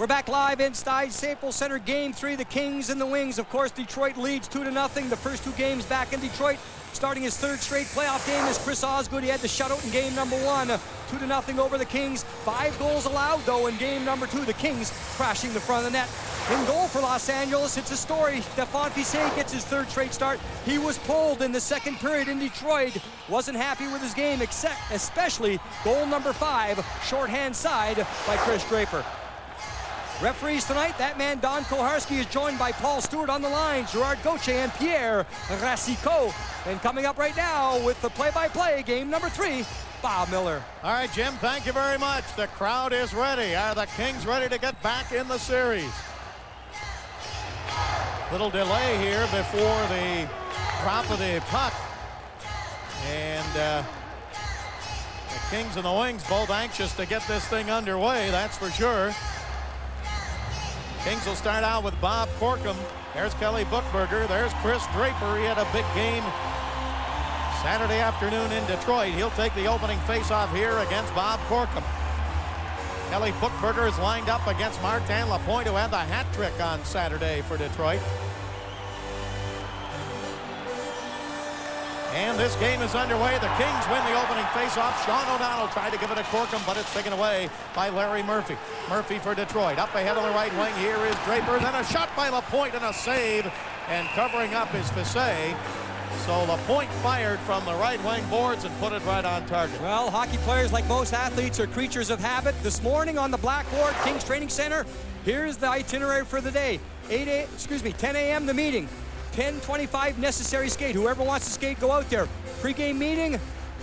We're back live inside Staples Center, Game 3, the Kings and the Wings. Of course, Detroit leads 2-0. The first two games back in Detroit. Starting his third straight playoff game is Chris Osgood. He had the shutout in game number 1, 2-0 over the Kings. 5 goals allowed, though, in game number 2. The Kings crashing the front of the net. In goal for Los Angeles, it's a story. Stephane Fiset gets his third straight start. He was pulled in the second period in Detroit. Wasn't happy with his game, especially goal number 5, shorthand side by Chris Draper. Referees tonight, that man Don Koharski is joined by Paul Stewart on the line, Gerard Gauthier and Pierre Racicot. And coming up right now with the play-by-play, game number 3, Bob Miller. All right, Jim, thank you very much. The crowd is ready. Are the Kings ready to get back in the series? Little delay here before the drop of the puck. And the Kings and the Wings both anxious to get this thing underway, that's for sure. Kings will start out with Bob Corkum. There's Kelly Buchberger. There's Chris Draper. He had a big game Saturday afternoon in Detroit. He'll take the opening faceoff here against Bob Corkum. Kelly Buchberger is lined up against Martin Lapointe, who had the hat trick on Saturday for Detroit. And this game is underway. The Kings win the opening faceoff. Sean O'Donnell tried to give it to Corkum, but it's taken away by Larry Murphy. Murphy for Detroit. Up ahead on the right wing, here is Draper. Then a shot by Lapointe and a save. And covering up is Fiset. So Lapointe fired from the right wing boards and put it right on target. Well, hockey players, like most athletes, are creatures of habit. This morning on the blackboard, Kings Training Center, here's the itinerary for the day. 10 a.m. the meeting. 10:25 necessary skate. Whoever wants to skate, go out there. Pre-game meeting,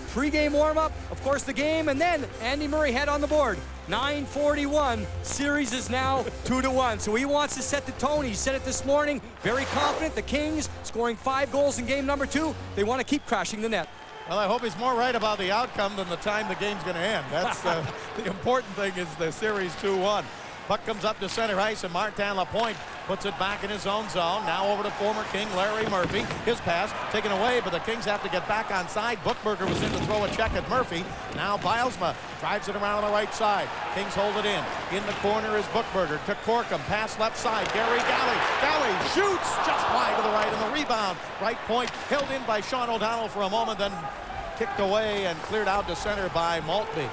pre-game warm-up, of course the game, and then Andy Murray head on the board. 9:41. Series is now 2-1. So he wants to set the tone. He said it this morning. Very confident. The Kings scoring 5 goals in game number 2. They want to keep crashing the net. Well, I hope he's more right about the outcome than the time the game's going to end. That's the important thing is the series 2-1. Puck comes up to center ice, and Martin Lapointe puts it back in his own zone. Now over to former King Larry Murphy. His pass taken away, but the Kings have to get back on side. Buchberger was in to throw a check at Murphy. Now Bilesma drives it around on the right side. Kings hold it in. In the corner is Buchberger to Corkum. Pass left side. Gary Galley. Galley shoots just wide to the right, and the rebound. Right point held in by Sean O'Donnell for a moment, then kicked away and cleared out to center by Maltby.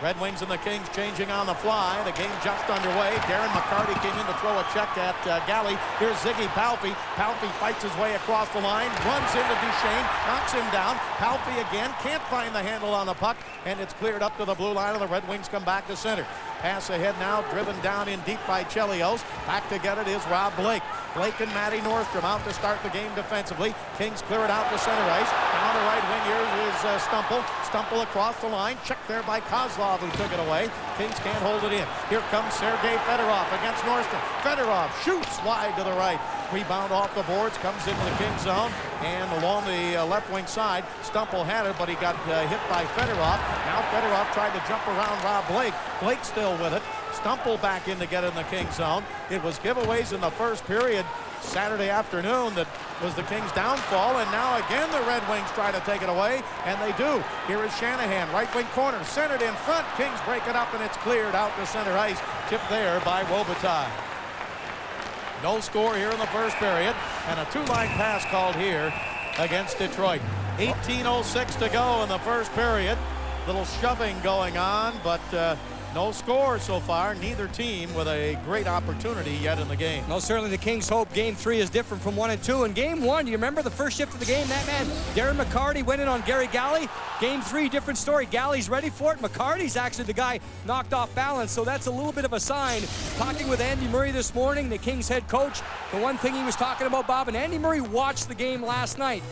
Red Wings and the Kings changing on the fly. The game just underway. Darren McCarty came in to throw a check at Galley. Here's Ziggy Palffy. Palffy fights his way across the line, runs into Duchesne, knocks him down. Palffy again can't find the handle on the puck, and it's cleared up to the blue line, and the Red Wings come back to center. Pass ahead now, driven down in deep by Chelios. Back to get it is Rob Blake. Blake and Matty Nordstrom out to start the game defensively. Kings clear it out to center ice. Down the right wing here is Stumple. Stumple across the line. Checked there by Kozlov, who took it away. Kings can't hold it in. Here comes Sergei Fedorov against Nordstrom. Fedorov shoots wide to the right. Rebound off the boards, comes into the Kings zone. And along the left wing side, Stumple had it, but he got hit by Fedorov. Now Fedorov tried to jump around Rob Blake. Blake still with it. Stumple back in to get in the Kings zone. It was giveaways in the first period Saturday afternoon that was the Kings' downfall, and now again the Red Wings try to take it away, and they do. Here is Shanahan, right wing corner, centered in front. Kings break it up, and it's cleared out to center ice. Tipped there by Robitaille. No score here in the first period, and a 2-line pass called here against Detroit. 18:06 to go in the first period. Little shoving going on, but no score so far. Neither team with a great opportunity yet in the game. No, certainly the Kings hope game 3 is different from 1 and 2. In game 1, you remember the first shift of the game, that man, Darren McCarty, went in on Gary Galley. Game 3, different story. Galley's ready for it. McCarty's actually the guy knocked off balance, so that's a little bit of a sign. Talking with Andy Murray this morning, the Kings head coach, the one thing he was talking about, Bob, and Andy Murray watched the game last night.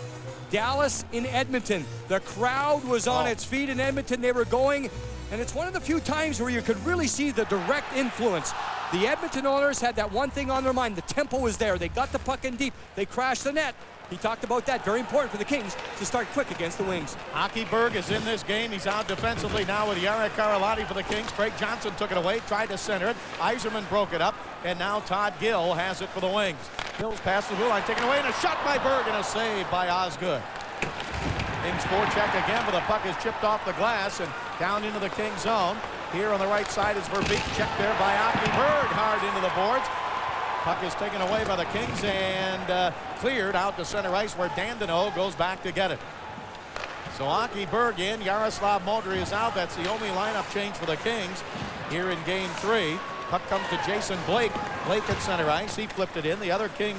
Dallas in Edmonton. The crowd was on its feet in Edmonton. They were going, and it's one of the few times where you could really see the direct influence. The Edmonton owners had that one thing on their mind. The tempo was there. They got the puck in deep. They crashed the net. He talked about that. Very important for the Kings to start quick against the Wings. Hockeyberg is in this game. He's out defensively now with Jari Karalahti for the Kings. Craig Johnson took it away, tried to center it. Yzerman broke it up, and now Todd Gill has it for the Wings. Gill's past the blue line, taken away, and a shot by Berg, and a save by Osgood. Kings forecheck again, but the puck is chipped off the glass and down into the Kings zone. Here on the right side is Verbeek. Checked there by Aki Berg. Hard into the boards. Puck is taken away by the Kings and cleared out to center ice where Dandino goes back to get it. So Aki Berg in, Yaroslav Modry is out. That's the only lineup change for the Kings here in Game 3. Puck comes to Jason Blake. Blake at center ice. He flipped it in. The other King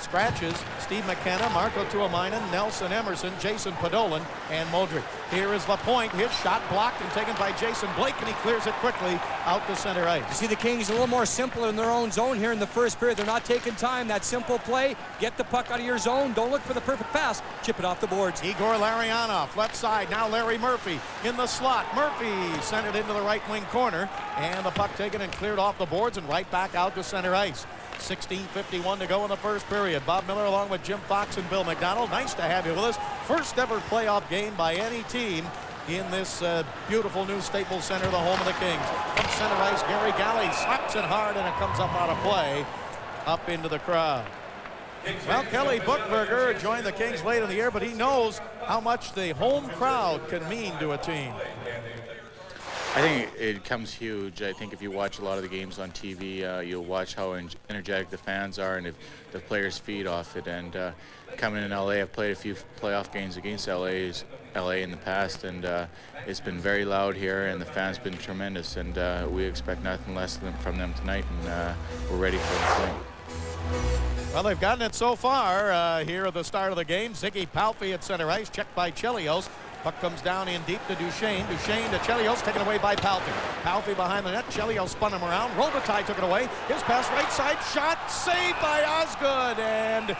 scratches. Steve McKenna, Marco Tuomainen, Nelson Emerson, Jason Podolin, and Modric. Here is LaPointe. His shot blocked and taken by Jason Blake, and he clears it quickly out to center ice. You see the Kings a little more simple in their own zone here in the first period. They're not taking time. That simple play, get the puck out of your zone. Don't look for the perfect pass. Chip it off the boards. Igor Larionov, left side. Now Larry Murphy in the slot. Murphy sent it into the right wing corner, and the puck taken and cleared off the boards and right back out to center ice. 16:51 to go in the first period. Bob Miller along with Jim Fox and Bill McDonald. Nice to have you with us. First ever playoff game by any team in this beautiful new Staples Center, the home of the Kings. From center ice, Gary Galley slaps it hard and it comes up out of play, up into the crowd. Well, Kelly Buchberger joined the Kings late in the year, but he knows how much the home crowd can mean to a team. I think it comes huge. I think if you watch a lot of the games on TV, you'll watch how energetic the fans are and if the players feed off it. And coming in LA, I've played a few playoff games against LA in the past, and it's been very loud here, and the fans been tremendous. And we expect nothing less from them tonight, and we're ready for them tonight. Well, they've gotten it so far here at the start of the game. Ziggy Palffy at center ice, checked by Chelios. Puck comes down in deep to Duchesne. Duchesne to Chelios, taken away by Palffy. Palffy behind the net. Chelios spun him around. Robitaille took it away. His pass right side. Shot saved by Osgood. And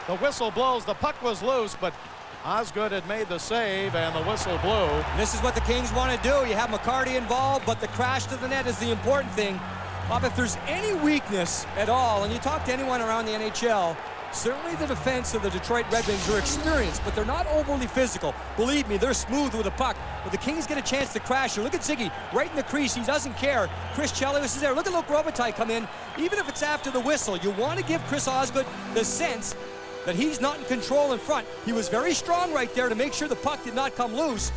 the whistle blows. The puck was loose, but Osgood had made the save, and the whistle blew. This is what the Kings want to do. You have McCarty involved, but the crash to the net is the important thing. Bob, if there's any weakness at all, and you talk to anyone around the NHL, certainly the defense of the Detroit Red Wings are experienced, but they're not overly physical. Believe me, they're smooth with the puck. But the Kings get a chance to crash here. Look at Ziggy right in the crease. He doesn't care. Chris Chelios is there. Look at Luke Robitaille come in. Even if it's after the whistle, you want to give Chris Osgood the sense that he's not in control in front. He was very strong right there to make sure the puck did not come loose.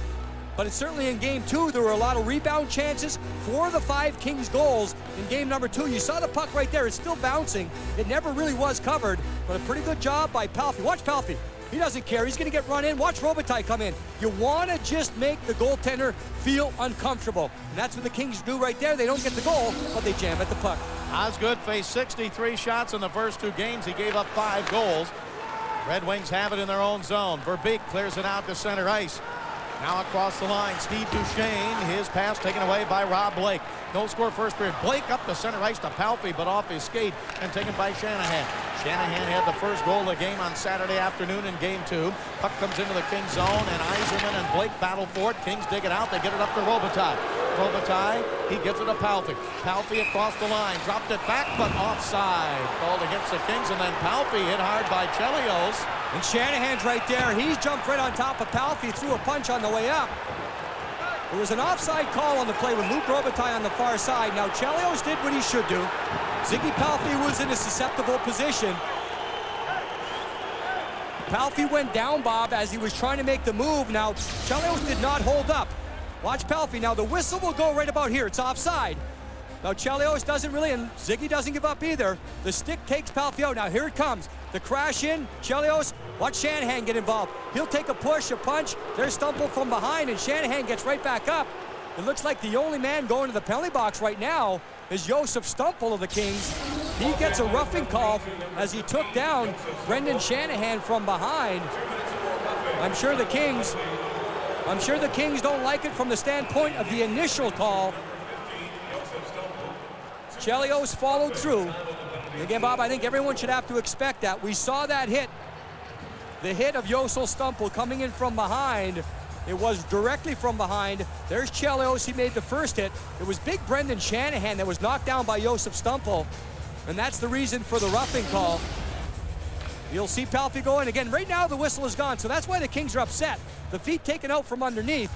But it's certainly in Game 2, there were a lot of rebound chances for the 5 Kings goals. In Game number 2, you saw the puck right there. It's still bouncing. It never really was covered, but a pretty good job by Palffy. Watch Palffy. He doesn't care. He's going to get run in. Watch Robitaille come in. You want to just make the goaltender feel uncomfortable. And that's what the Kings do right there. They don't get the goal, but they jam at the puck. Osgood faced 63 shots in the first 2 games. He gave up 5 goals. Red Wings have it in their own zone. Verbeek clears it out to center ice. Now across the line, Steve Duchesne. His pass taken away by Rob Blake. No score first period. Blake up the center ice to Palffy, but off his skate and taken by Shanahan. Shanahan had the first goal of the game on Saturday afternoon in Game 2. Puck comes into the Kings zone, and Yzerman and Blake battle for it. Kings dig it out. They get it up to Robitaille. Robitaille, he gives it to Palffy. Palffy across the line. Dropped it back, but offside. Called against the Kings, and then Palffy hit hard by Chelios. And Shanahan's right there. He's jumped right on top of Palffy, threw a punch on the way up. There was an offside call on the play with Luke Robitaille on the far side. Now Chelios did what he should do. Ziggy Palffy was in a susceptible position. Palffy went down, Bob, as he was trying to make the move. Now Chelios did not hold up. Watch Palffy. Now the whistle will go right about here. It's offside. Now Chelios doesn't really, and Ziggy doesn't give up either. The stick takes Palffy out. Now here it comes. The crash in, Chelios, watch Shanahan get involved. He'll take a push, a punch. There's Stumple from behind, and Shanahan gets right back up. It looks like the only man going to the penalty box right now is Josef Stumple of the Kings. He gets a roughing call as he took down Brendan Shanahan from behind. I'm sure the Kings don't like it from the standpoint of the initial call. Chelios followed through. Again, Bob, I think everyone should have to expect that. We saw that hit. The hit of Josef Stumple coming in from behind. It was directly from behind. There's Chelios. He made the first hit. It was big Brendan Shanahan that was knocked down by Josef Stumple. And that's the reason for the roughing call. You'll see Palffy going. Again, right now the whistle is gone, so that's why the Kings are upset. The feet taken out from underneath.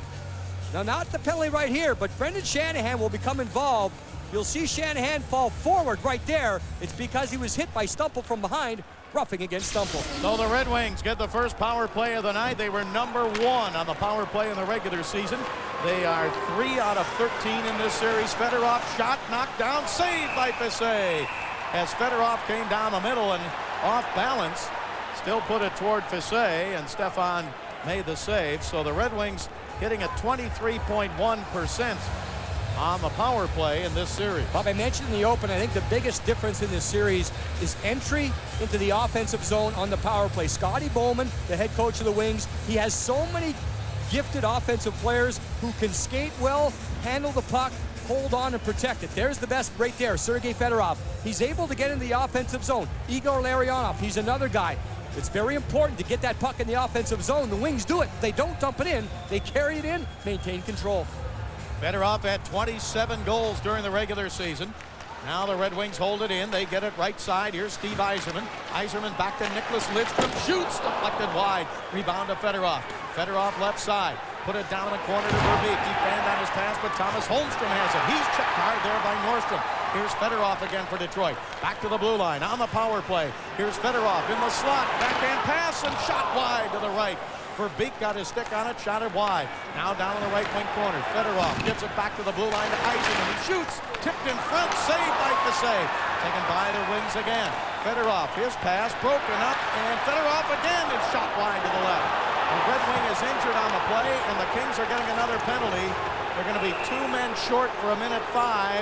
Now, not the penalty right here, but Brendan Shanahan will become involved. You'll see Shanahan fall forward right there. It's because he was hit by Stumple from behind, roughing against Stumple. So the Red Wings get the first power play of the night. They were #1 on the power play in the regular season. They are 3 out of 13 in this series. Fedorov shot, knocked down, saved by Fiset. As Fedorov came down the middle and off balance, still put it toward Fiset, and Stefan made the save. So the Red Wings hitting at 23.1% on the power play in this series. Bob, I mentioned in the open, I think the biggest difference in this series is entry into the offensive zone on the power play. Scotty Bowman, the head coach of the Wings, he has so many gifted offensive players who can skate well, handle the puck, hold on and protect it. There's the best right there, Sergei Fedorov. He's able to get in the offensive zone. Igor Larionov, he's another guy. It's very important to get that puck in the offensive zone. The Wings do it. They don't dump it in. They carry it in, maintain control. Fedorov had 27 goals during the regular season. Now the Red Wings hold it in. They get it right side. Here's Steve Yzerman. Yzerman back to Nicklas Lidstrom. Shoots, deflected wide. Rebound to Fedorov. Fedorov left side. Put it down in the corner to Verbeek. He fanned on his pass, but Thomas Holmstrom has it. He's checked hard there by Nordstrom. Here's Fedorov again for Detroit. Back to the blue line on the power play. Here's Fedorov in the slot. Backhand pass and shot wide to the right. Verbeek got his stick on it, shot it wide. Now down in the right wing corner. Fedorov gets it back to the blue line to Yzerman. He shoots, tipped in front, saved by Fiset. Taken by the Wings again. Fedorov, his pass broken up, and Fedorov again is shot wide to the left. The Red Wing is injured on the play, and the Kings are getting another penalty. They're going to be 2 men short for a minute 5.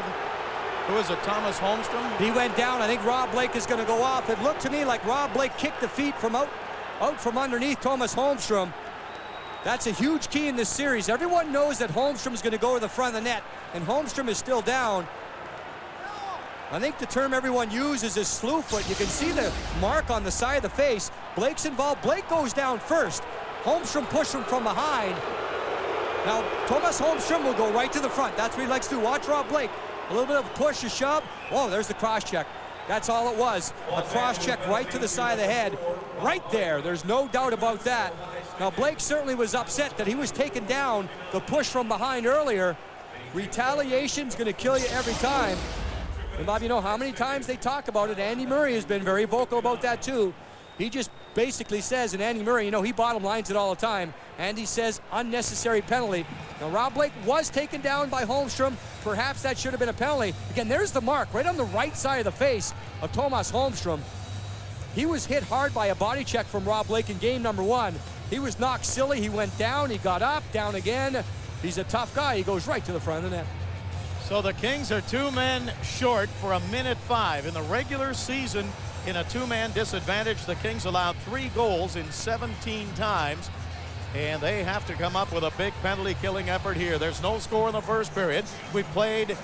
Who is it, Thomas Holmstrom? He went down. I think Rob Blake is going to go off. It looked to me like Rob Blake kicked the feet from out from underneath Thomas Holmstrom. That's a huge key in this series. Everyone knows that Holmstrom is going to go to the front of the net, and Holmstrom is still down. I think the term everyone uses is slew foot. You can see the mark on the side of the face. Blake's involved. Blake goes down first. Holmstrom pushed him from behind. Now, Thomas Holmstrom will go right to the front. That's what he likes to do. Watch Rob Blake. A little bit of a push, a shove. Oh, there's the cross check. That's all it was. A cross check right to the side of the head. Right there. There's no doubt about that. Now, Blake certainly was upset that he was taken down the push from behind earlier. Retaliation's going to kill you every time. And Bob, you know how many times they talk about it? Andy Murray has been very vocal about that too. He just basically says, and Andy Murray, you know, he bottom lines it all the time, and he says unnecessary penalty. Now, Rob Blake was taken down by Holmstrom. Perhaps that should have been a penalty. Again, there's the mark right on the right side of the face of Thomas Holmstrom. He was hit hard by a body check from Rob Blake in game number 1. He was knocked silly. He went down. He got up, down again. He's a tough guy. He goes right to the front of the net. So the Kings are 2 men short for a minute 5. In the regular season, in a 2-man disadvantage, the Kings allowed 3 goals in 17 times. And they have to come up with a big penalty-killing effort here. There's no score in the first period. We've played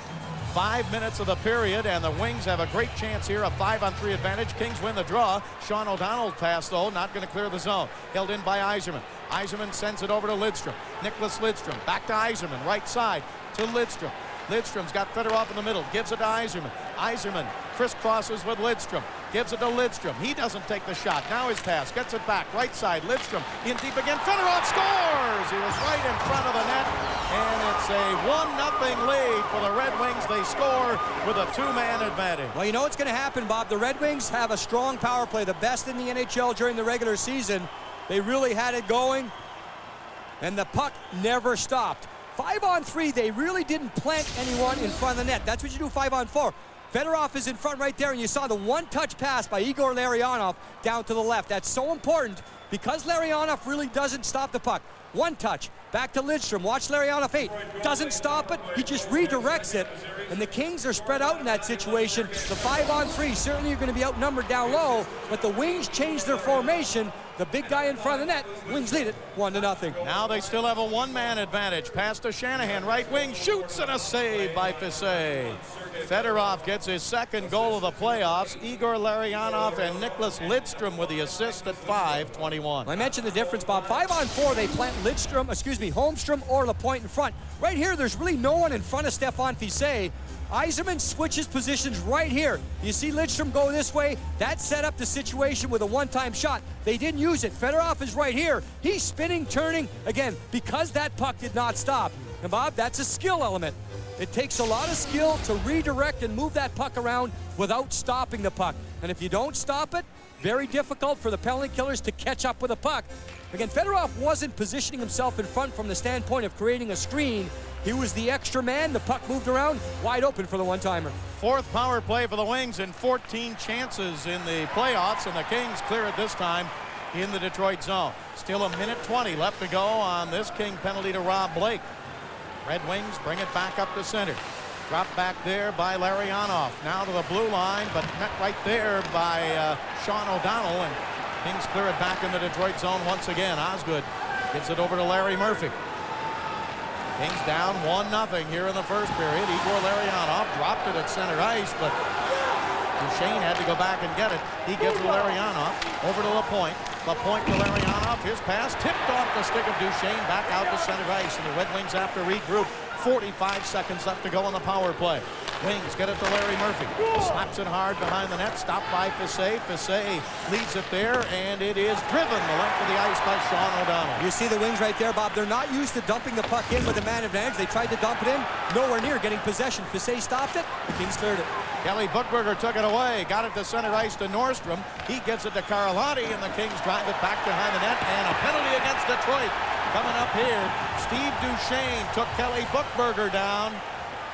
5 minutes of the period, and the Wings have a great chance here, a 5-on-3 advantage. Kings win the draw. Sean O'Donnell's pass, though, not going to clear the zone. Held in by Yzerman. Yzerman sends it over to Lidstrom. Nicklas Lidstrom back to Yzerman, right side to Lidstrom. Lidstrom's got Fedorov in the middle, gives it to Yzerman. Yzerman crisscrosses with Lidstrom, gives it to Lidstrom. He doesn't take the shot. Now his pass, gets it back, right side, Lidstrom in deep again. Fedorov scores! He was right in front of the net, and it's a 1-0 lead for the Red Wings. They score with a 2-man advantage. Well, you know what's going to happen, Bob. The Red Wings have a strong power play, the best in the NHL during the regular season. They really had it going, and the puck never stopped. 5-on-3, they really didn't plant anyone in front of the net. That's what you do 5-on-4. Fedorov is in front right there, and you saw the one-touch pass by Igor Larionov down to the left. That's so important because Larionov really doesn't stop the puck. One touch, back to Lidstrom. Watch Larionov 8. Doesn't stop it, he just redirects it. And the Kings are spread out in that situation. The 5-on-3, certainly you're going to be outnumbered down low, but the Wings change their formation. The big guy in front of the net, Wings lead it 1-0. Now they still have a 1-man advantage. Pass to Shanahan, right wing, shoots, and a save by Fiset. Fedorov gets his 2nd goal of the playoffs. Igor Larionov and Nicklas Lidstrom with the assist at 5:21. I mentioned the difference, Bob. 5-on-4, they plant Holmstrom or Lapointe in front. Right here, there's really no one in front of Stefan Fiset. Yzerman switches positions right here. You see Lidstrom go this way. That set up the situation with a one-time shot. They didn't use it. Fedorov is right here. He's spinning, turning, again, because that puck did not stop. And Bob, that's a skill element. It takes a lot of skill to redirect and move that puck around without stopping the puck. And if you don't stop it, Very difficult for the penalty killers to catch up with a puck. Again, Fedorov wasn't positioning himself in front from the standpoint of creating a screen. He was the extra man. The puck moved around, wide open for the one-timer. Fourth power play for the Wings and 14 chances in the playoffs, and the Kings clear it this time in the Detroit zone. Still a minute 20 left to go on this King penalty to Rob Blake. Red Wings bring it back up to center. Dropped back there by Larionov. Now to the blue line, but met right there by Sean O'Donnell, and Kings clear it back in the Detroit zone once again. Osgood gives it over to Larry Murphy. Kings down 1-0 here in the first period. Igor Larionov dropped it at center ice, but Duchesne had to go back and get it. He gives it to Larionov. Over to Lapointe. Lapointe to Larionov. His pass tipped off the stick of Duchesne back out to center ice. And the Red Wings have to regroup. 45 seconds left to go on the power play. Wings get it to Larry Murphy. Slaps it hard behind the net. Stopped by Fiset. Fiset leads it there, and it is driven the length of the ice by Sean O'Donnell. You see the Wings right there, Bob. They're not used to dumping the puck in with a man advantage. They tried to dump it in. Nowhere near getting possession. Fiset stopped it. The Kings cleared it. Kelly Buchberger took it away. Got it to center ice to Nordstrom. He gives it to Carlotti, and the Kings drive it back behind the net. And a penalty against Detroit. Coming up here, Steve Duchesne took Kelly Buchberger down,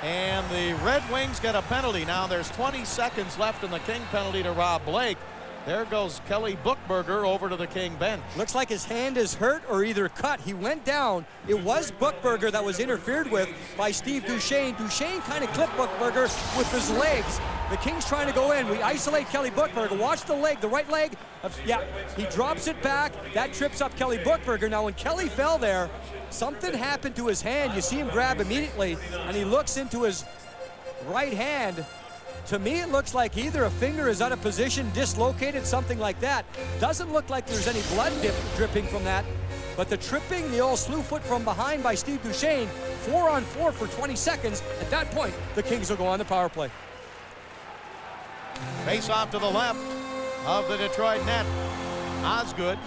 and the Red Wings get a penalty. Now there's 20 seconds left in the King penalty to Rob Blake. There goes Kelly Buchberger over to the King bench. Looks like his hand is hurt or either cut. He went down. It was Buchberger that was interfered with by Steve Duchesne. Duchesne kind of clipped Buchberger with his legs. The Kings trying to go in. We isolate Kelly Buchberger. Watch the leg, the right leg. He drops it back. That trips up Kelly Buchberger. Now when Kelly fell there, something happened to his hand. You see him grab immediately, and he looks into his right hand. To me, it looks like either a finger is out of position, dislocated, something like that. Doesn't look like there's any blood dripping from that. But the tripping, the old slew foot from behind by Steve Duchesne, 4-on-4 for 20 seconds. At that point, the Kings will go on the power play. Face off to the left of the Detroit net. Osgood,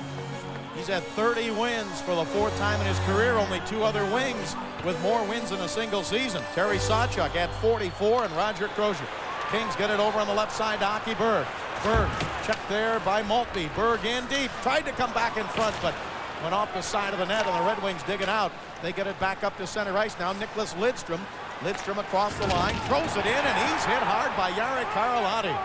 he's had 30 wins for the fourth time in his career. Only two other Wings with more wins in a single season. Terry Sawchuk had 44, and Roger Crozier. Kings get it over on the left side to Aki Berg. Berg checked there by Maltby. Berg in deep. Tried to come back in front, but went off the side of the net, and the Red Wings dig it out. They get it back up to center ice now. Nicholas Lidstrom. Lidstrom across the line. Throws it in, and he's hit hard by Jari Karlotti.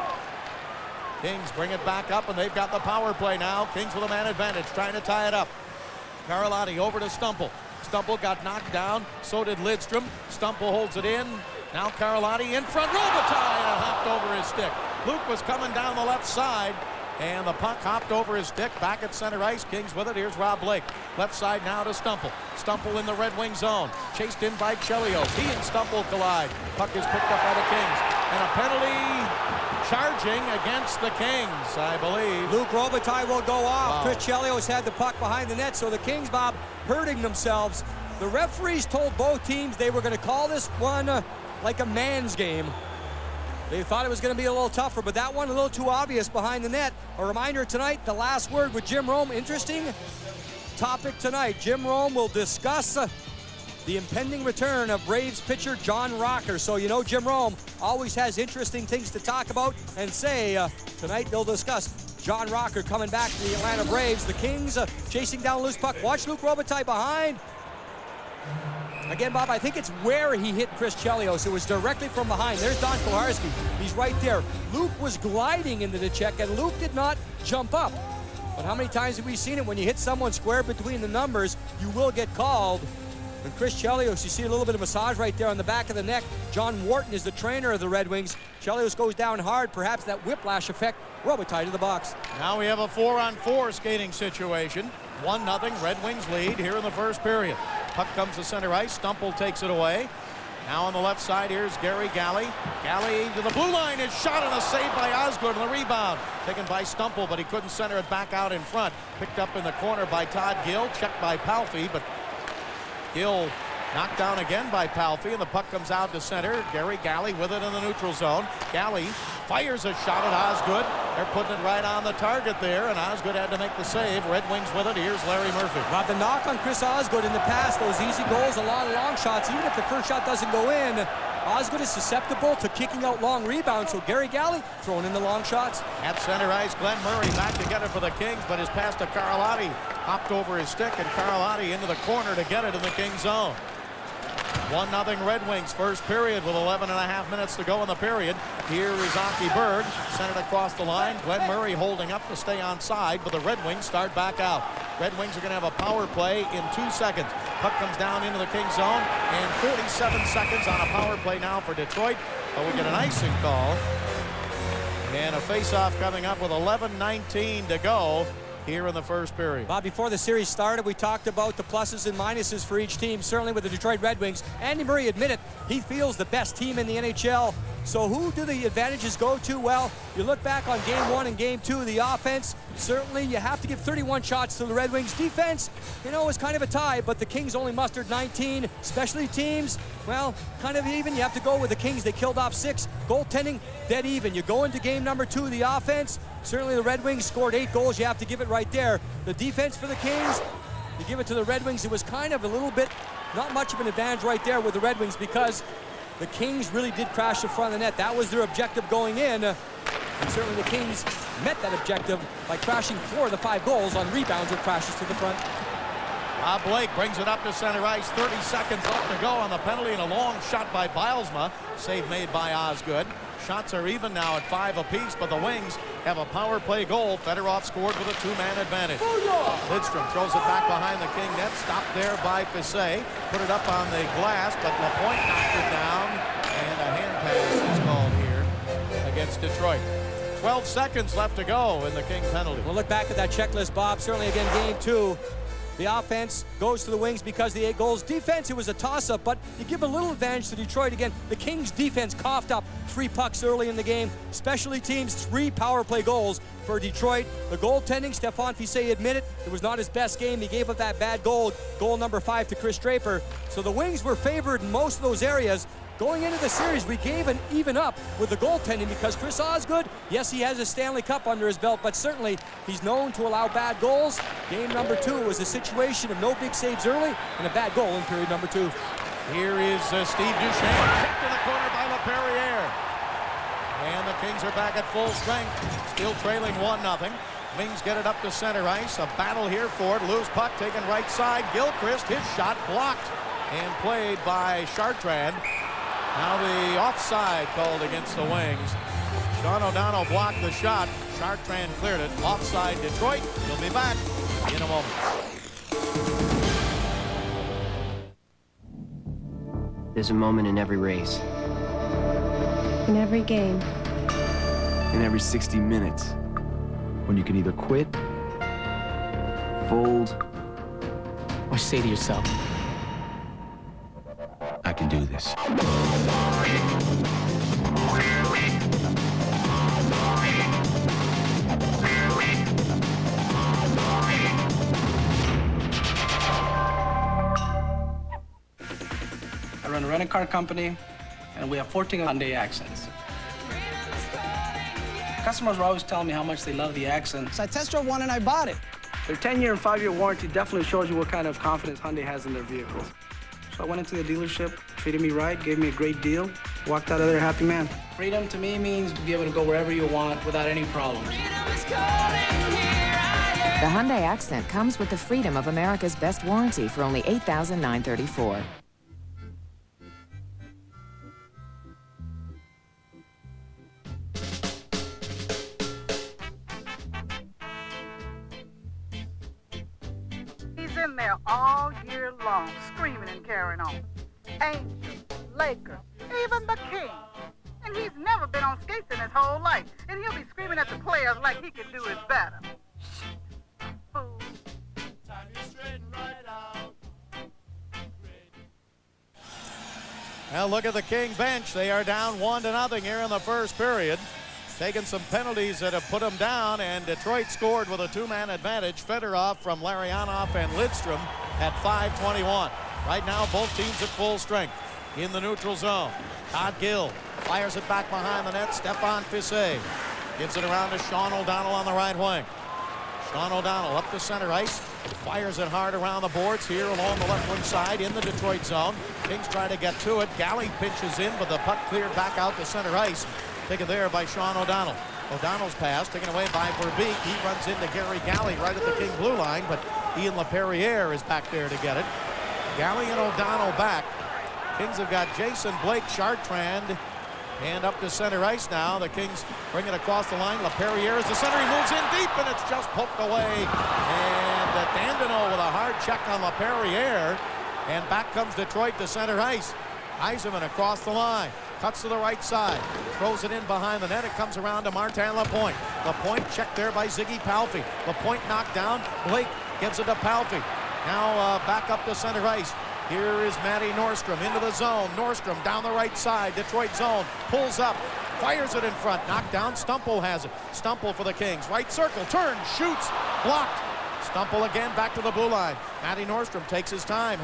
Kings bring it back up, and they've got the power play now. Kings with a man advantage, trying to tie it up. Karlotti over to Stumple. Stumple got knocked down. So did Lidstrom. Stumple holds it in. Now Karlotti in front. Robitaille hopped over his stick. Luke was coming down the left side, and the puck hopped over his stick. Back at center ice. Kings with it. Here's Rob Blake. Left side now to Stumple. Stumple in the Red Wing zone. Chased in by Chelios. He and Stumple collide. Puck is picked up by the Kings. And a penalty charging against the Kings, I believe. Luke Robitaille will go off. Wow. Chris Chelios had the puck behind the net, so the Kings, Bob, hurting themselves. The referees told both teams they were going to call this one like a man's game. They thought it was going to be a little tougher, but that one a little too obvious behind the net. A reminder tonight, the last word with Jim Rome. Interesting topic tonight. Jim Rome will discuss the impending return of Braves pitcher John Rocker. So you know Jim Rome always has interesting things to talk about and say. Tonight they'll discuss John Rocker coming back to the Atlanta Braves. The Kings chasing down loose puck. Watch Luke Robitaille behind. Again, Bob, I think it's where he hit Chris Chelios. It was directly from behind. There's Don Koharski. He's right there. Luke was gliding into the check, and Luke did not jump up. But how many times have we seen it? When you hit someone square between the numbers, you will get called. And Chris Chelios, you see a little bit of massage right there on the back of the neck. John Wharton is the trainer of the Red Wings. Chelios goes down hard, perhaps that whiplash effect. Robitaille to the box. Now we have a 4-on-4 skating situation. 1-0 Red Wings lead here in the first period. Puck comes to center ice. Stumple takes it away. Now on the left side, here's Gary Galley. Galley to the blue line is shot and a save by Osgood on the rebound. Taken by Stumple, but he couldn't center it back out in front. Picked up in the corner by Todd Gill. Checked by Palffy, but Gill knocked down again by Palffy, and the puck comes out to center. Gary Galley with it in the neutral zone. Galley fires a shot at Osgood. They're putting it right on the target there, and Osgood had to make the save. Red Wings with it. Here's Larry Murphy. Rob, the knock on Chris Osgood in the past, those easy goals, a lot of long shots, even if the first shot doesn't go in, Osgood is susceptible to kicking out long rebounds, so Gary Galley throwing in the long shots. At center ice, Glenn Murray back to get it for the Kings, but his pass to Carlotti hopped over his stick, and Carlotti into the corner to get it in the Kings zone. 1-0 Red Wings, first period with 11.5 minutes to go in the period. Here is Aki Berg, sent it across the line. Glenn Murray holding up to stay onside, but the Red Wings start back out. Red Wings are going to have a power play in 2 seconds. Puck comes down into the Kings zone, and 47 seconds on a power play now for Detroit. But we get an icing call, and a face-off coming up with 11:19 to go here in the first period. Bob, before the series started, we talked about the pluses and minuses for each team, certainly with the Detroit Red Wings. Andy Murray admitted he feels the best team in the NHL. So who do the advantages go to? Well, you look back on Game 1 and Game 2, the offense, certainly you have to give 31 shots to the Red Wings. Defense, you know, is kind of a tie, but the Kings only mustered 19. Specialty teams, well, kind of even. You have to go with the Kings. They killed off 6. Goaltending, dead even. You go into game number 2, the offense, certainly the Red Wings scored 8 goals. You have to give it right there. The defense for the Kings, you give it to the Red Wings. It was kind of a little bit, not much of an advantage right there with the Red Wings because the Kings really did crash the front of the net. That was their objective going in. And certainly the Kings met that objective by crashing 4 of the 5 goals on rebounds or crashes to the front. Bob Blake brings it up to center ice. 30 seconds left to go on the penalty, and a long shot by Bilesma. Save made by Osgood. Shots are even now at 5 apiece, but the Wings have a power play goal. Fedorov scored with a 2-man advantage. Lidstrom throws it back behind the King net. Stopped there by Fisset. Put it up on the glass, but Lapointe knocked it down, and a hand pass is called here against Detroit. 12 seconds left to go in the King penalty. We'll look back at that checklist, Bob. Certainly again, Game 2. The offense goes to the Wings because of the 8 goals. Defense, it was a toss-up, but you give a little advantage to Detroit. Again, the Kings' defense coughed up 3 pucks early in the game. Specialty teams, 3 power play goals for Detroit. The goaltending, Stephane Fisset admitted it was not his best game. He gave up that bad goal number 5 to Chris Draper. So the Wings were favored in most of those areas. Going into the series, we gave an even up with the goaltending because Chris Osgood, yes, he has a Stanley Cup under his belt, but certainly he's known to allow bad goals. Game number 2 was a situation of no big saves early and a bad goal in period number 2. Here is Steve Duchesne, kicked in the corner by LaPerriere. And the Kings are back at full strength, still trailing 1-0. Wings get it up to center ice. A battle here for it. Loose puck taken right side. Gilchrist, his shot blocked and played by Chartrand. Now the offside called against the Wings. Sean O'Donnell blocked the shot. Chartrand cleared it. Offside Detroit. He'll be back in a moment. There's a moment in every race. In every game. In every 60 minutes. When you can either quit, fold, or say to yourself, I can do this. I run a rent-a-car company, and we have 14 Hyundai Accents. Customers were always telling me how much they love the Accent. So I test drove one and I bought it. Their 10-year and 5-year warranty definitely shows you what kind of confidence Hyundai has in their vehicles. So I went into the dealership, treated me right, gave me a great deal, walked out of there a happy man. Freedom to me means to be able to go wherever you want without any problems. The Hyundai Accent comes with the freedom of America's best warranty for only $8,934. He's in there all year long, screaming and carrying on. Angels, Lakers, even the King. And he's never been on skates in his whole life. And he'll be screaming at the players like he can do it better. Fool. Now look at the King bench. They are down 1-0 here in the first period. Taking some penalties that have put them down, and Detroit scored with a 2-man advantage. Fedorov from Larionov and Lidstrom at 5:21. Right now, both teams at full strength in the neutral zone. Todd Gill fires it back behind the net. Stephane Fisset gives it around to Sean O'Donnell on the right wing. Sean O'Donnell up to center ice. Fires it hard around the boards here along the left wing side in the Detroit zone. Kings try to get to it. Galley pinches in, but the puck cleared back out to center ice. Taken there by Sean O'Donnell. O'Donnell's pass taken away by Verbeek. He runs into Gary Galley right at the King blue line, but Ian LaPerriere is back there to get it. Galley and O'Donnell back. Kings have got Jason Blake Chartrand and up to center ice now. The Kings bring it across the line. LaPerriere is the center. He moves in deep, and it's just poked away. And Dandenault with a hard check on LaPerriere. And back comes Detroit to center ice. Yzerman across the line. Cuts to the right side. Throws it in behind the net. It comes around to Martin Lapointe. Lapointe checked there by Ziggy Palffy. Lapointe knocked down. Blake gives it to Palffy. Now back up to center ice. Here is Matty Nordstrom into the zone. Nordstrom down the right side. Detroit zone. Pulls up. Fires it in front. Knocked down. Stumple has it. Stumple for the Kings. Right circle. Turns. Shoots. Blocked. Stumple again back to the blue line. Matty Nordstrom takes his time.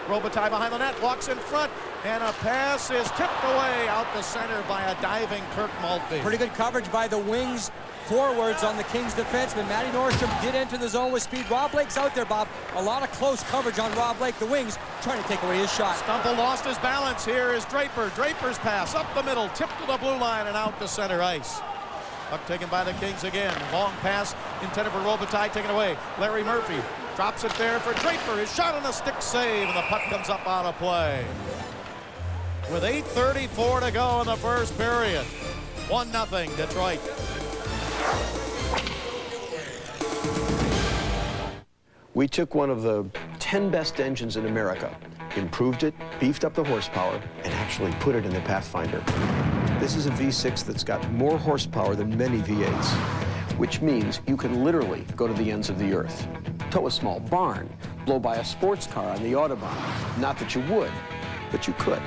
Robitaille behind the net, walks in front, and a pass is tipped away out the center by a diving Kirk Maltby. Pretty good coverage by the wings forwards on the Kings defenseman. Matty Nordstrom did enter the zone with speed. Rob Blake's out there, Bob. A lot of close coverage on Rob Blake. The wings trying to take away his shot. Stumple lost his balance. Here is Draper. Draper's pass up the middle, tipped to the blue line and out to center ice. Puck taken by the Kings again. Long pass intended for Robitaille, taken away. Larry Murphy drops it there for Draper. His shot on a stick save, and the puck comes up out of play. With 8:34 to go in the first period. 1-0 Detroit. We took one of the 10 best engines in America, improved it, beefed up the horsepower, and actually put it in the Pathfinder. This is a V6 that's got more horsepower than many V8s, which means you can literally go to the ends of the earth. Tow a small barn, blow by a sports car on the Autobahn. Not that you would, but you could.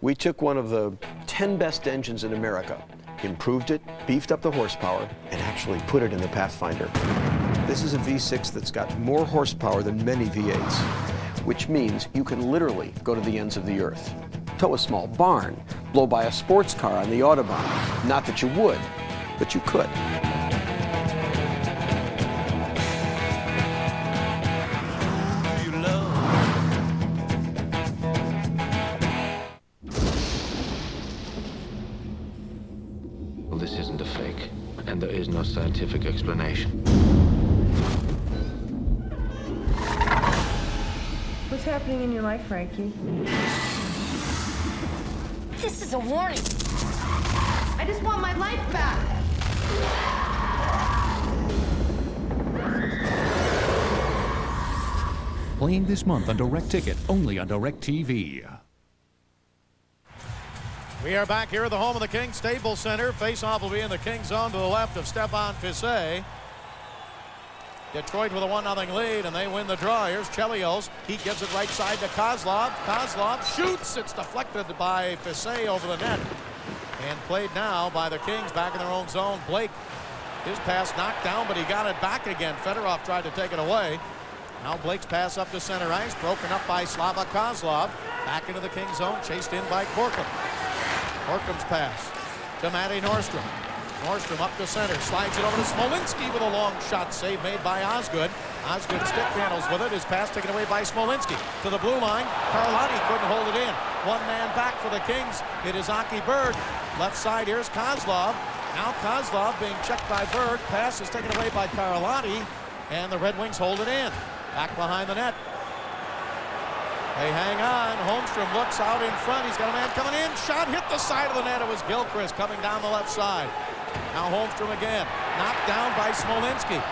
We took one of the 10 best engines in America, improved it, beefed up the horsepower, and actually put it in the Pathfinder. This is a V6 that's got more horsepower than many V8s, which means you can literally go to the ends of the earth. Tow a small barn, blow by a sports car on the Autobahn. Not that you would, but you could. Well, this isn't a fake, and there is no scientific explanation. What's happening in your life, Frankie? This is a warning. I just want my life back. Playing this month on Direct Ticket, only on DirecTV. We are back here at the home of the Kings, Staples Center. Face-off will be in the Kings zone to the left of Stefan Fiset. Detroit with a 1-0 lead, and they win the draw. Here's Chelios. He gives it right side to Kozlov. Kozlov shoots. It's deflected by Fiset over the net. And played now by the Kings back in their own zone. Blake, his pass knocked down, but he got it back again. Fedorov tried to take it away. Now Blake's pass up to center ice, broken up by Slava Kozlov. Back into the Kings zone, chased in by Corkum. Corkum's pass to Matty Nordstrom. Nordstrom up to center, slides it over to Smolinski with a long shot save made by Osgood. Osgood stick handles with it. His pass taken away by Smolinski. To the blue line, Carlotti couldn't hold it in. One man back for the Kings. It is Aki Berg. Left side, here's Kozlov. Now Kozlov being checked by Berg. Pass is taken away by Carlotti, and the Red Wings hold it in. Back behind the net. They hang on. Holmstrom looks out in front. He's got a man coming in. Shot hit the side of the net. It was Gilchrist coming down the left side. Now Holmstrom again. Knocked down by Smolinski.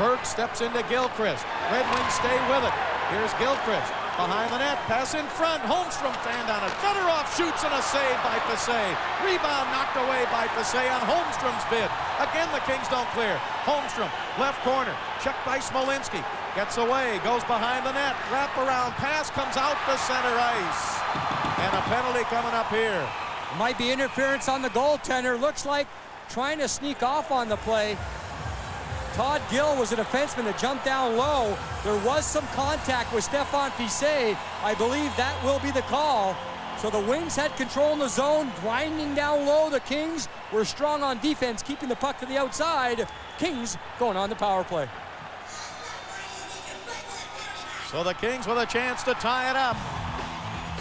Berg steps into Gilchrist. Red Wings stay with it. Here's Gilchrist. Behind the net. Pass in front. Holmstrom fanned on it. Fedorov shoots and a save by Fiset. Rebound knocked away by Fiset on Holmstrom's bid. Again, the Kings don't clear. Holmstrom, left corner. Checked by Smolinski. Gets away. Goes behind the net. Wraparound pass comes out to center ice. And a penalty coming up here. Might be interference on the goaltender. Looks like trying to sneak off on the play. Todd Gill was a defenseman that jumped down low. There was some contact with Stefan Fiset. I believe that will be the call. So the Wings had control in the zone, grinding down low. The Kings were strong on defense, keeping the puck to the outside. Kings going on the power play. So the Kings with a chance to tie it up.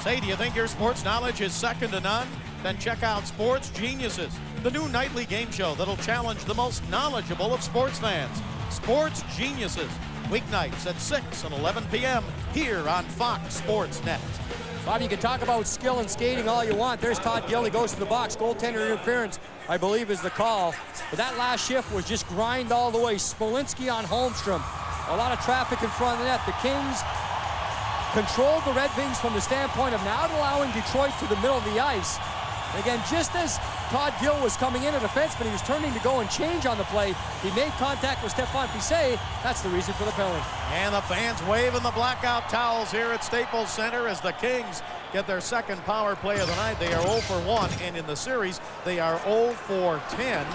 Say, do you think your sports knowledge is second to none? Then check out Sports Geniuses, the new nightly game show that'll challenge the most knowledgeable of sports fans. Sports Geniuses, weeknights at 6 and 11 p.m. here on Fox Sports Net. Bob, you can talk about skill and skating all you want. There's Todd Gill. He goes to the box. Goaltender interference, I believe, is the call. But that last shift was just grind all the way. Smolinski on Holmstrom. A lot of traffic in front of the net. The Kings controlled the Red Wings from the standpoint of not allowing Detroit to the middle of the ice. Again, just as Todd Gill was coming in a defenseman, he was turning to go and change on the play. He made contact with Stefan Fiset. That's the reason for the penalty. And the fans waving the blackout towels here at Staples Center as the Kings get their second power play of the night. They are 0 for 1, and in the series, they are 0 for 10.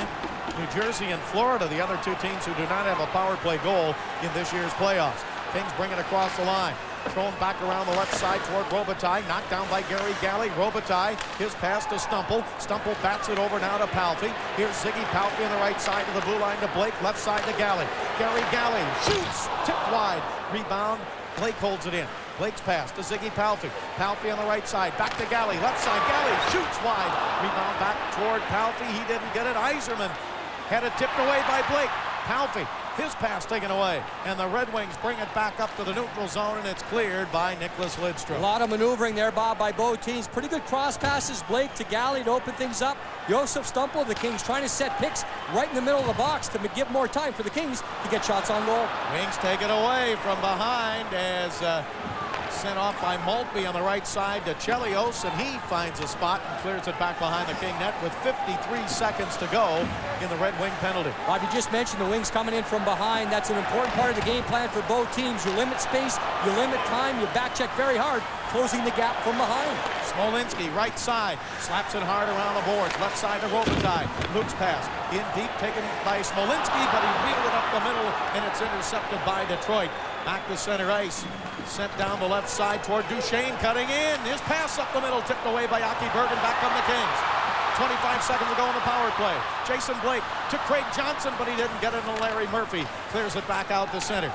New Jersey and Florida, the other two teams who do not have a power play goal in this year's playoffs. Kings bring it across the line. Thrown back around the left side toward Robitaille. Knocked down by Gary Galley. Robitaille, his pass to Stumple. Stumple bats it over now to Palffy. Here's Ziggy Palffy on the right side to the blue line to Blake. Left side to Galley. Gary Galley shoots. Tipped wide. Rebound. Blake holds it in. Blake's pass to Ziggy Palffy. Palffy on the right side. Back to Galley. Left side. Galley shoots wide. Rebound back toward Palffy. He didn't get it. Yzerman had it tipped away by Blake. Palffy. His pass taken away, and the Red Wings bring it back up to the neutral zone, and it's cleared by Nicklas Lidstrom. A lot of maneuvering there, Bob, by both teams. Pretty good cross passes. Blake to Galley to open things up. Josef Stumple, the Kings trying to set picks right in the middle of the box to give more time for the Kings to get shots on goal. Wings take it away from behind as sent off by Maltby on the right side to Chelios, and he finds a spot and clears it back behind the King net with 53 seconds to go in the Red Wing penalty. Bob, you just mentioned the Wings coming in from behind. That's an important part of the game plan for both teams. You limit space, you limit time, you back check very hard, closing the gap from behind. Smolinski, right side, slaps it hard around the boards. Left side to Robitaille. Luke's pass in deep, taken by Smolinski, but he reeled it up the middle, and it's intercepted by Detroit. Back to center ice. Sent down the left side toward Duchesne, cutting in. His pass up the middle, tipped away by Aki Bergen. Back come the Kings. 25 seconds to go on the power play. Jason Blake to Craig Johnson, but he didn't get it to Larry Murphy. Clears it back out to center.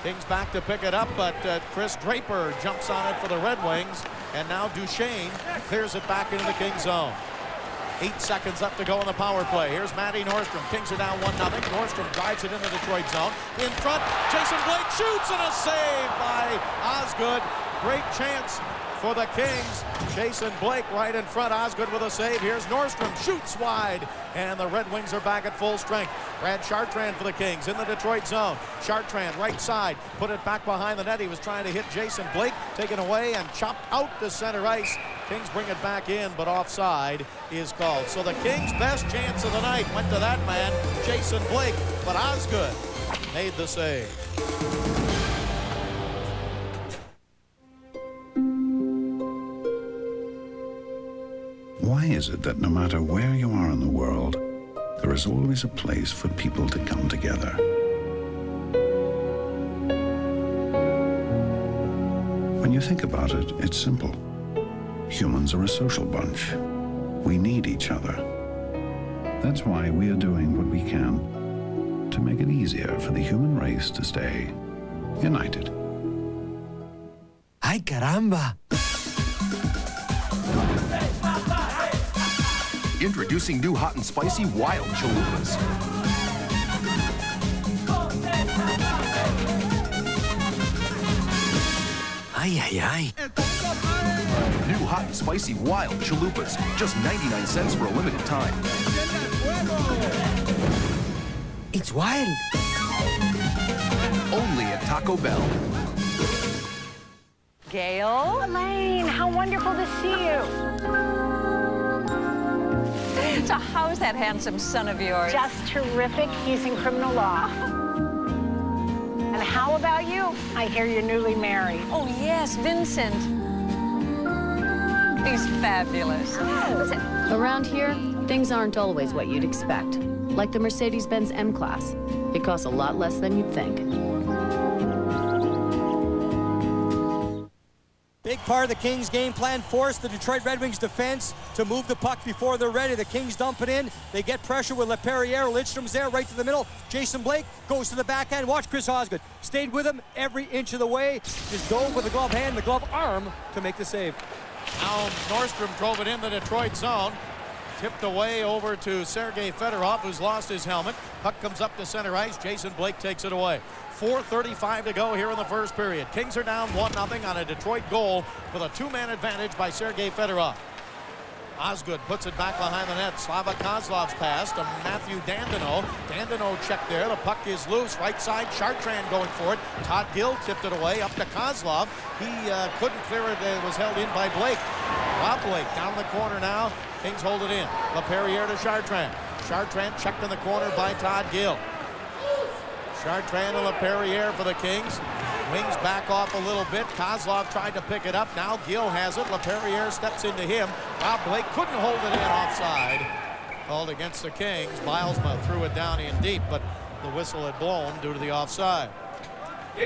Kings back to pick it up, but Chris Draper jumps on it for the Red Wings. And now Duchesne clears it back into the Kings zone. 8 seconds up to go on the power play. Here's Matty Nordstrom. Kings are down 1-0. Nordstrom drives it into the Detroit zone. In front, Jason Blake shoots, and a save by Osgood. Great chance for the Kings. Jason Blake right in front. Osgood with a save. Here's Nordstrom. Shoots wide. And the Red Wings are back at full strength. Brad Chartrand for the Kings in the Detroit zone. Chartrand right side. Put it back behind the net. He was trying to hit Jason Blake. Taken away and chopped out to center ice. Kings bring it back in, but offside is called. So the Kings' best chance of the night went to that man, Jason Blake. But Osgood made the save. Why is it that no matter where you are in the world, there is always a place for people to come together? When you think about it, it's simple. Humans are a social bunch. We need each other. That's why we are doing what we can to make it easier for the human race to stay united. Ay, caramba! Introducing new hot and spicy wild chalupas. Ay, ay, ay. New hot and spicy wild chalupas. Just 99 cents for a limited time. It's wild. Only at Taco Bell. Gail? Elaine, how wonderful to see you. So how's that handsome son of yours? Just terrific. He's in criminal law. And how about you? I hear you're newly married. Oh, yes, Vincent. He's fabulous. Oh. Around here, things aren't always what you'd expect. Like the Mercedes-Benz M-Class. It costs a lot less than you'd think. Big part of the Kings game plan, force the Detroit Red Wings defense to move the puck before they're ready. The Kings dump it in. They get pressure with LaPerriere. Lidstrom's there right to the middle. Jason Blake goes to the backhand. Watch Chris Osgood. Stayed with him every inch of the way. Just dove with the glove hand, the glove arm to make the save. Now Nordstrom drove it in the Detroit zone. Tipped away over to Sergei Fedorov, who's lost his helmet. Puck comes up to center ice. Jason Blake takes it away. 4:35 to go here in the first period. Kings are down 1-0 on a Detroit goal with a two-man advantage by Sergei Fedorov. Osgood puts it back behind the net. Slava Kozlov's pass to Matthew Dandino. Dandino checked there. The puck is loose. Right side, Chartrand going for it. Todd Gill tipped it away up to Kozlov. He couldn't clear it. It was held in by Blake. Rob Blake down in the corner now. Kings hold it in. LaPerriere to Chartrand. Chartrand checked in the corner by Todd Gill. Chartrand and LaPerriere for the Kings. Wings back off a little bit. Kozlov tried to pick it up. Now Gill has it. LaPerriere steps into him. Rob Blake couldn't hold it in offside. Called against the Kings. Bilesma threw it down in deep, but the whistle had blown due to the offside.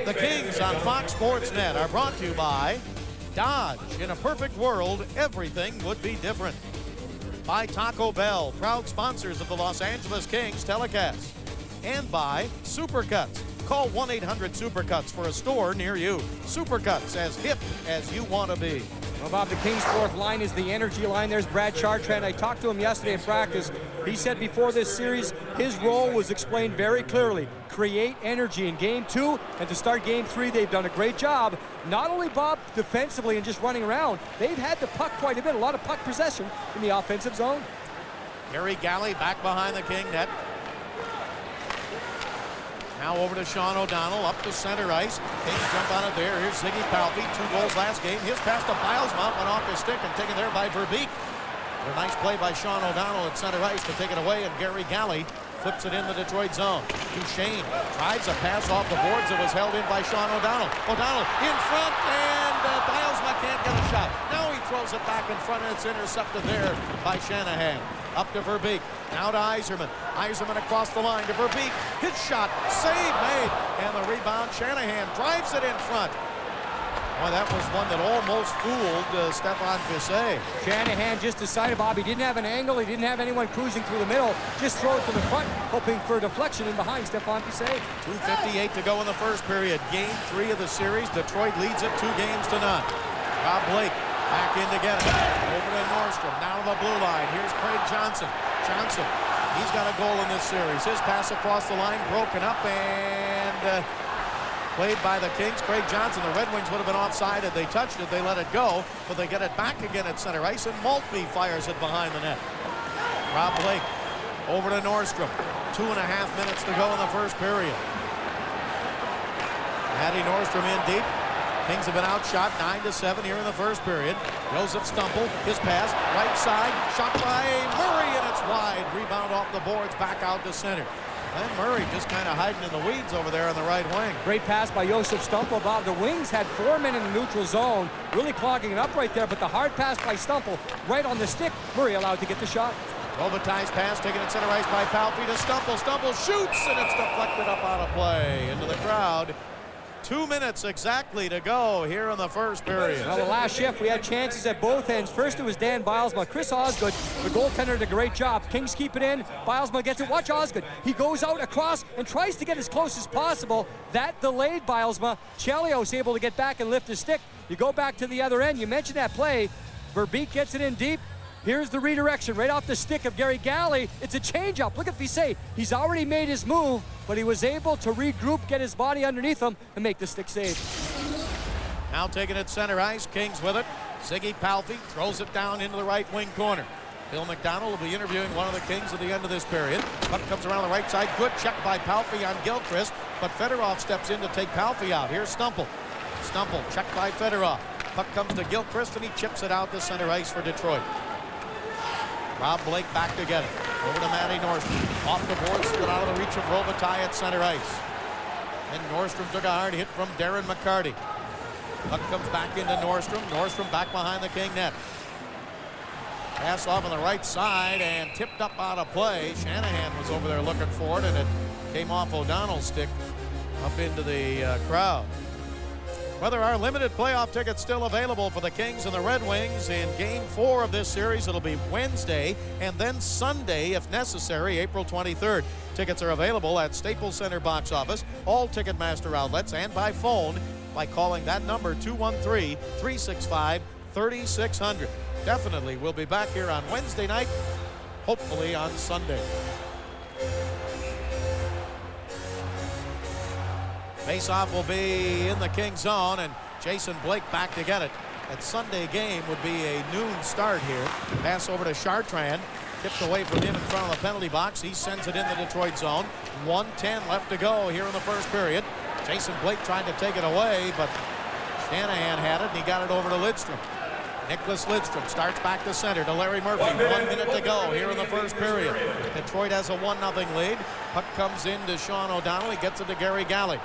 The Kings on Fox Sports Net are brought to you by Dodge. In a perfect world, everything would be different. By Taco Bell, proud sponsors of the Los Angeles Kings telecast. And by Supercuts. Call 1-800-SUPERCUTS for a store near you. Supercuts, as hip as you want to be. Well, Bob, the Kings' fourth line is the energy line. There's Brad Chartrand. I talked to him yesterday in practice. He said before this series, his role was explained very clearly. Create energy in Game 2, and to start Game 3, they've done a great job. Not only, Bob, defensively and just running around, they've had the puck quite a bit, a lot of puck possession in the offensive zone. Gary Galley back behind the King net. Now over to Sean O'Donnell, up to center ice. Kings jump on it there. Here's Ziggy Palffy, 2 goals last game. His pass to Bilesma went off his stick and taken there by Verbeek. A nice play by Sean O'Donnell at center ice to take it away, and Gary Galley flips it in the Detroit zone. Duchesne drives a pass off the boards. It was held in by Sean O'Donnell. O'Donnell in front, and Bilesma can't get a shot. Now he throws it back in front, and it's intercepted there by Shanahan. Up to Verbeek, now to Yzerman. Yzerman across the line to Verbeek. His shot, save made, and the rebound. Shanahan drives it in front. Boy, that was one that almost fooled Stefan Fiset. Shanahan just decided, Bob, he didn't have an angle. He didn't have anyone cruising through the middle. Just throw it to the front, hoping for a deflection in behind Stefan Fiset. 2:58 to go in the first period. Game 3 of the series. Detroit leads it 2-0. Rob Blake back in to get it. Over to Nordstrom. Now to the blue line. Here's Craig Johnson. Johnson, he's got a goal in this series. His pass across the line, broken up, and played by the Kings. Craig Johnson. The Red Wings would have been offside had they touched it. They let it go, but they get it back again at center ice, and Maltby fires it behind the net. Rob Blake over to Nordstrom. 2.5 minutes to go in the first period. Matty Nordstrom in deep. Kings have been outshot 9-7 here in the first period. Joseph Stumple, his pass, right side, shot by Murray, and it's wide. Rebound off the boards, back out to center. Glenn Murray just kind of hiding in the weeds over there on the right wing. Great pass by Joseph Stumple, Bob. The Wings had 4 men in the neutral zone, really clogging it up right there, but the hard pass by Stumple right on the stick. Murray allowed to get the shot. Robitaille's pass taken at center ice by Palffy to Stumple. Stumple shoots, and it's deflected up out of play into the crowd. 2 minutes exactly to go here in the first period. Well, the last shift, we had chances at both ends. First, it was Dan Bilesma. Chris Osgood, the goaltender, did a great job. Kings keep it in. Bilesma gets it. Watch Osgood. He goes out across and tries to get as close as possible. That delayed Bilesma. Chelios able to get back and lift his stick. You go back to the other end. You mentioned that play. Verbeek gets it in deep. Here's the redirection right off the stick of Gary Galley. It's a changeup. Look at Fiset. He's already made his move, but he was able to regroup, get his body underneath him, and make the stick save. Now taking it center ice. Kings with it. Ziggy Palffy throws it down into the right wing corner. Bill McDonald will be interviewing one of the Kings at the end of this period. Puck comes around the right side. Good check by Palffy on Gilchrist, but Fedorov steps in to take Palffy out. Here's Stumple. Stumple checked by Fedorov. Puck comes to Gilchrist, and he chips it out to center ice for Detroit. Rob Blake back to get it. Over to Matty Nordstrom. Off the boards, but out of the reach of Robitaille at center ice. And Nordstrom took a hard hit from Darren McCarty. Puck comes back into Nordstrom. Nordstrom back behind the King net. Pass off on the right side and tipped up out of play. Shanahan was over there looking for it, and it Came off O'Donnell's stick up into the crowd. Whether our limited playoff tickets still available for the Kings and the Red Wings in Game 4 of this series. It'll be Wednesday and then Sunday, if necessary, April 23rd. Tickets are available at Staples Center box office, all Ticketmaster outlets, and by phone by calling that number 213-365-3600. Definitely, we'll be back here on Wednesday night, hopefully on Sunday. Faceoff will be in the King zone, and Jason Blake back to get it. That Sunday game would be a noon start here. Pass over to Chartrand. Tipped away from him in front of the penalty box. He sends it in the Detroit zone. 1:10 left to go here in the first period. Jason Blake tried to take it away, but Shanahan had it, and he got it over to Lidstrom. Nicholas Lidstrom starts back to center to Larry Murphy. 1 minute to go here in the first period. Detroit has a 1-0 lead. Puck comes in to Sean O'Donnell. He gets it to Gary Galley.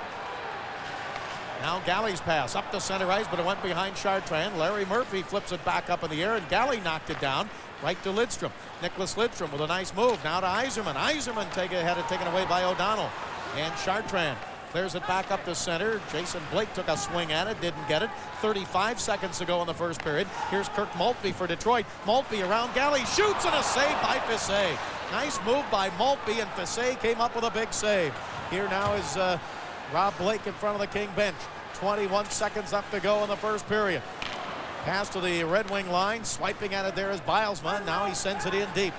Now Galley's pass up the center ice, but it went behind Chartrand. Larry Murphy flips it back up in the air, and Galley knocked it down right to Lidstrom. Nicholas Lidstrom with a nice move. Now to Yzerman. Yzerman had it taken away by O'Donnell. And Chartrand clears it back up to center. Jason Blake took a swing at it, didn't get it. 35 seconds to go in the first period. Here's Kirk Maltby for Detroit. Maltby around Galley, shoots, and a save by Fiset. Nice move by Maltby, and Fiset came up with a big save. Here now is Rob Blake in front of the King bench. 21 seconds left to go in the first period. Pass to the Red Wing line. Swiping at it there is Bilesma. Now he sends it in deep.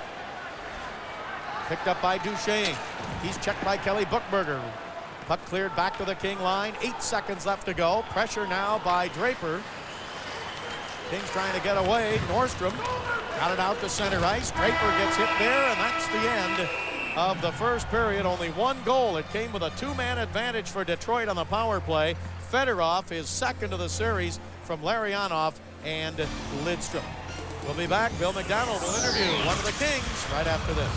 Picked up by Duchesne. He's checked by Kelly Buchberger. Puck cleared back to the King line. 8 seconds left to go. Pressure now by Draper. Kings trying to get away. Nordstrom got it out to center ice. Draper gets hit there, and that's the end of the first period. Only one goal. It came with a 2-man advantage for Detroit on the power play. Fedorov is second of the series from Larionov and Lidstrom. We'll be back. Bill McDonald will interview one of the Kings right after this.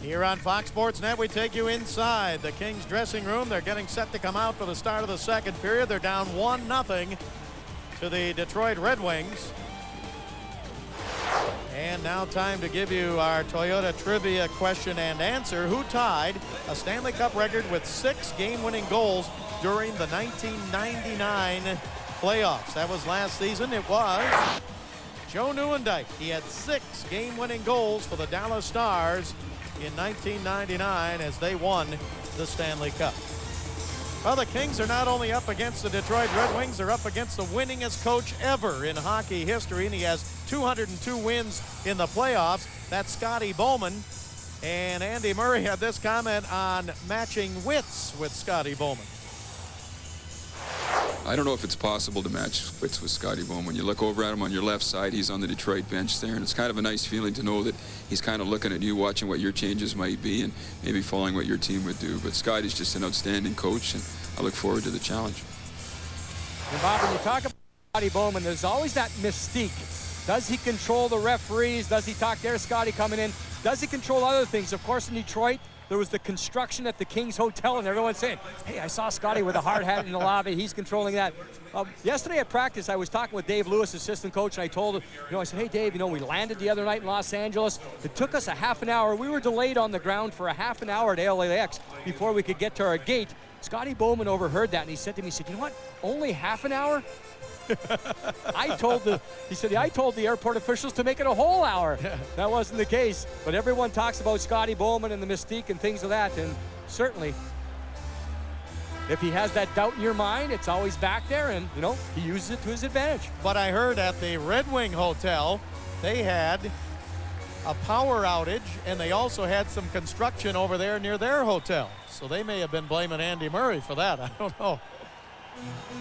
Here on Fox Sports Net, we take you inside the Kings dressing room. They're getting set to come out for the start of the second period. They're down 1-0 to the Detroit Red Wings. And now time to give you our Toyota trivia question and answer. Who tied a Stanley Cup record with 6 game-winning goals during the 1999 playoffs? That was last season. It was Joe Nieuwendyk. He had 6 game-winning goals for the Dallas Stars in 1999 as they won the Stanley Cup. Well, the Kings are not only up against the Detroit Red Wings, they're up against the winningest coach ever in hockey history, and he has 202 wins in the playoffs. That's Scotty Bowman. And Andy Murray had this comment on matching wits with Scotty Bowman. I don't know if it's possible to match wits with Scotty Bowman. When you look over at him on your left side, he's on the Detroit bench there, and it's kind of a nice feeling to know that he's kind of looking at you, watching what your changes might be, and maybe following what your team would do. But Scotty's just an outstanding coach, and I look forward to the challenge. And Bob, when you talk about Scotty Bowman, there's always that mystique. Does he control the referees? Does he talk? There's Scotty coming in. Does he control other things? Of course, in Detroit, there was the construction at the Kings Hotel, and everyone's saying, hey, I saw Scotty with a hard hat in the lobby. He's controlling that. Yesterday at practice, I was talking with Dave Lewis, assistant coach, and I told him, I said, hey, Dave, we landed the other night in Los Angeles. It took us a half an hour. We were delayed on the ground for a half an hour at LAX before we could get to our gate. Scotty Bowman overheard that, and he said to me, he said, you know what, only half an hour? I told the airport officials to make it a whole hour. That wasn't the case. But everyone talks about Scotty Bowman and the mystique and things of that. And certainly, if he has that doubt in your mind, it's always back there. And, he uses it to his advantage. But I heard at the Red Wing Hotel, they had a power outage, and they also had some construction over there near their hotel. So they may have been blaming Andy Murray for that. I don't know.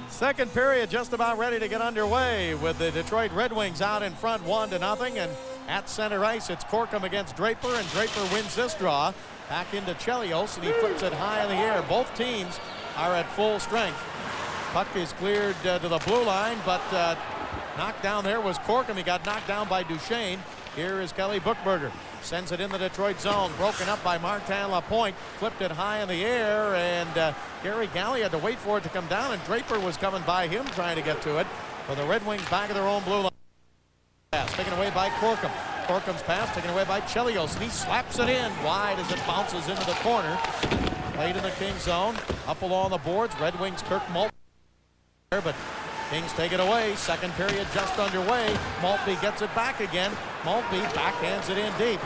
Second period just about ready to get underway with the Detroit Red Wings out in front 1-0, and at center ice it's Corkum against Draper, and Draper wins this draw. Back into Chelios, and he flips it high in the air. Both teams are at full strength. Puck is cleared to the blue line, but knocked down there was Corkum. He got knocked down by Duchesne. Here is Kelly Buchberger. Sends it in the Detroit zone. Broken up by Martin Lapointe. Flipped it high in the air, and Gary Galley had to wait for it to come down, and Draper was coming by him trying to get to it. for the Red Wings back of their own blue line. Pass taken away by Corkum. Corkum's pass taken away by Chelios, and he slaps it in wide as it bounces into the corner. Played in the Kings zone, up along the boards. Red Wings Kirk Maltby there, but Kings take it away. Second period just underway. Maltby gets it back again. Maltby backhands it in deep.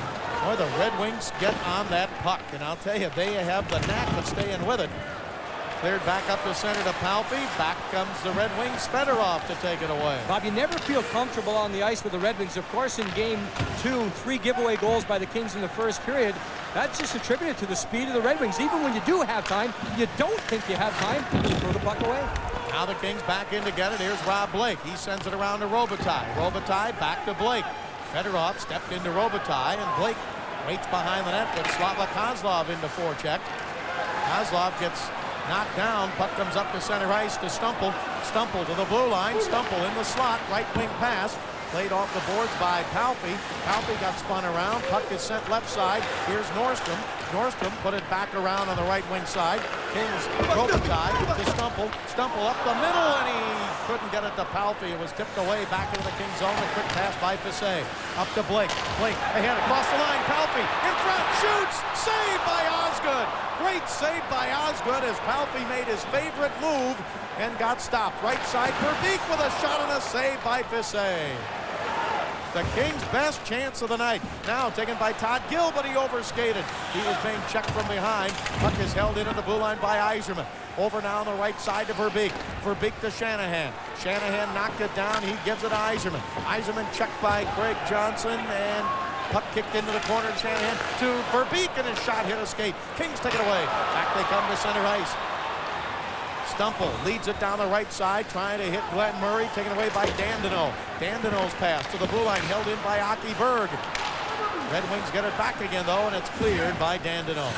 Boy, the Red Wings get on that puck, and I'll tell you, they have the knack of staying with it. Cleared back up to center to Palffy. Back comes the Red Wings. Fedorov to take it away. Bob, you never feel comfortable on the ice with the Red Wings. Of course, in Game 2, 3 giveaway goals by the Kings in the first period. That's just attributed to the speed of the Red Wings. Even when you do have time, you don't think you have time to throw the puck away. Now the Kings back in to get it. Here's Rob Blake. He sends it around to Robitaille. Robitaille back to Blake. Fedorov stepped into Robitaille, and Blake waits behind the net with Slava Kozlov into forecheck. Kozlov gets knocked down. Puck comes up to center ice to Stumple. Stumple to the blue line. Stumple in the slot. Right wing pass. Played off the boards by Palffy. Palffy got spun around. Puck is sent left side. Here's Nordstrom. Nordstrom put it back around on the right wing side. Kings Robitaille to Stumple. Stumple up the middle, and he couldn't get it to Palffy. It was tipped away back into the Kings zone. A quick pass by Fisset. Up to Blake. Blake ahead across the line. Palffy in front. Shoots. Saved by Osgood. Great save by Osgood as Palffy made his favorite move and got stopped. Right side, Verbeek with a shot and a save by Fisset. The Kings' best chance of the night. Now taken by Todd Gill, but he overskated. He was being checked from behind. Puck is held into the blue line by Yzerman. Over now on the right side to Verbeek. Verbeek to Shanahan. Shanahan knocked it down. He gives it to Yzerman. Yzerman checked by Craig Johnson, and puck kicked into the corner to Shanahan to Verbeek, and his shot hit a skate. Kings take it away. Back they come to center ice. Stumple leads it down the right side, trying to hit Glenn Murray, taken away by Dandino. Dandino's pass to the blue line, held in by Aki Berg. Red Wings get it back again, though, and it's cleared by Dandino.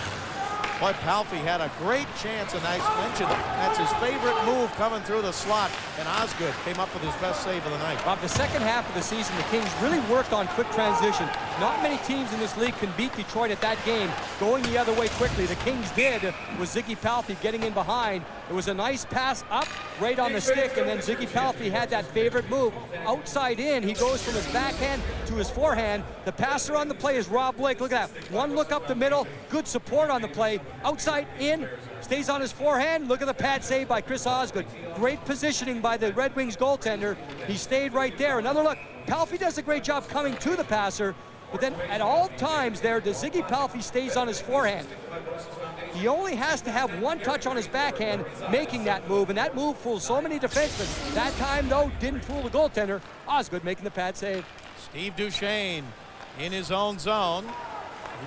Boy, Palffy had a great chance, and I mentioned that's his favorite move coming through the slot, and Osgood came up with his best save of the night. Bob, the second half of the season, the Kings really worked on quick transition. Not many teams in this league can beat Detroit at that game, going the other way quickly. The Kings did with Ziggy Palffy getting in behind. It was a nice pass up, right on the stick, and then Ziggy Palffy had that favorite move. Outside in, he goes from his backhand to his forehand. The passer on the play is Rob Blake. Look at that. One look up the middle, good support on the play. Outside in, stays on his forehand. Look at the pad save by Chris Osgood. Great positioning by the Red Wings goaltender. He stayed right there. Another look. Palffy does a great job coming to the passer, but then at all times there, the Ziggy Palffy stays on his forehand. He only has to have one touch on his backhand making that move, and that move fools so many defensemen. That time, though, didn't fool the goaltender. Osgood making the pad save. Steve Duchesne in his own zone.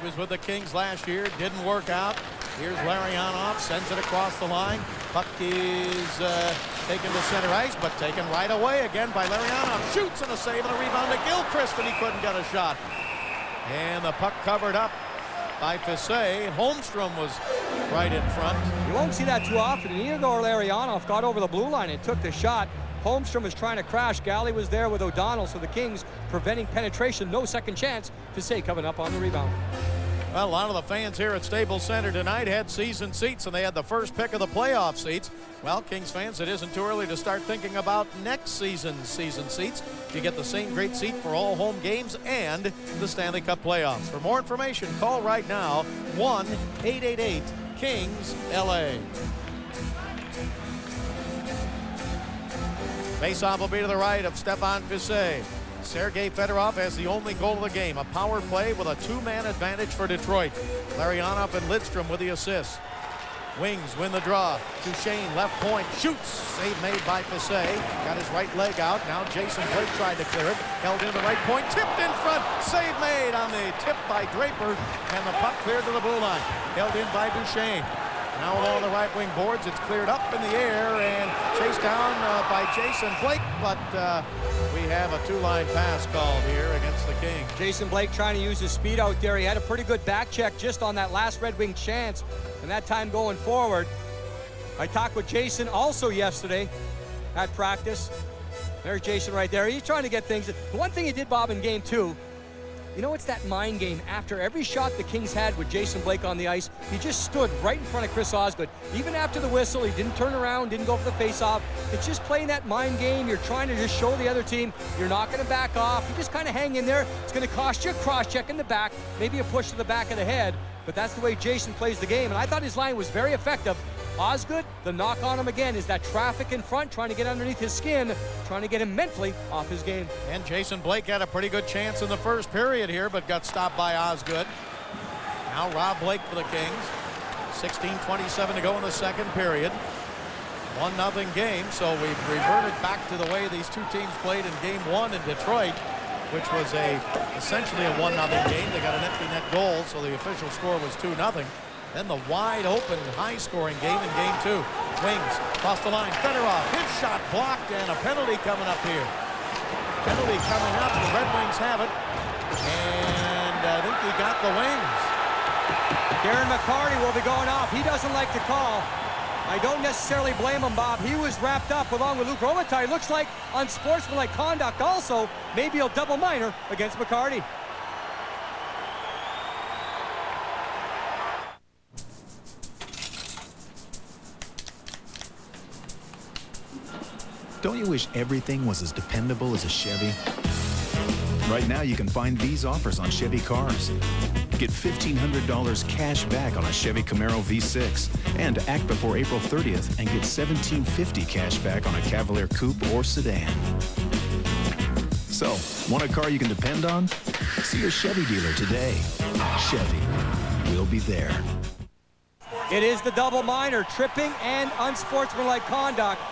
He was with the Kings last year, didn't work out. Here's Larionov, sends it across the line. Puck is taken to center ice, but taken right away again by Larionov. Shoots and a save and a rebound to Gilchrist, and he couldn't get a shot. And the puck covered up by Fisset. Holmstrom was right in front. You won't see that too often. Igor Larionov got over the blue line and took the shot. Holmstrom was trying to crash. Galley was there with O'Donnell, so the Kings preventing penetration. No second chance. Fisset coming up on the rebound. Well, a lot of the fans here at Staples Center tonight had season seats, and they had the first pick of the playoff seats. Well, Kings fans, it isn't too early to start thinking about next season's season seats. You get the same great seat for all home games and the Stanley Cup playoffs. For more information, call right now, 1-888-KINGS-LA. Faceoff will be to the right of Stefan Fisset. Sergei Fedorov has the only goal of the game, a power play with a two-man advantage for Detroit. Larionov and Lidstrom with the assists. Wings win the draw. Duchesne, left point, shoots. Save made by Fisset. Got his right leg out. Now Jason Blake tried to clear it. Held in the right point, tipped in front. Save made on the tip by Draper. And the puck cleared to the blue line. Held in by Duchesne. Now along the right wing boards, it's cleared up in the air and chased down by Jason Blake, but we have a two-line pass called here against the Kings. Jason Blake trying to use his speed out there. He had a pretty good back check just on that last Red Wing chance, and that time going forward. I talked with Jason also yesterday at practice. There's Jason right there. He's trying to get things. The one thing he did, Bob, in game 2, You know, it's that mind game. After every shot the Kings had with Jason Blake on the ice, he just stood right in front of Chris Osgood. Even after the whistle, he didn't turn around, didn't go for the face-off. It's just playing that mind game. You're trying to just show the other team you're not going to back off. You just kind of hang in there. It's going to cost you a cross-check in the back, maybe a push to the back of the head, but that's the way Jason plays the game, and I thought his line was very effective. Osgood, the knock on him again is that traffic in front, trying to get underneath his skin, trying to get him mentally off his game. And Jason Blake had a pretty good chance in the first period here, but got stopped by Osgood. Now Rob Blake for the Kings. 16:27 to go in the second period. 1-0 game, so we've reverted back to the way these two teams played in game one in Detroit, which was essentially a 1-0 game. They got an empty net goal, so the official score was 2-0. Then the wide-open, high-scoring game in Game 2. Wings, across the line, Fedorov, his shot blocked, and a penalty coming up here. Penalty coming up, the Red Wings have it, and I think he got the Wings. Darren McCarty will be going off. He doesn't like to call. I don't necessarily blame him, Bob. He was wrapped up along with Luc Robitaille. Looks like unsportsmanlike conduct also. Maybe a double minor against McCarty. Don't you wish everything was as dependable as a Chevy? Right now, you can find these offers on Chevy cars. Get $1,500 cash back on a Chevy Camaro V6 and act before April 30th and get $1,750 cash back on a Cavalier Coupe or sedan. So, want a car you can depend on? See your Chevy dealer today. Chevy. We'll be there. It is the double minor, tripping and unsportsmanlike conduct.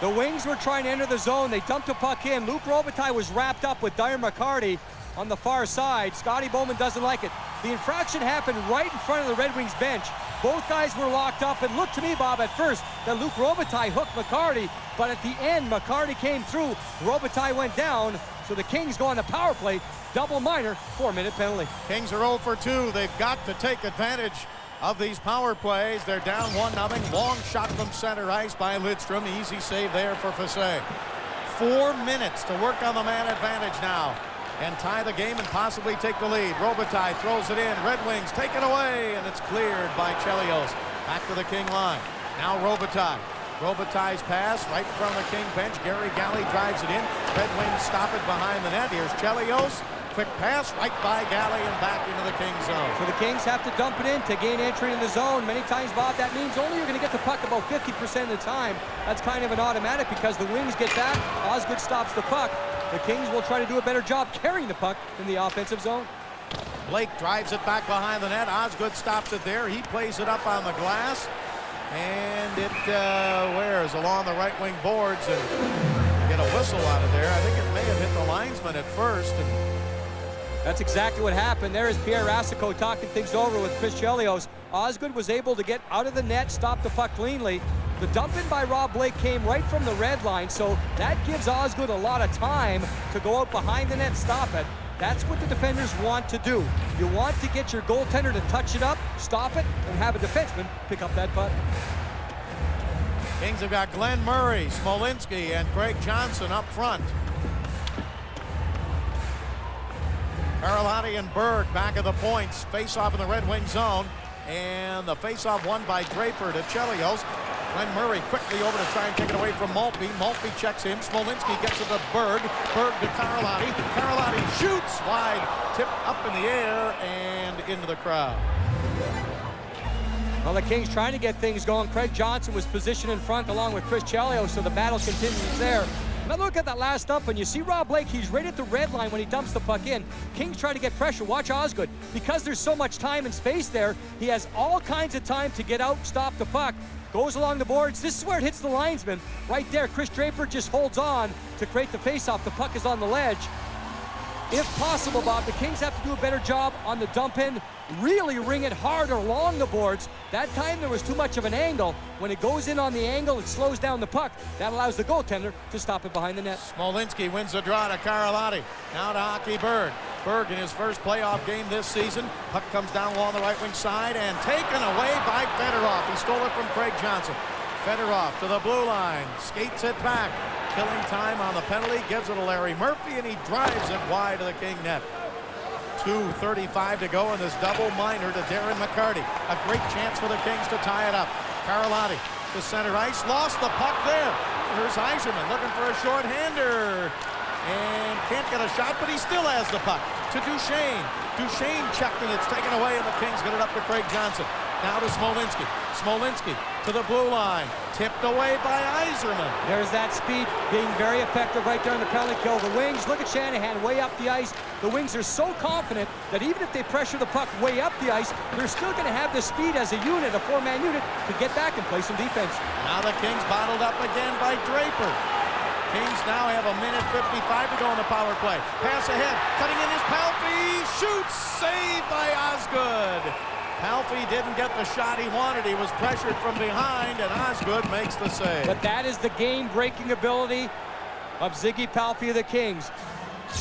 The Wings were trying to enter the zone. They dumped a puck in. Luc Robitaille was wrapped up with Darren McCarty on the far side. Scotty Bowman doesn't like it. The infraction happened right in front of the Red Wings bench. Both guys were locked up. It looked to me, Bob, at first that Luc Robitaille hooked McCarty, but at the end, McCarty came through. Robitaille went down, so the Kings go on the power play. Double minor, 4-minute penalty. Kings are 0 for 2. They've got to take advantage of these power plays. They're down 1-0. Long shot from center ice by Lidstrom. Easy save there for Fassé. 4 minutes to work on the man advantage now and tie the game and possibly take the lead. Robitaille throws it in. Red Wings take it away, and it's cleared by Chelios. Back to the King line. Now Robitaille. Robitaille's pass right in front of the King bench. Gary Galley drives it in. Red Wings stop it behind the net. Here's Chelios. Quick pass right by Galley and back into the Kings zone. So the Kings have to dump it in to gain entry in the zone. Many times, Bob, that means only you're going to get the puck about 50% of the time. That's kind of an automatic because the Wings get back. Osgood stops the puck. The Kings will try to do a better job carrying the puck in the offensive zone. Blake drives it back behind the net. Osgood stops it there. He plays it up on the glass. And it wears along the right wing boards and get a whistle out of there. I think it may have hit the linesman at first. And that's exactly what happened. There is Pierre Racicot talking things over with Chris Chelios. Osgood was able to get out of the net, stop the puck cleanly. The dump in by Rob Blake came right from the red line, so that gives Osgood a lot of time to go out behind the net, stop it. That's what the defenders want to do. You want to get your goaltender to touch it up, stop it, and have a defenseman pick up that puck. Kings have got Glenn Murray, Smolinski, and Craig Johnson up front. Carlotti and Berg back at the points. Face-off in the Red Wing zone. And the face-off won by Draper to Chelios. Glenn Murray quickly over to try and take it away from Maltby. Maltby checks him. Smolinski gets it to Berg. Berg to Carlotti. Carlotti shoots wide. Tip up in the air and into the crowd. Well, the Kings trying to get things going. Craig Johnson was positioned in front along with Chris Chelios, so the battle continues there. Now look at that last dump, and you see Rob Blake, he's right at the red line when he dumps the puck in. Kings try to get pressure. Watch Osgood. Because there's so much time and space there, he has all kinds of time to get out, stop the puck. Goes along the boards. This is where it hits the linesman. Right there, Chris Draper just holds on to create the faceoff. The puck is on the ledge. If possible, Bob, the Kings have to do a better job on the dump in. Really ring it harder along the boards. That time there was too much of an angle. When it goes in on the angle, it slows down the puck. That allows the goaltender to stop it behind the net. Smolinski wins the draw to Carlotti. Now to Hockey Berg. Berg in his first playoff game this season. Puck comes down along the right wing side and taken away by Fedorov. He stole it from Craig Johnson. Fedorov to the blue line. Skates it back. Killing time on the penalty. Gives it to Larry Murphy, and he drives it wide to the King net. 2:35 to go in this double minor to Darren McCarty. A great chance for the Kings to tie it up. Carlotti to center ice, lost the puck there. Here's Yzerman looking for a short-hander. And can't get a shot, but he still has the puck. To Duchesne. Duchesne checked, and it's taken away, and the Kings get it up to Craig Johnson. Now to Smolinski. Smolinski to the blue line. Tipped away by Yzerman. There's that speed being very effective right there in the penalty kill. The Wings, look at Shanahan way up the ice. The Wings are so confident that even if they pressure the puck way up the ice, they're still going to have the speed as a unit, a four-man unit, to get back and play some defense. Now the Kings bottled up again by Draper. Kings now have 1:55 to go in the power play. Pass ahead, cutting in is Palffy, shoots, saved by Osgood. Palffy didn't get the shot he wanted. He was pressured from behind, and Osgood makes the save. But that is the game-breaking ability of Ziggy Palffy of the Kings.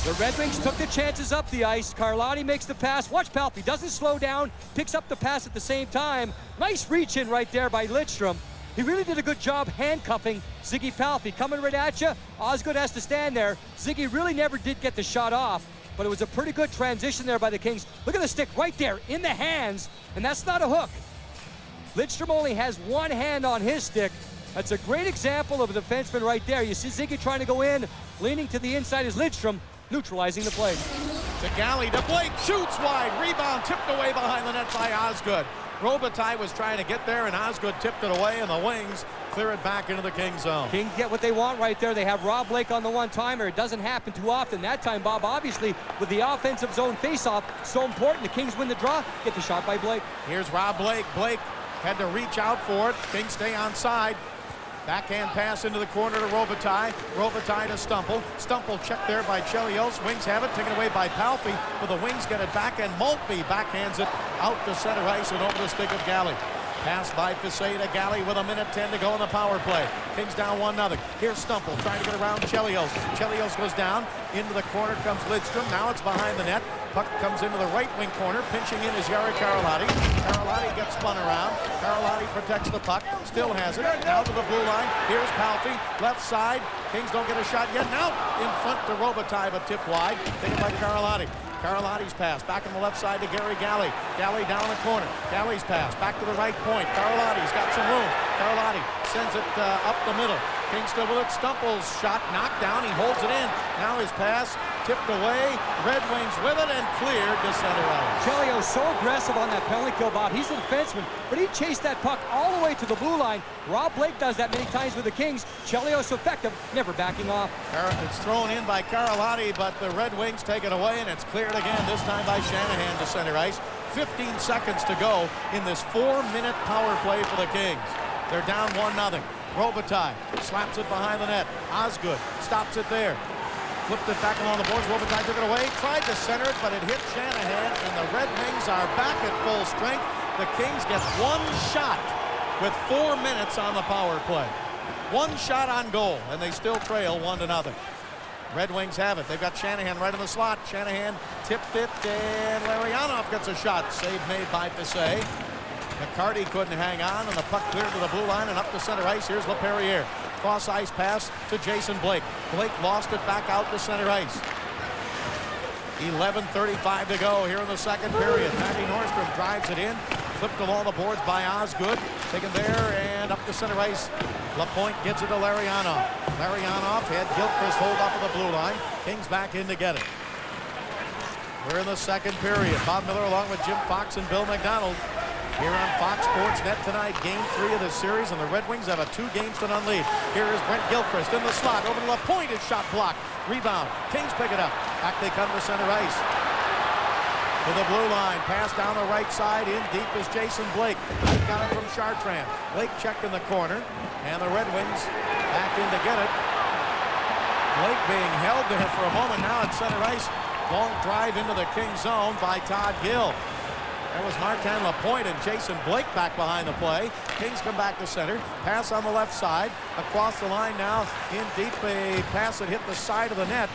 The Red Wings took the chances up the ice. Carlotti makes the pass. Watch Palffy, doesn't slow down, picks up the pass at the same time. Nice reach in right there by Lidstrom. He really did a good job handcuffing Ziggy Palffy. Coming right at you, Osgood has to stand there. Ziggy really never did get the shot off, but it was a pretty good transition there by the Kings. Look at the stick right there in the hands, and that's not a hook. Lidstrom only has one hand on his stick. That's a great example of a defenseman right there. You see Ziggy trying to go in, leaning to the inside is Lidstrom, neutralizing the play. To Galley, to Blake, shoots wide, rebound tipped away behind the net by Osgood. Robitaille was trying to get there, and Osgood tipped it away, and the Wings clear it back into the King zone. Kings get what they want right there. They have Rob Blake on the one-timer. It doesn't happen too often. That time, Bob, obviously, with the offensive zone face-off, so important. The Kings win the draw, get the shot by Blake. Here's Rob Blake. Blake had to reach out for it. Kings stay on side. Backhand pass into the corner to Robitaille. Robitaille to Stumple. Stumple checked there by Chelios. Wings have it, taken away by Palffy, but the Wings get it back, and Maltby backhands it out to center ice and over the stick of Galley. Pass by Fisset to Galley with 1:10 to go in the power play. Kings down 1-0. Here's Stumple trying to get around Chelios. Chelios goes down. Into the corner comes Lidstrom. Now it's behind the net. Puck comes into the right wing corner. Pinching in is Jari Karlotti. Karlotti gets spun around. Karlotti protects the puck. Still has it. Now to the blue line. Here's Palffy. Left side. Kings don't get a shot yet. Now in front to Robitaille, but tipped wide. Taken by Karlotti. Karlotti's pass back on the left side to Gary Galley. Galley down the corner. Galley's pass back to the right point. Karlotti's got some room. Karlotti sends it up the middle. King still with it. Stumple's shot knocked down. He holds it in. Now his pass tipped away. Red Wings with it and cleared to center ice. Chelios so aggressive on that penalty kill, Bob. He's a defenseman, but he chased that puck all the way to the blue line. Rob Blake does that many times with the Kings. Chelios effective, never backing off. It's thrown in by Karlotti, but the Red Wings take it away, and it's cleared again, this time by Shanahan to center ice. 15 seconds to go in this 4-minute power play for the Kings. They're down 1-0. Robitaille slaps it behind the net. Osgood stops it there. Flipped it back along the boards. Robitaille took it away. Tried to center it, but it hit Shanahan, and the Red Wings are back at full strength. The Kings get one shot with 4 minutes on the power play. One shot on goal, and they still trail 1-0. Red Wings have it. They've got Shanahan right in the slot. Shanahan tipped it, and Larionov gets a shot. Save made by Fisset. McCarty couldn't hang on, and the puck cleared to the blue line and up to center ice. Here's LaPerriere. Cross ice pass to Jason Blake. Blake lost it back out to center ice. 11:35 to go here in the second period. Matty Nordstrom drives it in. Flipped along the boards by Osgood. Taken there and up to center ice. LaPointe gives it to Larionov. Larionov had Gilchrist hold up at the blue line. Kings back in to get it. We're in the second period. Bob Miller along with Jim Fox and Bill McDonald here on Fox Sports Net tonight. Game 3 of this series, and the Red Wings have a 2-0 lead. Here is Brent Gilchrist in the slot. Over to LaPointe. His shot blocked. Rebound. Kings pick it up. Back they come to center ice. To the blue line. Pass down the right side. In deep is Jason Blake. He got it from Chartrand. Blake checked in the corner, and the Red Wings back in to get it. Blake being held there for a moment. Now at center ice. Long drive into the King zone by Todd Gill. That was Martin LaPointe and Jason Blake back behind the play. Kings come back to center. Pass on the left side. Across the line now. In deep, a pass that hit the side of the net.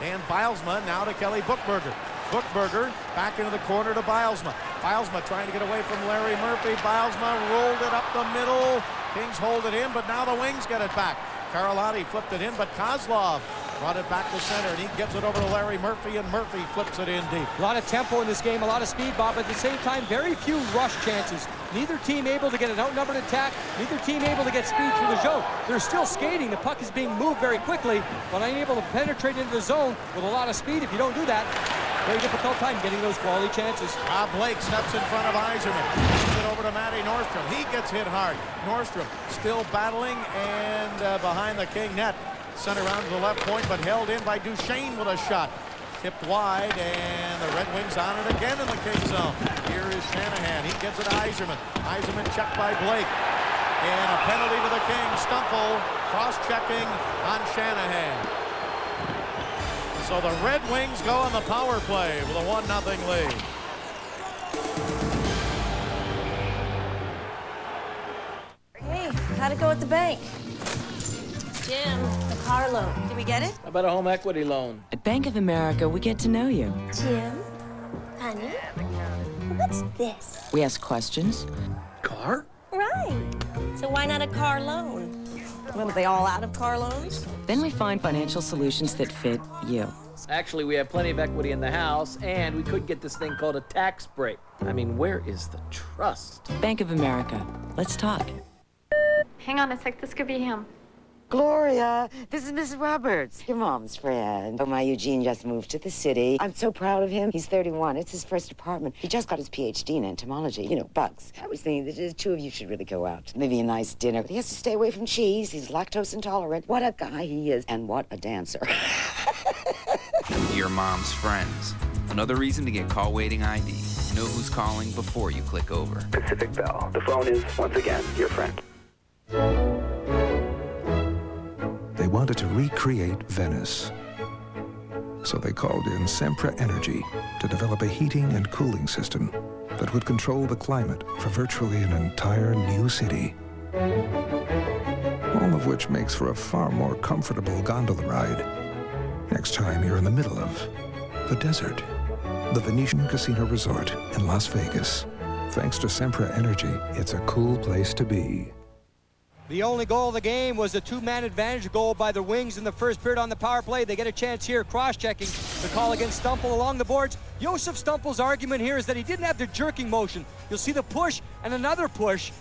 And Bilesma now to Kelly Buchberger. Buchberger back into the corner to Bilesma. Bilesma trying to get away from Larry Murphy. Bilesma rolled it up the middle. Kings hold it in, but now the Wings get it back. Karlotti flipped it in, but Kozlov Brought it back to center, and he gets it over to Larry Murphy, and Murphy flips it in deep. A lot of tempo in this game, a lot of speed, Bob, but at the same time, very few rush chances. Neither team able to get an outnumbered attack, neither team able to get speed through the zone. They're still skating. The puck is being moved very quickly, but unable to penetrate into the zone with a lot of speed. If you don't do that, very difficult time getting those quality chances. Rob Blake steps in front of Yzerman. Gives it over to Matty Nordstrom. He gets hit hard. Nordstrom still battling and behind the King net. Sent around to the left point, but held in by Duchesne with a shot. Tipped wide, and the Red Wings on it again in the King zone. Here is Shanahan. He gives it to Yzerman. Yzerman checked by Blake. And a penalty to the Kings. Stumple cross-checking on Shanahan. So the Red Wings go on the power play with a 1-0 lead. Hey, how'd it go at the bank? Jim, the car loan. Did we get it? How about a home equity loan? At Bank of America, we get to know you. Jim, honey, what's this? We ask questions. Car? Right. So why not a car loan? Well, are they all out of car loans? Then we find financial solutions that fit you. Actually, we have plenty of equity in the house, and we could get this thing called a tax break. I mean, where is the trust? Bank of America. Let's talk. Hang on a sec, this could be him. Gloria, this is Mrs. Roberts, your mom's friend. Oh, my Eugene just moved to the city. I'm so proud of him. He's 31. It's his first apartment. He just got his PhD in entomology. You know, bugs. I was thinking that the two of you should really go out. Maybe a nice dinner. He has to stay away from cheese. He's lactose intolerant. What a guy he is, and what a dancer. Your mom's friends. Another reason to get call waiting ID. Know who's calling before you click over. Pacific Bell. The phone is, once again, your friend. They wanted to recreate Venice. So they called in Sempra Energy to develop a heating and cooling system that would control the climate for virtually an entire new city. All of which makes for a far more comfortable gondola ride. Next time you're in the middle of the desert. The Venetian Casino Resort in Las Vegas. Thanks to Sempra Energy, it's a cool place to be. The only goal of the game was a two-man advantage goal by the Wings in the first period on the power play. They get a chance here, cross-checking the call against Stumple along the boards. Josef Stumple's argument here is that he didn't have the jerking motion. You'll see the push and another push.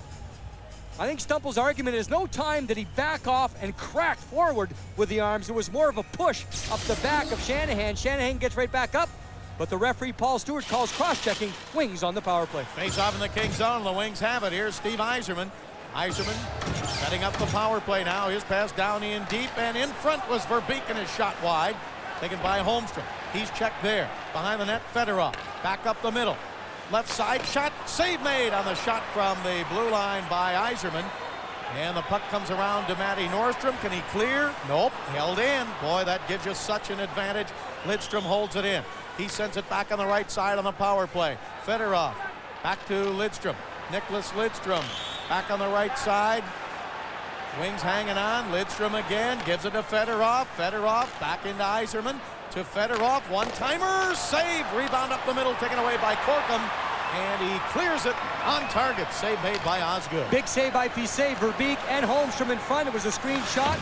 I think Stumple's argument is no time did he back off and crack forward with the arms. It was more of a push up the back of Shanahan. Shanahan gets right back up, but the referee, Paul Stewart, calls cross-checking. Wings on the power play. Face off in the King zone. The Wings have it. Here's Steve Yzerman. Yzerman setting up the power play now. His pass down in deep, and in front was Verbeek, and his shot wide. Taken by Holmstrom. He's checked there. Behind the net, Fedorov. Back up the middle. Left side shot. Save made on the shot from the blue line by Yzerman. And the puck comes around to Matty Nordstrom. Can he clear? Nope. Held in. Boy, that gives you such an advantage. Lidstrom holds it in. He sends it back on the right side on the power play. Fedorov. Back to Lidstrom. Nicholas Lidstrom. Back on the right side. Wings hanging on. Lidstrom again. Gives it to Fedorov. Fedorov back into Yzerman. To Fedorov. One-timer. Save. Rebound up the middle. Taken away by Corkum. And he clears it on target. Save made by Osgood. Big save by Fiset. Verbeek and Holmstrom in front. It was a screen shot.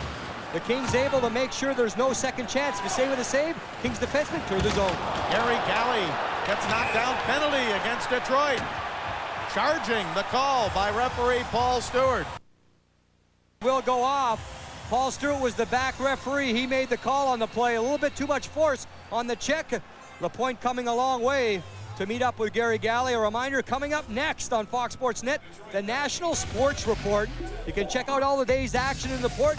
The Kings able to make sure there's no second chance. Fiset with a save. Kings defenseman clear the zone. Gary Galley gets knocked down. Penalty against Detroit. Charging the call by referee Paul Stewart. Will go off. Paul Stewart was the back referee. He made the call on the play. A little bit too much force on the check. LaPointe coming a long way to meet up with Gary Galley. A reminder, coming up next on Fox Sports Net, the National Sports Report. You can check out all the day's action in the port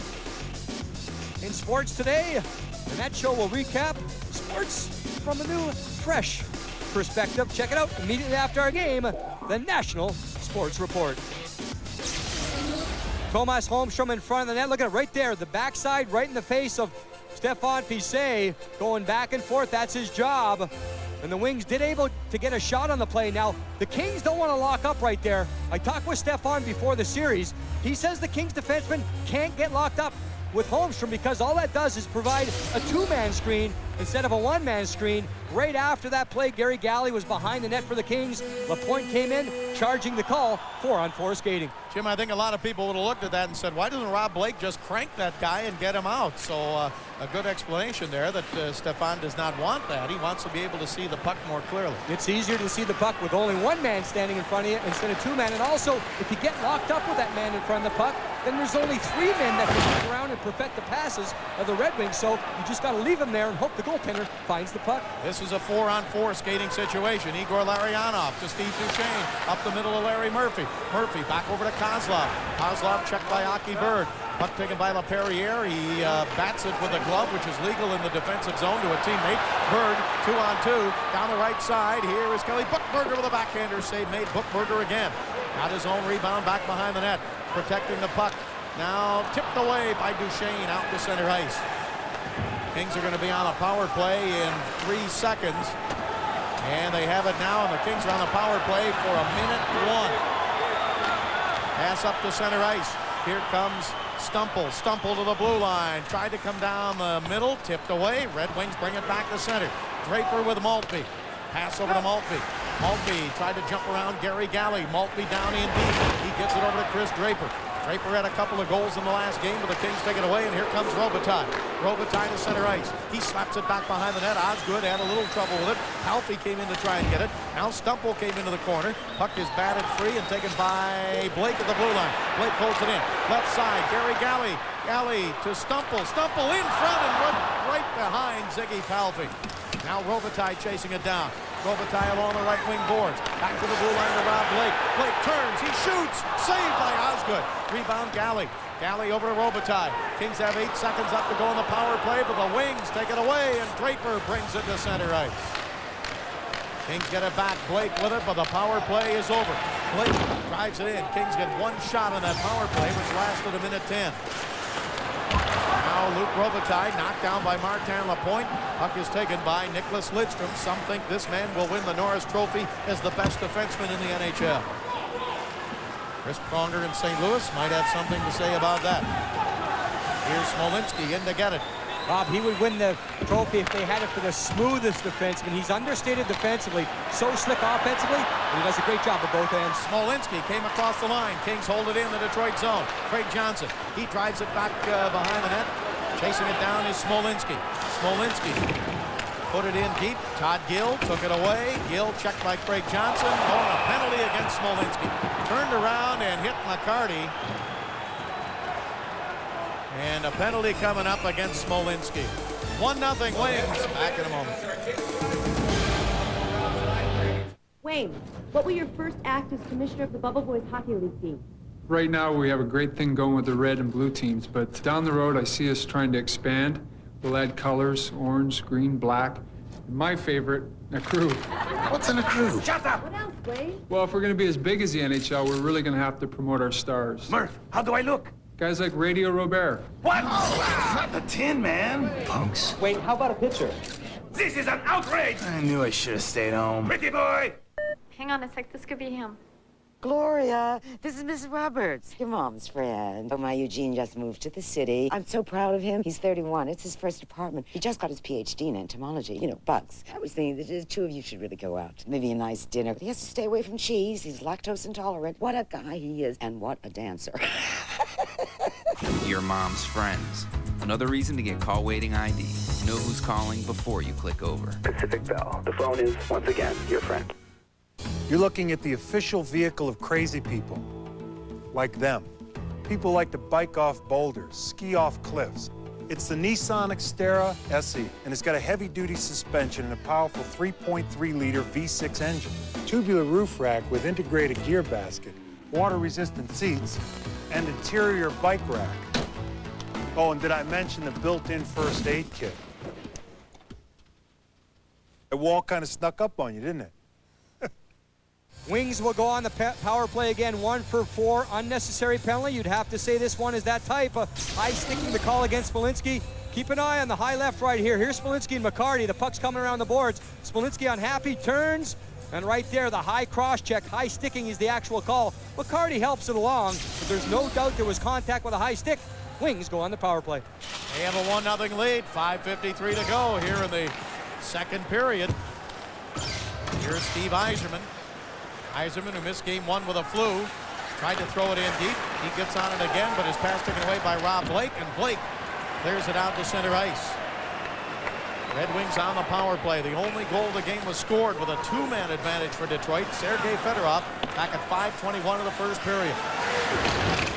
in sports today. And that show will recap sports from a new, fresh perspective. Check it out immediately after our game, the National Sports Report. Tomas Holmstrom in front of the net. Look at it right there. The backside right in the face of Stefan Fiset. Going back and forth. That's his job. And the Wings did able to get a shot on the play. Now, the Kings don't want to lock up right there. I talked with Stefan before the series. He says the Kings defenseman can't get locked up with Holmstrom because all that does is provide a two-man screen instead of a one-man screen. right after that play. Gary Galley was behind the net for the Kings. Lapointe came in, charging the call, 4-on-4 skating. Jim, I think a lot of people would have looked at that and said, why doesn't Rob Blake just crank that guy and get him out? So a good explanation there that Stefan does not want that. He wants to be able to see the puck more clearly. It's easier to see the puck with only one man standing in front of you instead of two men. And also, if you get locked up with that man in front of the puck, then there's only three men that can look around and perfect the passes of the Red Wings. So you just got to leave him there and hope the goaltender finds the puck. This is a 4-on-4 skating situation. Igor Larionov to Steve Duchesne. Up the middle of Larry Murphy. Murphy back over to Kozlov. Kozlov checked by Aki Berg. Puck taken by LaPerriere. He bats it with a glove, which is legal in the defensive zone, to a teammate. Berg, 2-on-2, down the right side. Here is Kelly Buchberger with a backhander save made. Buchberger again. Got his own rebound back behind the net, protecting the puck. Now tipped away by Duchesne out to center ice. Kings are going to be on a power play in 3 seconds. And they have it now, and the Kings are on the power play for 1:01. Pass up to center ice. Here comes Stumple. Stumple to the blue line. Tried to come down the middle. Tipped away. Red Wings bring it back to center. Draper with Maltby. Pass over to Maltby. Maltby tried to jump around Gary Galley. Maltby down in deep. He gets it over to Chris Draper. Draper had a couple of goals in the last game, but the Kings take it away, and here comes Robitaille. Robitaille to center ice. He slaps it back behind the net. Osgood had a little trouble with it. Palffy came in to try and get it. Now Stumple came into the corner. Puck is batted free and taken by Blake at the blue line. Blake pulls it in. Left side, Gary Galley. Galley to Stumple. Stumple in front and right behind Ziggy Palffy. Now Robitaille chasing it down. Robitaille along the right wing boards. Back to the blue line to Rob Blake. Blake turns. He shoots. Saved by Osgood. Rebound Galley. Galley over to Robitaille. Kings have 8 seconds up to go in the power play, but the Wings take it away, and Draper brings it to center ice. Kings get it back. Blake with it, but the power play is over. Blake drives it in. Kings get one shot on that power play, which lasted 1:10. Now Luc Robitaille knocked down by Martin Lapointe. Puck is taken by Nicholas Lidstrom. Some think this man will win the Norris Trophy as the best defenseman in the NHL. Chris Pronger in St. Louis might have something to say about that. Here's Smolinski in to get it. Bob, he would win the trophy if they had it for the smoothest defenseman. He's understated defensively, so slick offensively, and he does a great job at both ends. Smolinski came across the line. Kings hold it in the Detroit zone. Craig Johnson, he drives it back behind the net. Chasing it down is Smolinski. Smolinski put it in deep. Todd Gill took it away. Gill checked by Craig Johnson. Oh, and a penalty against Smolinski. Turned around and hit McCarty. And a penalty coming up against Smolinski. 1-0 Wings. Back in a moment. Wayne, what will your first act as commissioner of the Bubble Boys Hockey League be? Right now, we have a great thing going with the red and blue teams, but down the road, I see us trying to expand. We'll add colors, orange, green, black. And my favorite, a crew. What's in a crew? Shut up! What else, Wayne? Well, if we're going to be as big as the NHL, we're really going to have to promote our stars. Murph, how do I look? Guys like Radio Robert. What? Not the tin, man. Punks. Wait, how about a pitcher? This is an outrage! I knew I should have stayed home. Pretty boy! Hang on a sec, this could be him. Gloria, this is Mrs. Roberts, your mom's friend. Oh, my Eugene just moved to the city. I'm so proud of him. He's 31. It's his first apartment. He just got his PhD in entomology. You know, bugs. I was thinking that the two of you should really go out. Maybe a nice dinner. He has to stay away from cheese. He's lactose intolerant. What a guy he is, and what a dancer. Your mom's friends. Another reason to get call waiting ID. Know who's calling before you click over. Pacific Bell. The phone is, once again, your friend. You're looking at the official vehicle of crazy people. Like them. People like to bike off boulders, ski off cliffs. It's the Nissan Xterra SE, and it's got a heavy-duty suspension and a powerful 3.3-liter V6 engine. Tubular roof rack with integrated gear basket, water-resistant seats, and interior bike rack. Oh, and did I mention the built-in first aid kit? The wall kind of snuck up on you, didn't it? Wings will go on the power play again, 1 for 4. Unnecessary penalty. You'd have to say this one is that type. High sticking the call against Smolinski. Keep an eye on the high left right here. Here's Smolinski and McCarty. The puck's coming around the boards. Smolinski unhappy, turns, and right there, the high cross check. High sticking is the actual call. McCarty helps it along, but there's no doubt there was contact with a high stick. Wings go on the power play. They have a 1-0 lead. 5:53 to go here in the Second period. Here's Steve Yzerman. Yzerman, who missed game 1 with a flu, tried to throw it in deep. He gets on it again, but his pass taken away by Rob Blake, and Blake clears it out to center ice. Red Wings on the power play. The only goal of the game was scored with a 2-man advantage for Detroit. Sergei Fedorov back at 5:21 of the first period.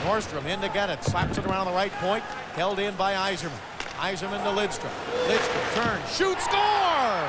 Nordstrom in to get it. Slaps it around the right point. Held in by Yzerman. Yzerman to Lidstrom. Lidstrom turns, shoots, score!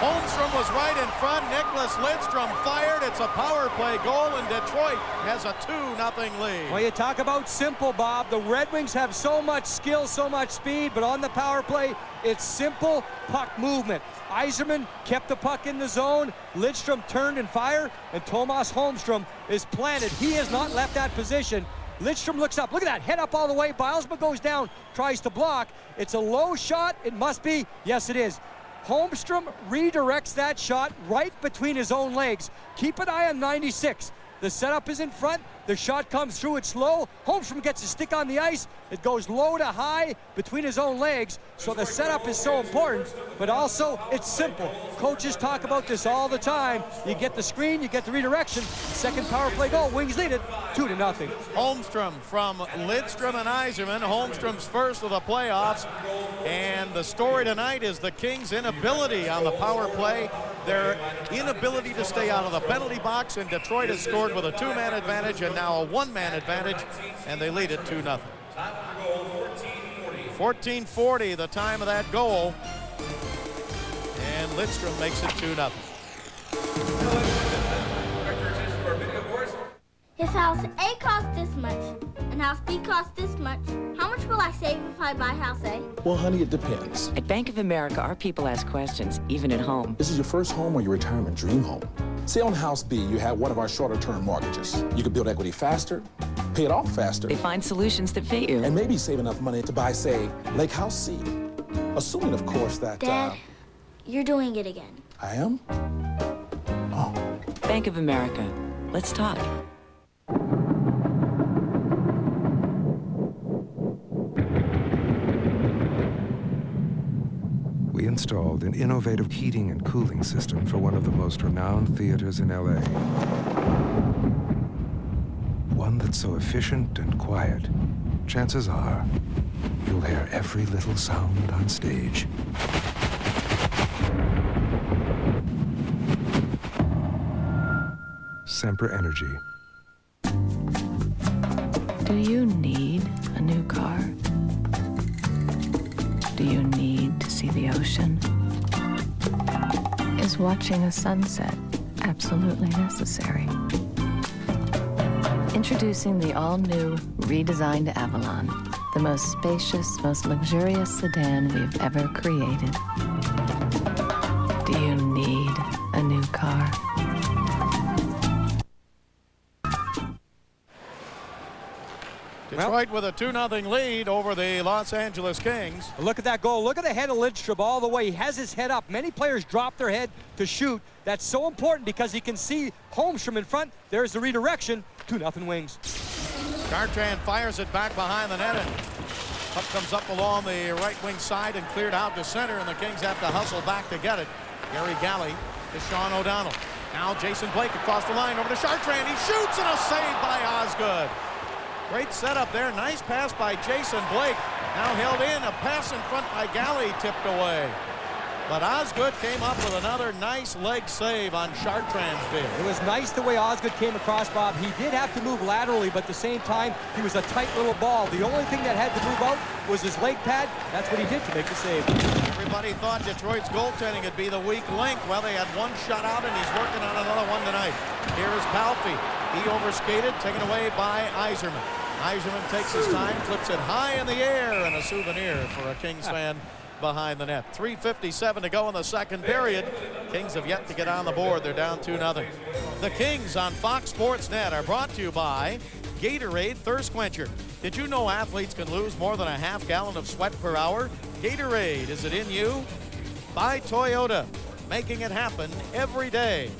Holmstrom was right in front. Nicholas Lidstrom fired. It's a power play goal, and Detroit has a 2-0 lead. Well, you talk about simple, Bob. The Red Wings have so much skill, so much speed, but on the power play, it's simple puck movement. Yzerman kept the puck in the zone. Lidstrom turned and fired, and Tomas Holmstrom is planted. He has not left that position. Lidstrom looks up. Look at that. Head up all the way. Bilesma goes down, tries to block. It's a low shot. It must be. Yes, it is. Holmstrom redirects that shot right between his own legs. Keep an eye on 96. The setup is in front. The shot comes through. It's low. Holmstrom gets a stick on the ice. It goes low to high between his own legs. So the setup is so important, but also it's simple. Coaches talk about this all the time. You get the screen, you get the redirection. Second power play goal. Wings lead it 2-0. Holmstrom from Lidstrom and Yzerman. Holmstrom's first of the playoffs. And the story tonight is the Kings' inability on the power play. Their inability to stay out of the penalty box, and Detroit has scored with a 2-man advantage and now a 1-man advantage, and they lead it 2-0. 14:40 the time of that goal, and Lidstrom makes it 2-0. If house A costs this much and house B costs this much, how much will I save if I buy house A? Well, honey, it depends. At Bank of America, our people ask questions, even at home. This is your first home or your retirement dream home? Say on house B, you have one of our shorter term mortgages. You can build equity faster, pay it off faster. They find solutions that fit you. And maybe save enough money to buy, say, Lake House C. Assuming, of course, that... Dad, you're doing it again. I am? Oh. Bank of America. Let's talk. We installed an innovative heating and cooling system for one of the most renowned theaters in LA. One that's so efficient and quiet, chances are you'll hear every little sound on stage. Sempra Energy. Do you need a new car? Do you need to see the ocean? Is watching a sunset absolutely necessary? Introducing the all-new, redesigned Avalon, the most spacious, most luxurious sedan we've ever created. Do you need a new car? Detroit with a 2-0 lead over the Los Angeles Kings. Look at that goal. Look at the head of Lidstrom all the way. He has his head up. Many players drop their head to shoot. That's so important because he can see Holmstrom in front. There's the redirection. 2-0 Wings. Chartrand fires it back behind the net, and puck comes up along the right wing side and cleared out to center, and the Kings have to hustle back to get it. Gary Galley to Sean O'Donnell. Now Jason Blake across the line over to Chartrand. He shoots, and a save by Osgood. Great setup there. Nice pass by Jason Blake. Now held in. A pass in front by Galley, tipped away. But Osgood came up with another nice leg save on Chartrand's bid. It was nice the way Osgood came across, Bob. He did have to move laterally, but at the same time, he was a tight little ball. The only thing that had to move out was his leg pad. That's what he did to make the save. Everybody thought Detroit's goaltending would be the weak link. Well, they had one shutout, and he's working on another one tonight. Here is Palffy. He overskated, taken away by Yzerman. Yzerman takes his time, flips it high in the air, and a souvenir for a Kings fan behind the net. 3:57 to go in the second period. Kings have yet to get on the board. They're down 2-0. The Kings on Fox Sports Net are brought to you by Gatorade Thirst Quencher. Did you know athletes can lose more than a half gallon of sweat per hour? Gatorade, is it in you? By Toyota, making it happen every day.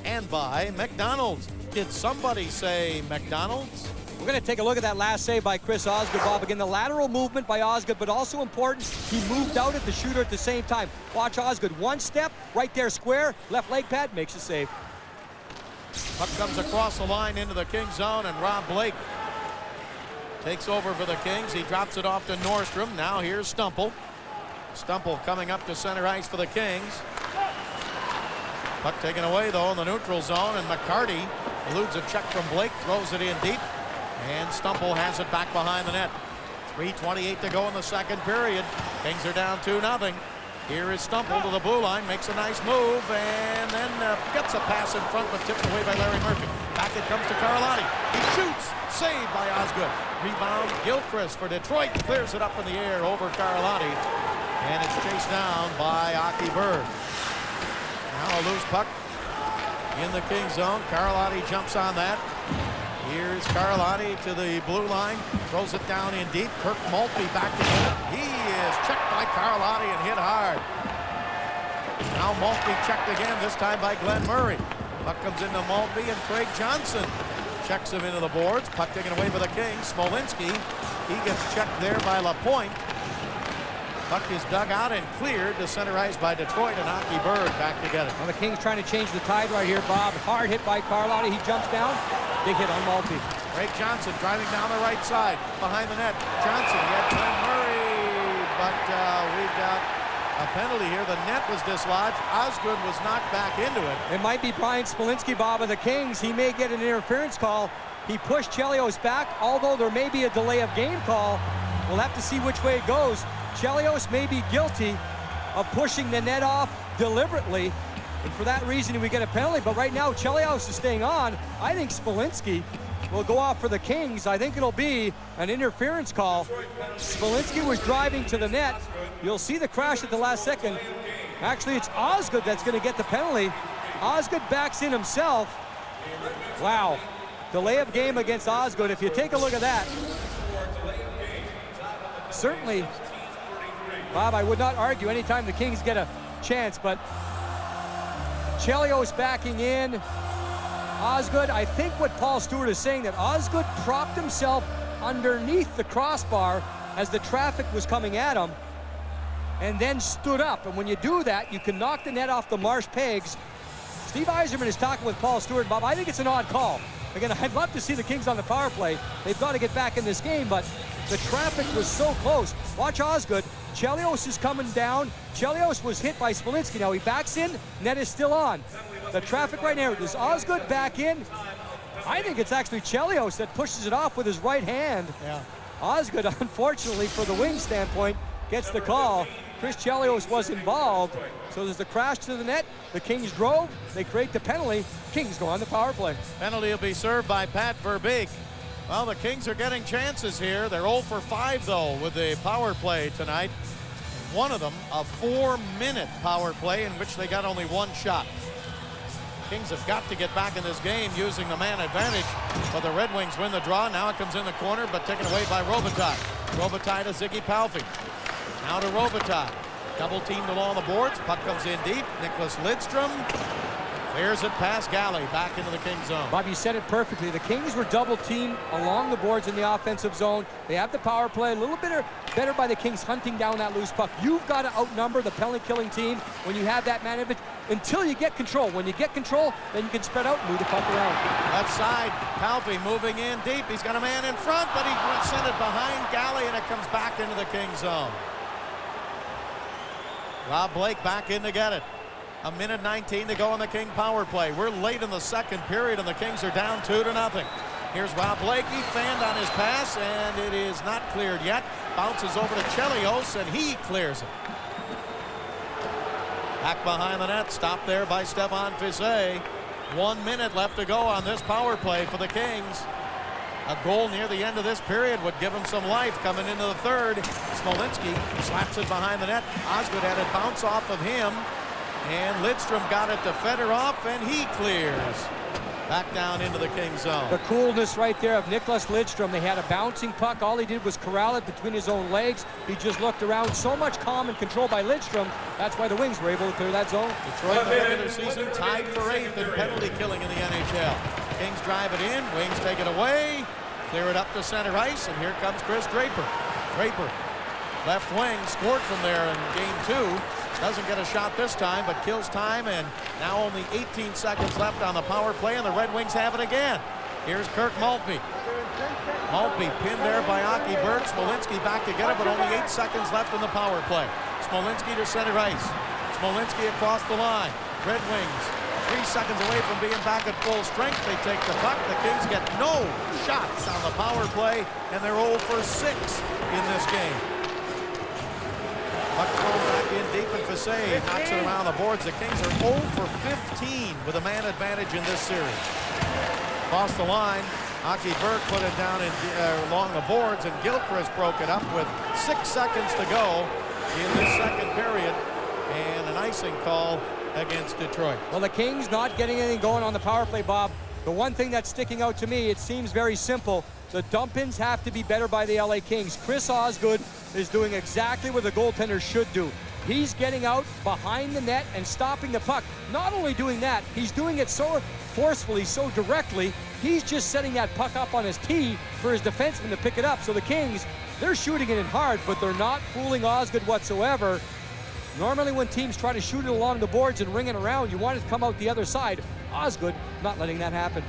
And by McDonald's. Did somebody say McDonald's? We're going to take a look at that last save by Chris Osgood, Bob. Again, the lateral movement by Osgood, but also important, he moved out at the shooter at the same time. Watch Osgood, one step, right there square, left leg pad, makes a save. Puck comes across the line into the Kings zone, and Rob Blake takes over for the Kings. He drops it off to Nordstrom. Now here's Stumple. Stumple coming up to center ice for the Kings. Puck taken away, though, in the neutral zone, and McCarty eludes a check from Blake, throws it in deep, and Stumple has it back behind the net. 3:28 to go in the second period. Kings are down 2-0. Here is Stumple to the blue line, makes a nice move, and then gets a pass in front, but tipped away by Larry Murphy. Back it comes to Carlotti. He shoots, saved by Osgood. Rebound, Gilchrist for Detroit, clears it up in the air over Carlotti, and it's chased down by Aki Berg. Now a loose puck in the Kings zone. Carlotti jumps on that. Here's Carlotti to the blue line, throws it down in deep. Kirk Maltby back to get it. He is checked by Carlotti and hit hard. Now Maltby checked again, this time by Glenn Murray. Puck comes into Maltby, and Craig Johnson checks him into the boards. Puck taken away by the Kings. Smolinski, he gets checked there by LaPointe. Puck is dug out and cleared to center ice by Detroit, and Aki Berg back to get it. Well, the Kings trying to change the tide right here, Bob. Hard hit by Carlotti. He jumps down. Big hit on Maltby. Craig Johnson driving down the right side behind the net. Johnson, he had Glenn Murray, but we've got a penalty here. The net was dislodged. Osgood was knocked back into it. It might be Brian Smolinski, Bob, of the Kings. He may get an interference call. He pushed Chelios back, although there may be a delay of game call. We'll have to see which way it goes. Chelios may be guilty of pushing the net off deliberately, and for that reason we get a penalty. But right now Chelios is staying on. I think Smolinski will go off for the Kings. I think it'll be an interference call. Smolinski was driving to the net. You'll see the crash at the last second. Actually, it's Osgood that's going to get the penalty. Osgood backs in himself. Wow. Delay of game against Osgood. If you take a look at that, certainly, Bob, I would not argue anytime the Kings get a chance, but Chelios backing in. Osgood, I think what Paul Stewart is saying, that Osgood propped himself underneath the crossbar as the traffic was coming at him, and then stood up. And when you do that, you can knock the net off the marsh pegs. Steve Yzerman is talking with Paul Stewart. Bob, I think it's an odd call. Again, I'd love to see the Kings on the power play. They've got to get back in this game, but the traffic was so close. Watch Osgood. Chelios is coming down. Chelios was hit by Smolinski. Now he backs in. Net is still on. The traffic right now. Does Osgood back in? I think it's actually Chelios that pushes it off with his right hand. Yeah. Osgood, unfortunately, for the wing standpoint, gets the call. Chris Chelios was involved. So there's a crash to the net. The Kings drove. They create the penalty. Kings go on the power play. Penalty will be served by Pat Verbeek. Well, the Kings are getting chances here. They're 0 for 5, though, with the power play tonight. One of them, a 4-minute power play in which they got only one shot. Kings have got to get back in this game using the man advantage, but the Red Wings win the draw. Now it comes in the corner, but taken away by Robitaille. Robitaille to Ziggy Palffy. Now to Robitaille. Double teamed along the boards. Puck comes in deep. Nicholas Lidstrom clears it past Galley, back into the Kings zone. Bob, you said it perfectly. The Kings were double teamed along the boards in the offensive zone. They have the power play. A little bit better by the Kings hunting down that loose puck. You've got to outnumber the penalty-killing team when you have that man advantage until you get control. When you get control, then you can spread out and move the puck around. Left side, Palffy moving in deep. He's got a man in front, but he sent it behind Galley, and it comes back into the Kings zone. Rob Blake back in to get it. 1:19 to go in the King power play. We're late in the second period, and the Kings are down 2-0. Here's Rob Blake. He fanned on his pass, and it is not cleared yet. Bounces over to Chelios, and he clears it. Back behind the net, stopped there by Stefan Fiset. 1 minute left to go on this power play for the Kings. A goal near the end of this period would give him some life coming into the third. Smolinski slaps it behind the net. Osgood had it bounce off of him, and Lidstrom got it to Fedorov, and he clears. Back down into the Kings zone. The coolness right there of Nicholas Lidstrom. They had a bouncing puck. All he did was corral it between his own legs. He just looked around. So much calm and control by Lidstrom. That's why the Wings were able to clear that zone. Detroit in the regular season tied for 8th in penalty killing in the NHL. Kings drive it in. Wings take it away. Clear it up to center ice, and here comes Chris Draper. Draper, left wing, scored from there in game 2. Doesn't get a shot this time, but kills time, and now only 18 seconds left on the power play, and the Red Wings have it again. Here's Kirk Maltby. Maltby pinned there by Aki Berg. Smolinski back to get it, but only 8 seconds left in the power play. Smolinski to center ice. Smolinski across the line. Red Wings 3 seconds away from being back at full strength. They take the puck. The Kings get no shots on the power play, and they're 0 for 6 in this game. Puck thrown back in deep, and Fisset knocks it around the boards. The Kings are 0 for 15 with a man advantage in this series. Across the line, Aki Berg put it down along the boards, and Gilchrist broke it up with 6 seconds to go in this second period, and an icing call against Detroit. Well, the Kings not getting anything going on the power play, Bob. The one thing that's sticking out to me, it seems very simple. The dump-ins have to be better by the LA Kings. Chris Osgood is doing exactly what the goaltender should do. He's getting out behind the net and stopping the puck. Not only doing that, he's doing it so forcefully, so directly, he's just setting that puck up on his tee for his defenseman to pick it up. So the Kings, they're shooting it in hard, but they're not fooling Osgood whatsoever. Normally when teams try to shoot it along the boards and ring it around, you want it to come out the other side. Osgood not letting that happen.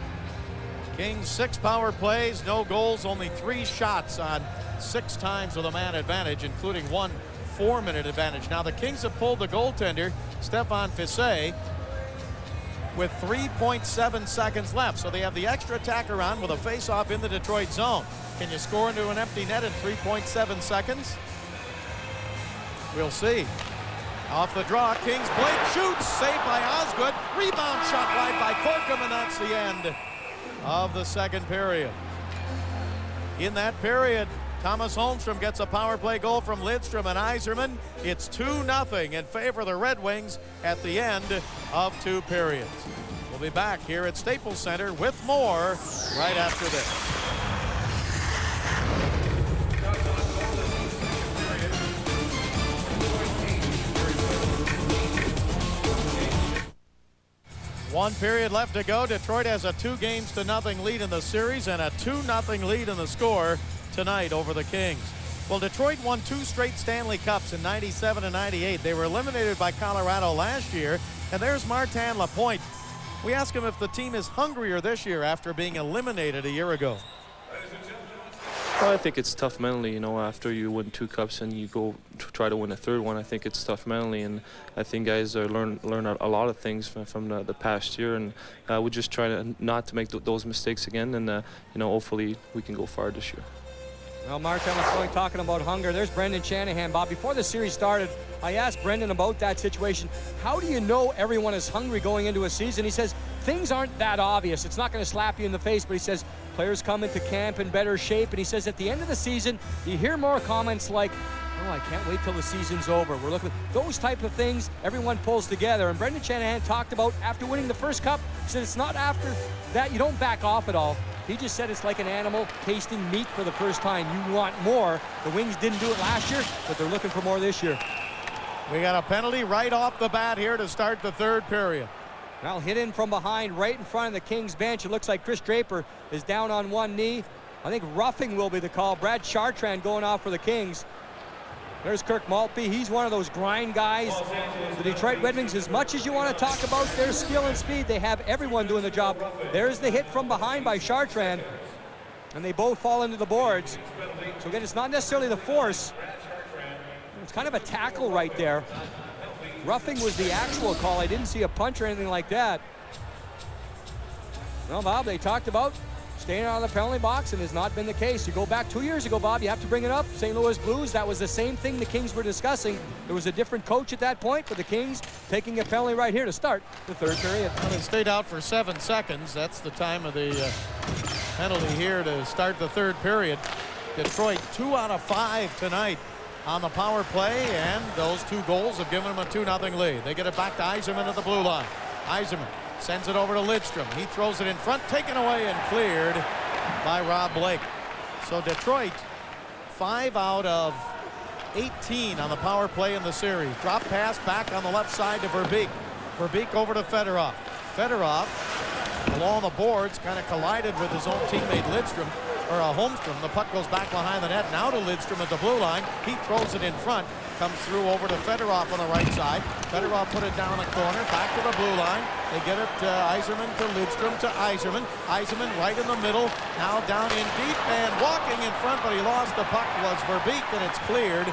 Kings 6 power plays, no goals, only 3 shots on 6 times with a man advantage, including 1 4-minute advantage. Now the Kings have pulled the goaltender, Stefan Fisset, with 3.7 seconds left. So they have the extra attacker on with a face-off in the Detroit zone. Can you score into an empty net in 3.7 seconds? We'll see. Off the draw, Kings Blake shoots, saved by Osgood. Rebound shot wide by Corkum, and that's the end of the second period. In that period, Thomas Holmstrom gets a power play goal from Lidstrom and Yzerman. It's 2-0 in favor of the Red Wings at the end of 2 periods. We'll be back here at Staples Center with more right after this. One period left to go. Detroit has a 2-0 lead in the series and a 2-0 lead in the score tonight over the Kings. Well, Detroit won 2 straight Stanley Cups in 97 and 98. They were eliminated by Colorado last year. And there's Martin Lapointe. We ask him if the team is hungrier this year after being eliminated a year ago. Well, I think it's tough mentally, you know, after you win 2 cups and you go to try to win a 3rd one. I think it's tough mentally, and I think guys are learn a lot of things from the past year, and we just try to not to make those mistakes again, and you know, hopefully we can go far this year. Well, Martin LaPointe talking about hunger. There's Brendan Shanahan, Bob. Before the series started, I asked Brendan about that situation. How do you know everyone is hungry going into a season? He says things aren't that obvious. It's not going to slap you in the face, but he says players come into camp in better shape. And he says at the end of the season, you hear more comments like, oh, I can't wait till the season's over. We're looking at those type of things. Everyone pulls together. And Brendan Shanahan talked about after winning the first cup, he said it's not after that. You don't back off at all. He just said it's like an animal tasting meat for the first time. You want more. The Wings didn't do it last year, but they're looking for more this year. We got a penalty right off the bat here to start the 3rd period. Now hit in from behind right in front of the Kings bench. It looks like Chris Draper is down on one knee. I think roughing will be the call. Brad Chartrand going off for the Kings. There's Kirk Maltby. He's one of those grind guys. The Detroit Red Wings, as much as you want to talk about their skill and speed, they have everyone doing the job. There's the hit from behind by Chartrand, and they both fall into the boards. So again, it's not necessarily the force. It's kind of a tackle right there. Roughing was the actual call. I didn't see a punch or anything like that. Well, Bob, they talked about staying out of the penalty box, and has not been the case. You go back 2 years ago, Bob, you have to bring it up. St. Louis Blues, that was the same thing the Kings were discussing. There was a different coach at that point, but the Kings taking a penalty right here to start the 3rd period. Well, they stayed out for 7 seconds. That's the time of the penalty here to start the 3rd period. Detroit 2 out of 5 tonight on the power play, and those 2 goals have given them a 2-0 lead. They get it back to Yzerman at the blue line. Yzerman sends it over to Lidstrom. He throws it in front, taken away and cleared by Rob Blake. So Detroit 5 out of 18 on the power play in the series. Drop pass back on the left side to Verbeek. Verbeek over to Fedorov. Fedorov along the boards kind of collided with his own teammate Lidstrom. Holmstrom. The puck goes back behind the net. Now to Lidstrom at the blue line. He throws it in front. Comes through over to Fedorov on the right side. Fedorov put it down the corner. Back to the blue line. They get it Yzerman to Lidstrom to Yzerman. Yzerman right in the middle. Now down in deep and walking in front, but he lost the puck was Verbeek, and it's cleared.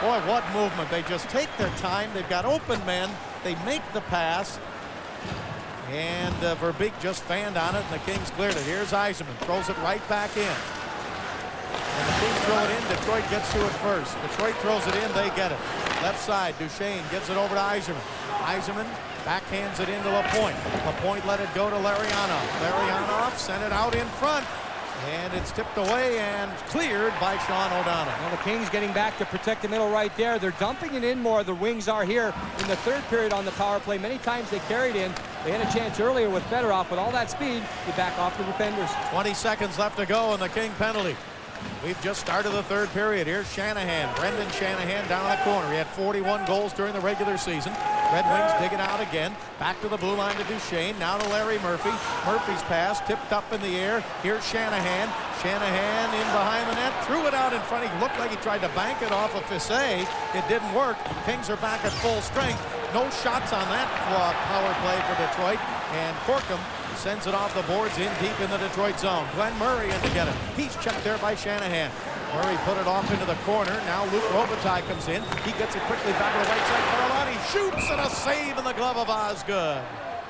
Boy, what movement. They just take their time. They've got open men. They make the pass. And Verbeek just fanned on it, and the Kings cleared it. Here's Yzerman. Throws it right back in. And the Kings throw it in. Detroit gets to it first. Detroit throws it in. They get it. Left side, Duchesne gives it over to Yzerman. Yzerman backhands it into Lapointe. Lapointe let it go to Larionov. Larionov sent it out in front. And it's tipped away and cleared by Sean O'Donnell. Well, the Kings getting back to protect the middle right there. They're dumping it in more. The Wings are here in the third period on the power play. Many times they carried in. They had a chance earlier with Fedorov. With all that speed, they back off the defenders. 20 seconds left to go, and the King penalty. We've just started the third period. Here's Shanahan. Brendan Shanahan down in the corner. He had 41 goals during the regular season. Red Wings digging out again. Back to the blue line to Duchesne. Now to Larry Murphy. Murphy's pass tipped up in the air. Here's Shanahan. Shanahan in behind the net. Threw it out in front. He looked like he tried to bank it off of Fisset. It didn't work. Kings are back at full strength. No shots on that power play for Detroit. And Corkum sends it off the boards in deep in the Detroit zone. Glenn Murray in to get it. He's checked there by Shanahan. Murray put it off into the corner. Now Luc Robitaille comes in. He gets it quickly back to the right side. Carlotti shoots, and a save in the glove of Osgood.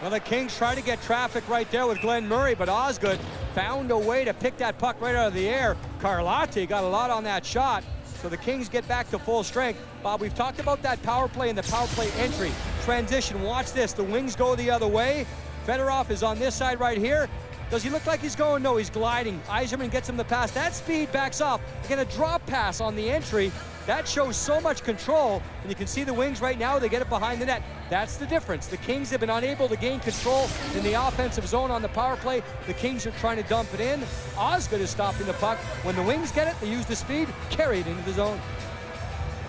Well, the Kings try to get traffic right there with Glenn Murray, but Osgood found a way to pick that puck right out of the air. Carlotti got a lot on that shot, so the Kings get back to full strength. Bob, we've talked about that power play and the power play entry. Transition, watch this. The Wings go the other way. Fedorov is on this side right here. Does he look like he's going? No, he's gliding. Yzerman gets him the pass. That speed backs off. Again, a drop pass on the entry. That shows so much control. And you can see the Wings right now, they get it behind the net. That's the difference. The Kings have been unable to gain control in the offensive zone on the power play. The Kings are trying to dump it in. Osgood is stopping the puck. When the Wings get it, they use the speed, carry it into the zone.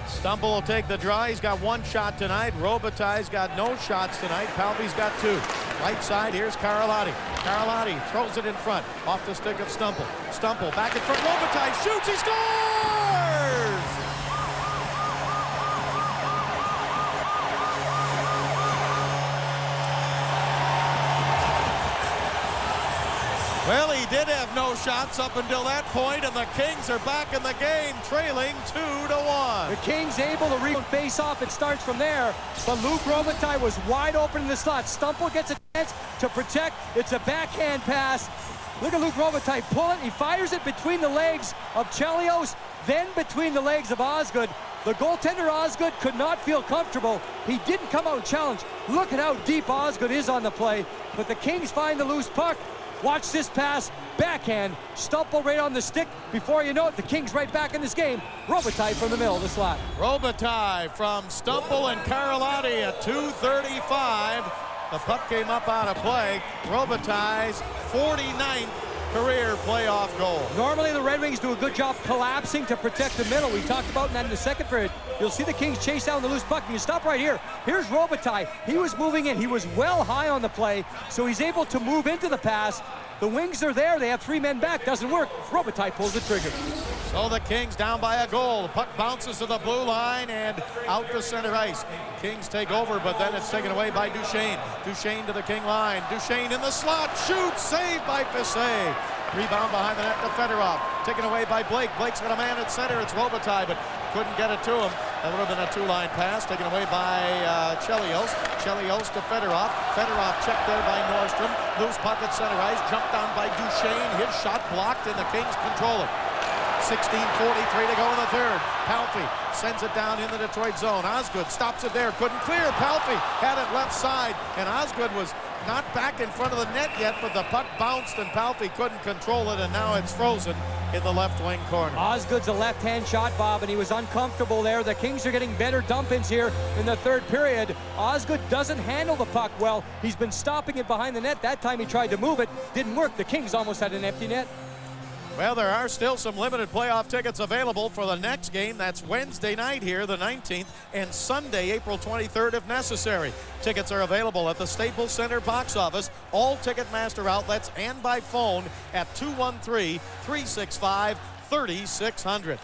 Stumble will take the draw. He's got one shot tonight. Robitaille's got no shots tonight. Palvey's got two. Right side, here's Carlotti. Carlotti throws it in front. Off the stick of Stumble. Stumble back in front. Robitaille shoots. He scores! Well, he did have no shots up until that point, and the Kings are back in the game, trailing 2-1. The Kings able to face off. It starts from there, but Luc Robitaille was wide open in the slot. Stumple gets a chance to protect. It's a backhand pass. Look at Luc Robitaille pull it. He fires it between the legs of Chelios, then between the legs of Osgood. The goaltender Osgood could not feel comfortable. He didn't come out and challenge. Look at how deep Osgood is on the play, but the Kings find the loose puck. Watch this pass, backhand, Stumple right on the stick. Before you know it, the Kings right back in this game. Robitaille from the middle of the slot. Robitaille from Stumple and Carlotti at 2:35. The puck came up out of play. Robitaille's 49th career playoff goal. Normally the Red Wings do a good job collapsing to protect the middle. We talked about that in the second period. You'll see the Kings chase down the loose puck. You stop right here. Here's Robitaille. He was moving in. He was well high on the play, so he's able to move into the pass. The Wings are there. They have three men back. Doesn't work. Robitaille pulls the trigger. So the Kings down by a goal. The puck bounces to the blue line and out to center ice. Kings take over, but then it's taken away by Duchesne. Duchesne to the King line. Duchesne in the slot. Shoots. Saved by Fisset. Rebound behind the net to Fedorov. Taken away by Blake. Blake's got a man at center. It's Robitaille, but couldn't get it to him. That would have been a two-line pass. Taken away by Chelios. Chelios to Fedorov. Fedorov checked there by Nordstrom. Loose puck at center ice. Jumped down by Duchesne. His shot blocked, and the Kings control it. 16:43 to go in the third. Palffy sends it down in the Detroit zone. Osgood stops it there. Couldn't clear. Palffy had it left side, and Osgood was not back in front of the net yet, but the puck bounced, and Palffy couldn't control it, and now it's frozen in the left wing corner. Osgood's a left-hand shot, Bob, and he was uncomfortable there. The Kings are getting better dump-ins here in the third period. Osgood doesn't handle the puck well. He's been stopping it behind the net. That time he tried to move it. Didn't work. The Kings almost had an empty net. Well, there are still some limited playoff tickets available for the next game. That's Wednesday night here, the 19th, and Sunday, April 23rd, if necessary. Tickets are available at the Staples Center box office, all Ticketmaster outlets, and by phone at 213-365-3600.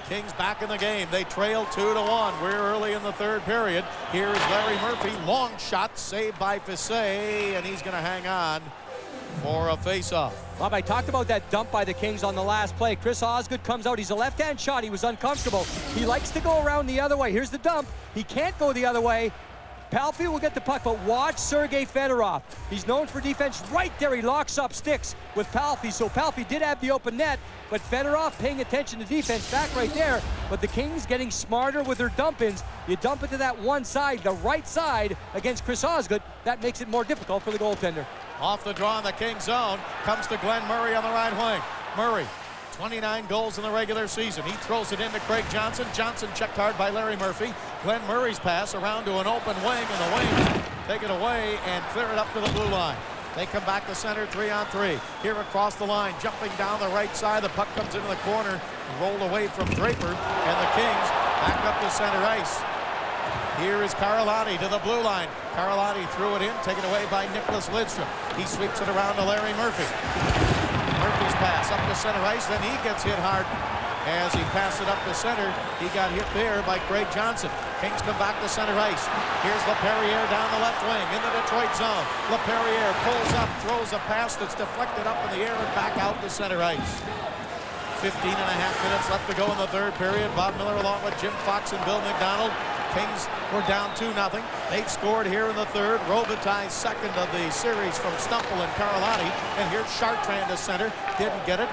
Kings back in the game. They trail 2-1. We're early in the third period. Here's Larry Murphy. Long shot saved by Fisset, and he's going to hang on for a face-off. Bob, I talked about that dump by the Kings on the last play. Chris Osgood comes out. He's a left-hand shot. He was uncomfortable. He likes to go around the other way. Here's the dump. He can't go the other way. Palffy will get the puck, but watch Sergei Fedorov. He's known for defense. Right there, he locks up sticks with Palffy. So Palffy did have the open net, but Fedorov paying attention to defense back right there. But the Kings getting smarter with their dump-ins. You dump it to that one side, the right side, against Chris Osgood. That makes it more difficult for the goaltender. Off the draw in the Kings zone comes to Glenn Murray on the right wing. Murray, 29 goals in the regular season. He throws it into Craig Johnson. Johnson checked hard by Larry Murphy. Glenn Murray's pass around to an open wing, and the Wings take it away and clear it up to the blue line. They come back to center 3-on-3. Here across the line, jumping down the right side. The puck comes into the corner, rolled away from Draper, and the Kings back up to center ice. Here is Carlotti to the blue line. Carlotti threw it in, taken away by Nicholas Lidstrom. He sweeps it around to Larry Murphy. Murphy's pass up to center ice, then he gets hit hard as he passed it up to center. He got hit there by Craig Johnson. Kings come back to center ice. Here's LaPerriere down the left wing in the Detroit zone. LaPerriere pulls up, throws a pass that's deflected up in the air and back out to center ice. 15 and a half minutes left to go in the third period. Bob Miller along with Jim Fox and Bill McDonald. Kings were down 2-0. They've scored here in the third. Robitaille's second of the series from Stumple and Carlotti. And here's Chartrand to center. Didn't get it.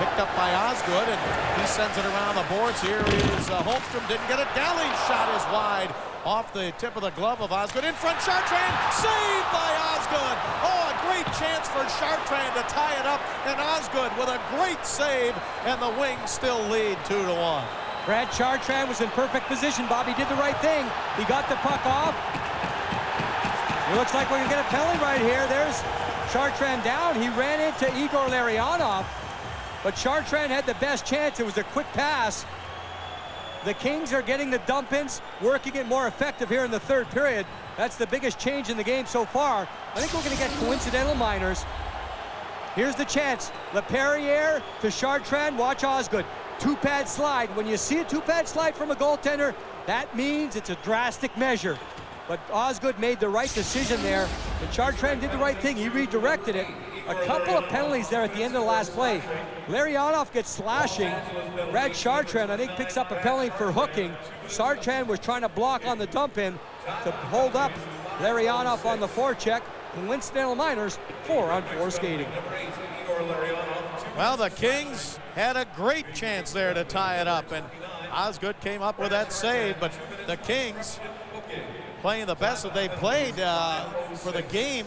Picked up by Osgood, and he sends it around the boards. Here is Holmstrom. Didn't get it. Galley's shot is wide off the tip of the glove of Osgood. In front, Chartrand. Saved by Osgood. Oh, a great chance for Chartrand to tie it up. And Osgood with a great save, and the Wings still lead 2-1. Brad Chartrand was in perfect position. Bobby did the right thing. He got the puck off. It looks like we're going to get a penalty right here. There's Chartrand down. He ran into Igor Larionov, but Chartrand had the best chance. It was a quick pass. The Kings are getting the dump-ins, working it more effective here in the third period. That's the biggest change in the game so far. I think we're going to get coincidental minors. Here's the chance. LaPerriere to Chartrand. Watch Osgood. Two-pad slide. When you see a two-pad slide from a goaltender, that means it's a drastic measure. But Osgood made the right decision there. And Chartrand did the right thing. He redirected it. A couple of penalties there at the end of the last play. Larionov gets slashing. Brad Chartrand, I think, picks up a penalty for hooking. Chartrand was trying to block on the dump-in to hold up Larionov on the forecheck. Coincidental minors, 4-on-4 skating. Well, the Kings had a great chance there to tie it up, and Osgood came up with that save, but the Kings playing the best that they played for the game.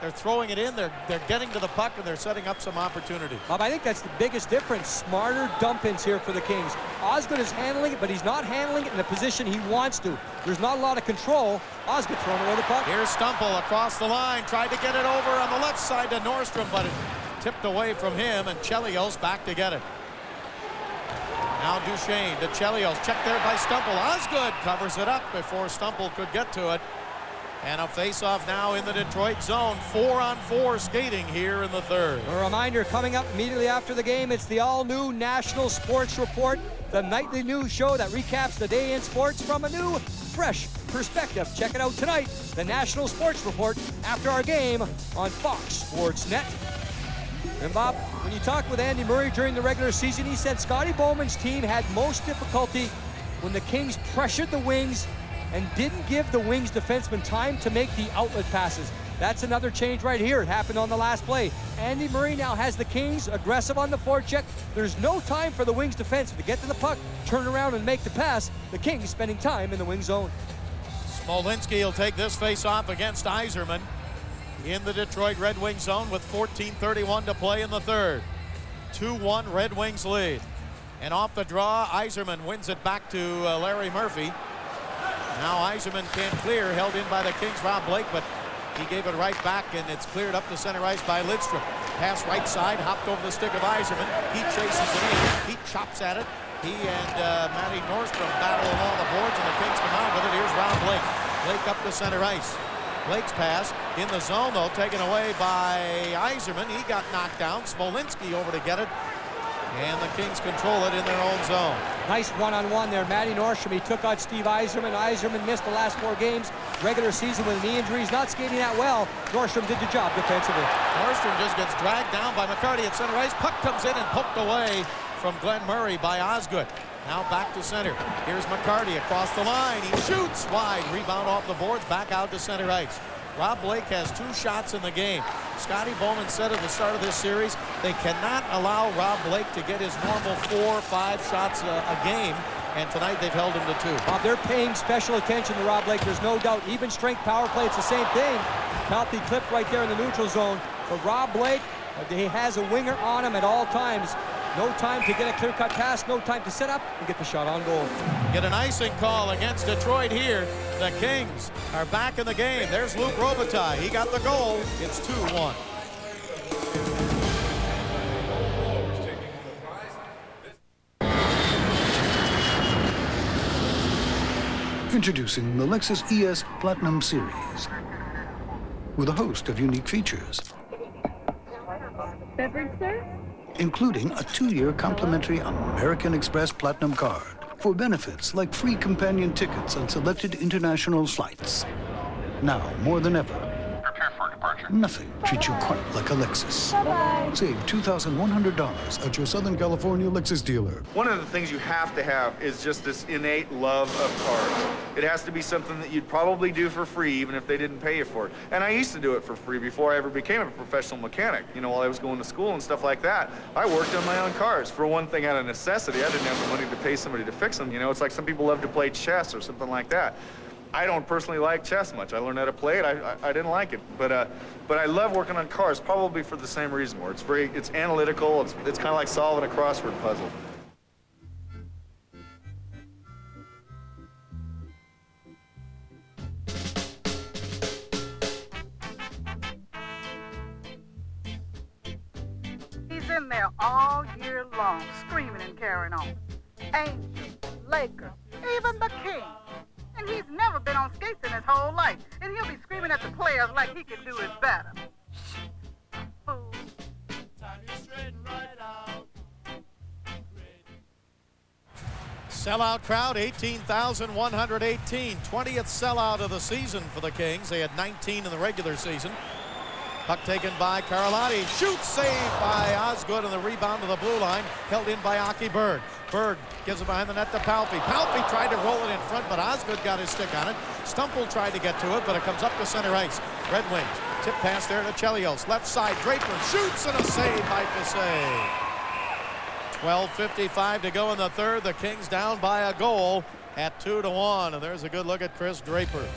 They're throwing it in, they're getting to the puck, and they're setting up some opportunities. Bob, I think that's the biggest difference. Smarter dump-ins here for the Kings. Osgood is handling it, but he's not handling it in the position he wants to. There's not a lot of control. Osgood throwing away the puck. Here's Stumple across the line, tried to get it over on the left side to Nordstrom, but it tipped away from him, and Chelios back to get it. Now Duchesne to Chelios, checked there by Stumple. Osgood covers it up before Stumple could get to it. And a face-off now in the Detroit zone. 4-on-4 skating here in the third. A reminder coming up immediately after the game, it's the all-new National Sports Report, the nightly news show that recaps the day in sports from a new, fresh perspective. Check it out tonight, the National Sports Report, after our game on Fox Sports Net. And Bob, when you talked with Andy Murray during the regular season, he said Scotty Bowman's team had most difficulty when the Kings pressured the Wings and didn't give the Wings defensemen time to make the outlet passes. That's another change right here. It happened on the last play. Andy Murray now has the Kings aggressive on the forecheck. There's no time for the Wings defensemen to get to the puck, turn around and make the pass. The Kings spending time in the Wing zone. Smolinski will take this face-off against Yzerman in the Detroit Red Wings zone with 14:31 to play in the third. 2-1 Red Wings lead. And off the draw, Yzerman wins it back to Larry Murphy. Now Yzerman can't clear, held in by the Kings' Rob Blake, but He gave it right back, and it's cleared up to center ice by Lidstrom. Pass right side, hopped over the stick of Yzerman. He chases it in. He chops at it. He and Matty Nordstrom battle along the boards, and the Kings come out with it. Here's Rob Blake. Blake up to center ice. Blake's pass in the zone, though, taken away by Yzerman. He got knocked down. Smolinski over to get it. And the Kings control it in their own zone. Nice one-on-one there. Matty Nordstrom, he took out Steve Yzerman. Yzerman missed the last 4 games. Regular season with knee injuries, not skating that well. Nordstrom did the job defensively. Nordstrom just gets dragged down by McCarty at center ice. Puck comes in and poked away from Glenn Murray by Osgood. Now back to center. Here's McCarty across the line. He shoots wide. Rebound off the boards. Back out to center ice. Rob Blake has 2 shots in the game. Scotty Bowman said at the start of this series, they cannot allow Rob Blake to get his normal 4 or 5 shots a game. And tonight they've held him to 2. Bob, they're paying special attention to Rob Blake. There's no doubt. Even strength power play, it's the same thing. Penalty clipped right there in the neutral zone. But Rob Blake, he has a winger on him at all times. No time to get a clear-cut pass, no time to set up and get the shot on goal. Get an icing call against Detroit here. The Kings are back in the game. There's Luc Robitaille. He got the goal. It's 2-1. Introducing the Lexus ES Platinum Series with a host of unique features, Beverage, sir? including a 2-year complimentary American Express Platinum card for benefits like free companion tickets on selected international flights. Now, more than ever, prepare for departure. nothing treats you quite like a Lexus. Bye-bye. Save $2,100 at your Southern California Lexus dealer. One of the things you have to have is just this innate love of cars. It has to be something that you'd probably do for free, even if they didn't pay you for it. And I used to do it for free before I ever became a professional mechanic. You know, while I was going to school and stuff like that, I worked on my own cars. For one thing, out of necessity, I didn't have the money to pay somebody to fix them. You know, it's like some people love to play chess or something like that. I don't personally like chess much. I learned how to play it. I didn't like it, but I love working on cars, probably for the same reason. Where it's analytical. It's kind of like solving a crossword puzzle. He's in there all year long, screaming and carrying on. Angels, Lakers, even the King. And he's never been on skates in his whole life. And he'll be screaming at the players like he can do it better. Fool. Sellout crowd, 18,118. 20th sellout of the season for the Kings. They had 19 in the regular season. Puck taken by Karlotti. Shoot saved by Osgood, and the rebound to the blue line held in by Aki Berg. Berg gives it behind the net to Palffy. Palffy tried to roll it in front, but Osgood got his stick on it. Stumple tried to get to it, but it comes up to center ice. Red Wings. Tip pass there to Chelios. Left side, Draper shoots, and a save by Passay. 12:55 to go in the third. The Kings down by a goal at 2-1, and there's a good look at Chris Draper.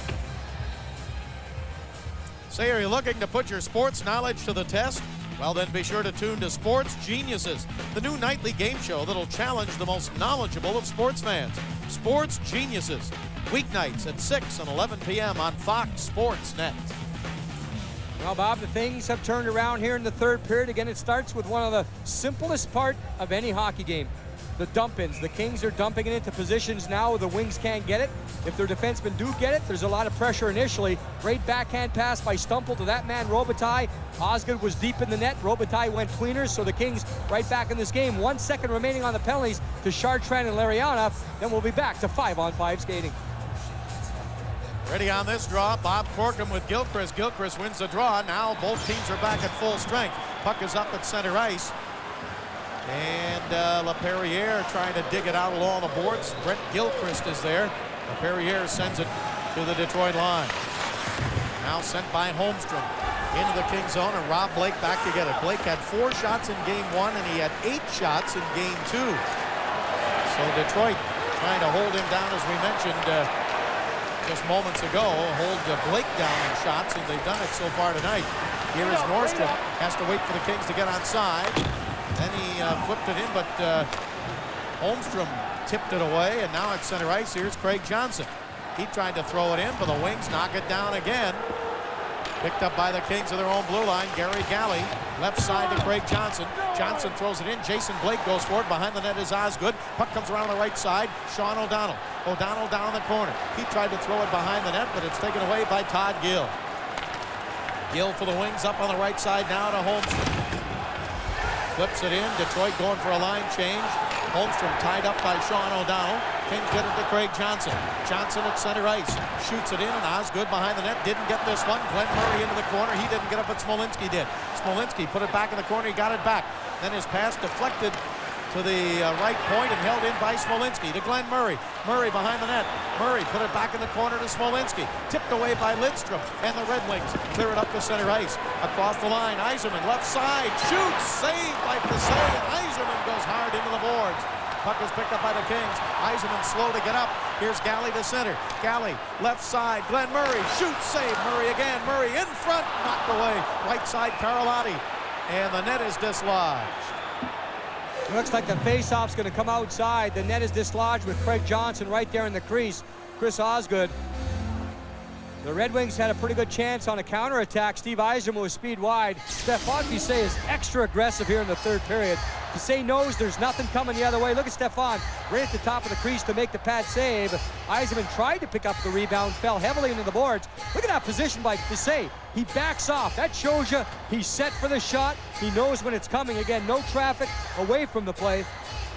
Say, are you looking to put your sports knowledge to the test? Well, then be sure to tune to Sports Geniuses, the new nightly game show that'll challenge the most knowledgeable of sports fans. Sports Geniuses, weeknights at 6 and 11 p.m. on Fox Sports Net. Well, Bob, the things have turned around here in the third period. Again, it starts with one of the simplest part of any hockey game, the dump-ins. The Kings are dumping it into positions now where the Wings can't get it. If their defensemen do get it, there's a lot of pressure initially. Great backhand pass by Stumple to that man, Robitaille. Osgood was deep in the net. Robitaille went cleaner, so the Kings right back in this game. 1 second remaining on the penalties to Chartrand and Lariana. Then we'll be back to 5-on-5 skating. Ready on this draw, Bob Corkum with Gilchrist. Gilchrist wins the draw. Now both teams are back at full strength. Puck is up at center ice. And LaPerriere trying to dig it out along the boards. Brent Gilchrist is there. LaPerriere sends it to the Detroit line. Now sent by Holmstrom into the King zone, and Rob Blake back to get it. Blake had 4 shots in game 1, and he had 8 shots in game 2. So Detroit trying to hold him down, as we mentioned just moments ago, hold Blake down in shots, and they've done it so far tonight. Here is Nordstrom. Has to wait for the Kings to get onside. Then he flipped it in, but Holmstrom tipped it away, and now at center ice, here's Craig Johnson. He tried to throw it in, but the Wings knock it down again. Picked up by the Kings of their own blue line. Gary Galley, left side to Craig Johnson. Johnson throws it in. Jason Blake goes for it. Behind the net is Osgood. Puck comes around the right side. Sean O'Donnell. O'Donnell down in the corner. He tried to throw it behind the net, but it's taken away by Todd Gill. Gill for the wings, up on the right side now to Holmstrom. Flips it in. Detroit going for a line change. Holmstrom tied up by Sean O'Donnell. Kings get it to Craig Johnson. Johnson at center ice. Shoots it in, and Osgood behind the net. Didn't get this one. Glenn Murray into the corner. He didn't get it, but Smolinski did. Smolinski put it back in the corner. He got it back. Then his pass deflected to the right point and held in by Smolinski to Glenn Murray. Murray behind the net. Murray put it back in the corner to Smolinski. Tipped away by Lidstrom. And the Red Wings clear it up to center ice. Across the line, Yzerman left side. Shoots. Saved by Pisay. And Yzerman goes hard into the boards. Puck is picked up by the Kings. Yzerman slow to get up. Here's Galley to center. Galley left side. Glenn Murray shoots. Save. Murray again. Murray in front. Knocked away. Right side Carlotti. And the net is dislodged. It looks like the face-off's going to come outside. The net is dislodged with Craig Johnson right there in the crease. Chris Osgood. The Red Wings had a pretty good chance on a counterattack. Steve Yzerman was speed wide. Stefan Pisay is extra aggressive here in the third period. Pisay knows there's nothing coming the other way. Look at Stefan right at the top of the crease to make the pad save. Yzerman tried to pick up the rebound, fell heavily into the boards. Look at that position by Pisay. He backs off. That shows you he's set for the shot. He knows when it's coming. Again, no traffic away from the play.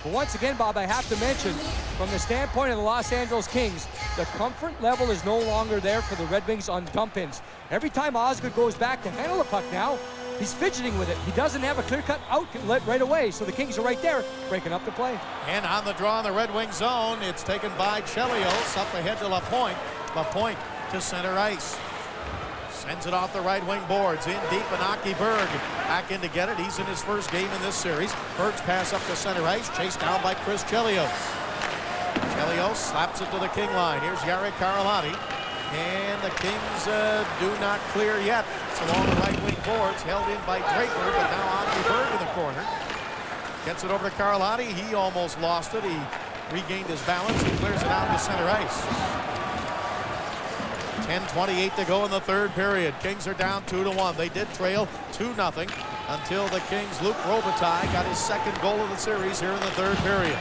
But once again, Bob, I have to mention, from the standpoint of the Los Angeles Kings, the comfort level is no longer there for the Red Wings on dump-ins. Every time Osgood goes back to handle the puck now, he's fidgeting with it. He doesn't have a clear-cut outlet right away, so the Kings are right there, breaking up the play. And on the draw in the Red Wing zone, it's taken by Chelios up ahead to LaPointe. LaPointe to center ice. Sends it off the right wing boards. In deep, and Aki Berg back in to get it. He's in his first game in this series. Berg's pass up to center ice, chased down by Chris Chelios. Chelios slaps it to the King line. Here's Jari Karlotti. And the Kings do not clear yet. It's along the right wing boards, held in by Draper, but now Aki Berg in the corner. Gets it over to Karlotti. He almost lost it. He regained his balance. He clears it out to center ice. 10:28 to go in the third period. Kings are down 2-1. They did trail 2-0 until the Kings' Luc Robitaille got his second goal of the series here in the third period.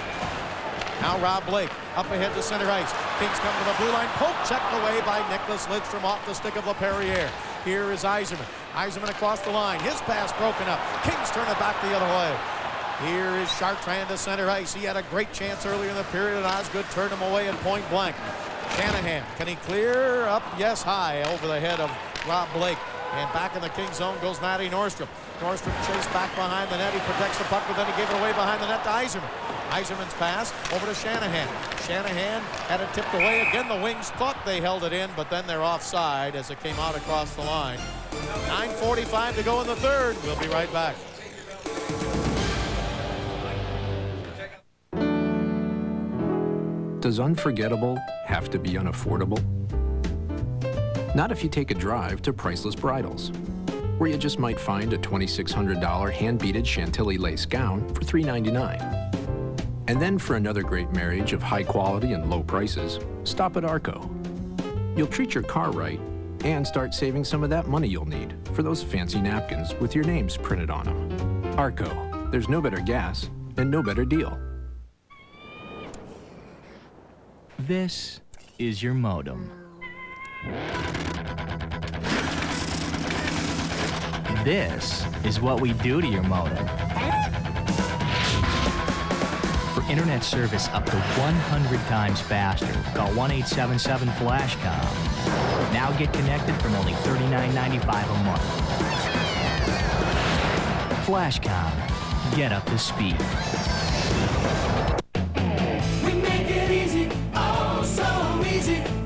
Now Rob Blake up ahead to center ice. Kings come to the blue line. Poke checked away by Nicholas Lidstrom off the stick of LaPerriere. Here is Yzerman. Yzerman across the line. His pass broken up. Kings turn it back the other way. Here is Chartrand to center ice. He had a great chance earlier in the period, and Osgood turned him away at point blank. Shanahan, can he clear up? Yes, high over the head of Rob Blake. And back in the King zone goes Matty Nordstrom. Nordstrom chased back behind the net. He protects the puck, but then he gave it away behind the net to Yzerman. Yzerman's pass over to Shanahan. Shanahan had it tipped away. Again, the Wings thought they held it in, but then they're offside as it came out across the line. 9:45 to go in the third. We'll be right back. Does unforgettable have to be unaffordable? Not if you take a drive to Priceless Bridals, where you just might find a $2,600 hand-beaded Chantilly lace gown for $399. And then for another great marriage of high quality and low prices, stop at Arco. You'll treat your car right and start saving some of that money you'll need for those fancy napkins with your names printed on them. Arco, there's no better gas and no better deal. This is your modem. This is what we do to your modem. For internet service up to 100 times faster, call 1-877-FLASHCOM. Now get connected from only $39.95 a month. FlashCom. Get up to speed.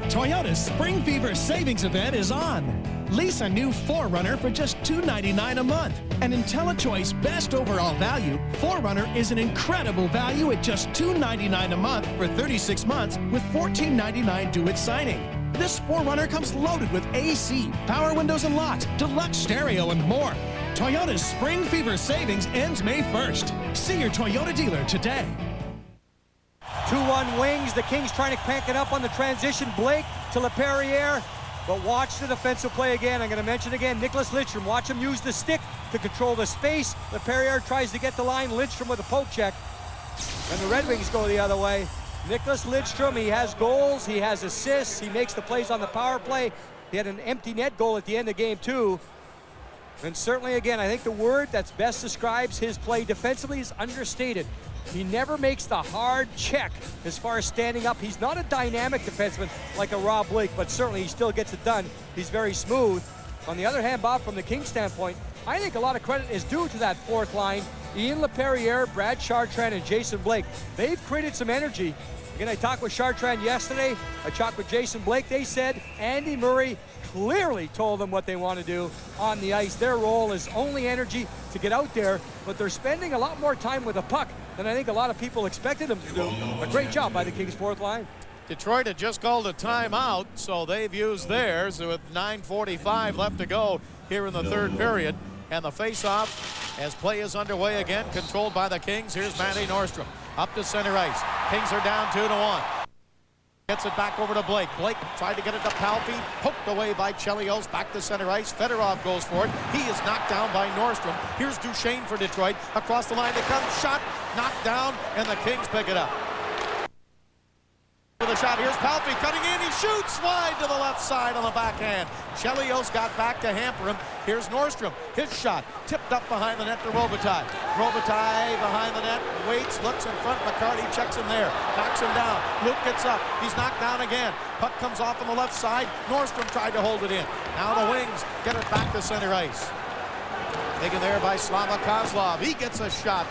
Toyota's Spring Fever Savings Event is on. Lease a new 4Runner for just $299 a month. And IntelliChoice Best Overall Value, 4Runner is an incredible value at just $299 a month for 36 months with $14.99 due at signing. This 4Runner comes loaded with AC, power windows and locks, deluxe stereo, and more. Toyota's Spring Fever Savings ends May 1st. See your Toyota dealer today. 2-1 Wings. The Kings trying to crank it up on the transition. Blake to LaPerriere. But watch the defensive play again. I'm going to mention again, Nicholas Lidstrom. Watch him use the stick to control the space. LePerriere tries to get the line. Lidstrom with a poke check. And the Red Wings go the other way. Nicholas Lidstrom, he has goals, he has assists, he makes the plays on the power play. He had an empty net goal at the end of game 2. And certainly, again, I think the word that's best describes his play defensively is understated. He never makes the hard check as far as standing up. He's not a dynamic defenseman like a Rob Blake, but certainly he still gets it done. He's very smooth. On the other hand, Bob, from the Kings standpoint, I think a lot of credit is due to that fourth line. Ian LePerriere, Brad Chartrand, and Jason Blake. They've created some energy. Again, I talked with Chartrand yesterday. I talked with Jason Blake. They said Andy Murray clearly told them what they want to do on the ice. Their role is only energy to get out there, but they're spending a lot more time with a puck than I think a lot of people expected them to do. A great job by the Kings' fourth line. Detroit had just called a timeout, so they've used theirs with 9:45 left to go here in the third period. And the face-off as play is underway again, controlled by the Kings. Here's Matty Nordstrom up to center ice. Kings are down 2-1. Gets it back over to Blake. Blake tried to get it to Palffy, poked away by Chelios, back to center ice. Fedorov goes for it. He is knocked down by Nordstrom. Here's Duchesne for Detroit. Across the line it comes, shot, knocked down, and the Kings pick it up. With a shot, here's Palffy cutting in, he shoots wide to the left side on the backhand. Chelios got back to hamper him. Here's Nordstrom, his shot, tipped up behind the net to Robitaille. Robitaille behind the net, waits, looks in front, McCarty checks him there, knocks him down. Luke gets up, he's knocked down again. Puck comes off on the left side, Nordstrom tried to hold it in. Now the Wings get it back to center ice. Taken there by Slava Kozlov, he gets a shot.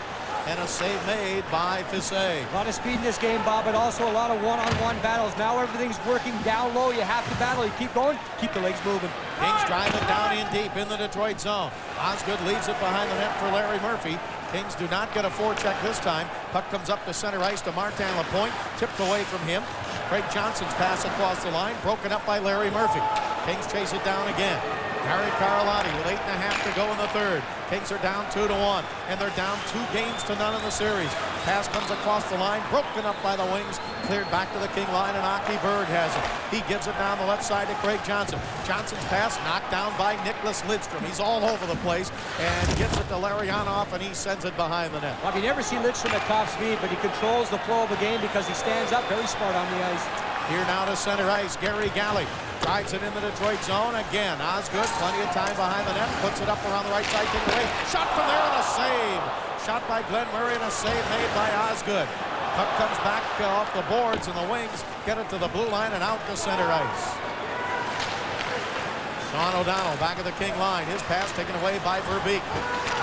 And a save made by Fiset. A lot of speed in this game, Bob, but also a lot of one-on-one battles. Now everything's working down low. You have to battle. You keep going, keep the legs moving. Kings driving down in deep in the Detroit zone. Osgood leaves it behind the net for Larry Murphy. Kings do not get a forecheck this time. Puck comes up to center ice to Martin Lapointe. Tipped away from him. Craig Johnson's pass across the line. Broken up by Larry Murphy. Kings chase it down again. Harry Carlotti with 8.5 to go in the third. Kings are down 2-1, and they're down 2-0 in the series. Pass comes across the line, broken up by the Wings, cleared back to the King line, and Aki Berg has it. He gives it down the left side to Craig Johnson. Johnson's pass knocked down by Nicholas Lidstrom. He's all over the place, and gets it to Larionov, and he sends it behind the net. Bob, you never see Lidstrom at top speed, but he controls the flow of the game because he stands up very smart on the ice. Here now to center ice, Gary Galley. Drives it in the Detroit zone again. Osgood, plenty of time behind the net, puts it up around the right side, taken away. Shot from there and a save. Shot by Glenn Murray and a save made by Osgood. Puck comes back off the boards, and the Wings get it to the blue line and out to center ice. Sean O'Donnell back at the King line. His pass taken away by Verbeek.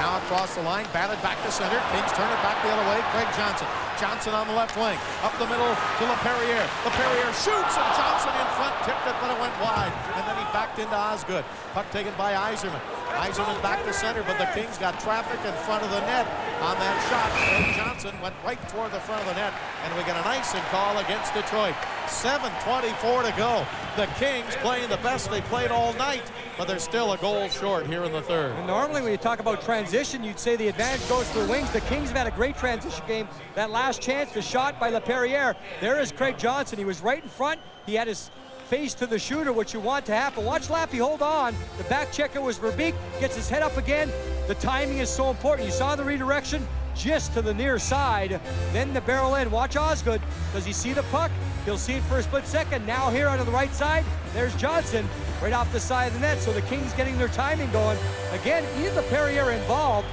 Now across the line, batted back to center. Kings turn it back the other way. Craig Johnson. Johnson on the left wing. Up the middle to LePerriere. LePerriere shoots, and Johnson in front tipped it, but it went wide. And then he backed into Osgood. Puck taken by Yzerman. Yzerman back to center, but the Kings got traffic in front of the net on that shot. Craig Johnson went right toward the front of the net, and we get an icing call against Detroit. 7:24 to go. The Kings playing the best they played all night, but they're still a goal short here in the third. And normally when you talk about transition, you'd say the advantage goes to the Wings. The Kings have had a great transition game. That last chance, the shot by LePerriere. There is Craig Johnson. He was right in front. He had his face to the shooter, which you want to happen. Watch Lappy hold on. The back checker was Verbeek. Gets his head up again. The timing is so important. You saw the redirection just to the near side. Then the barrel in. Watch Osgood. Does he see the puck? He'll see it for a split second. Now here on the right side, there's Johnson right off the side of the net. So the Kings getting their timing going. Again, Ian LePerriere involved.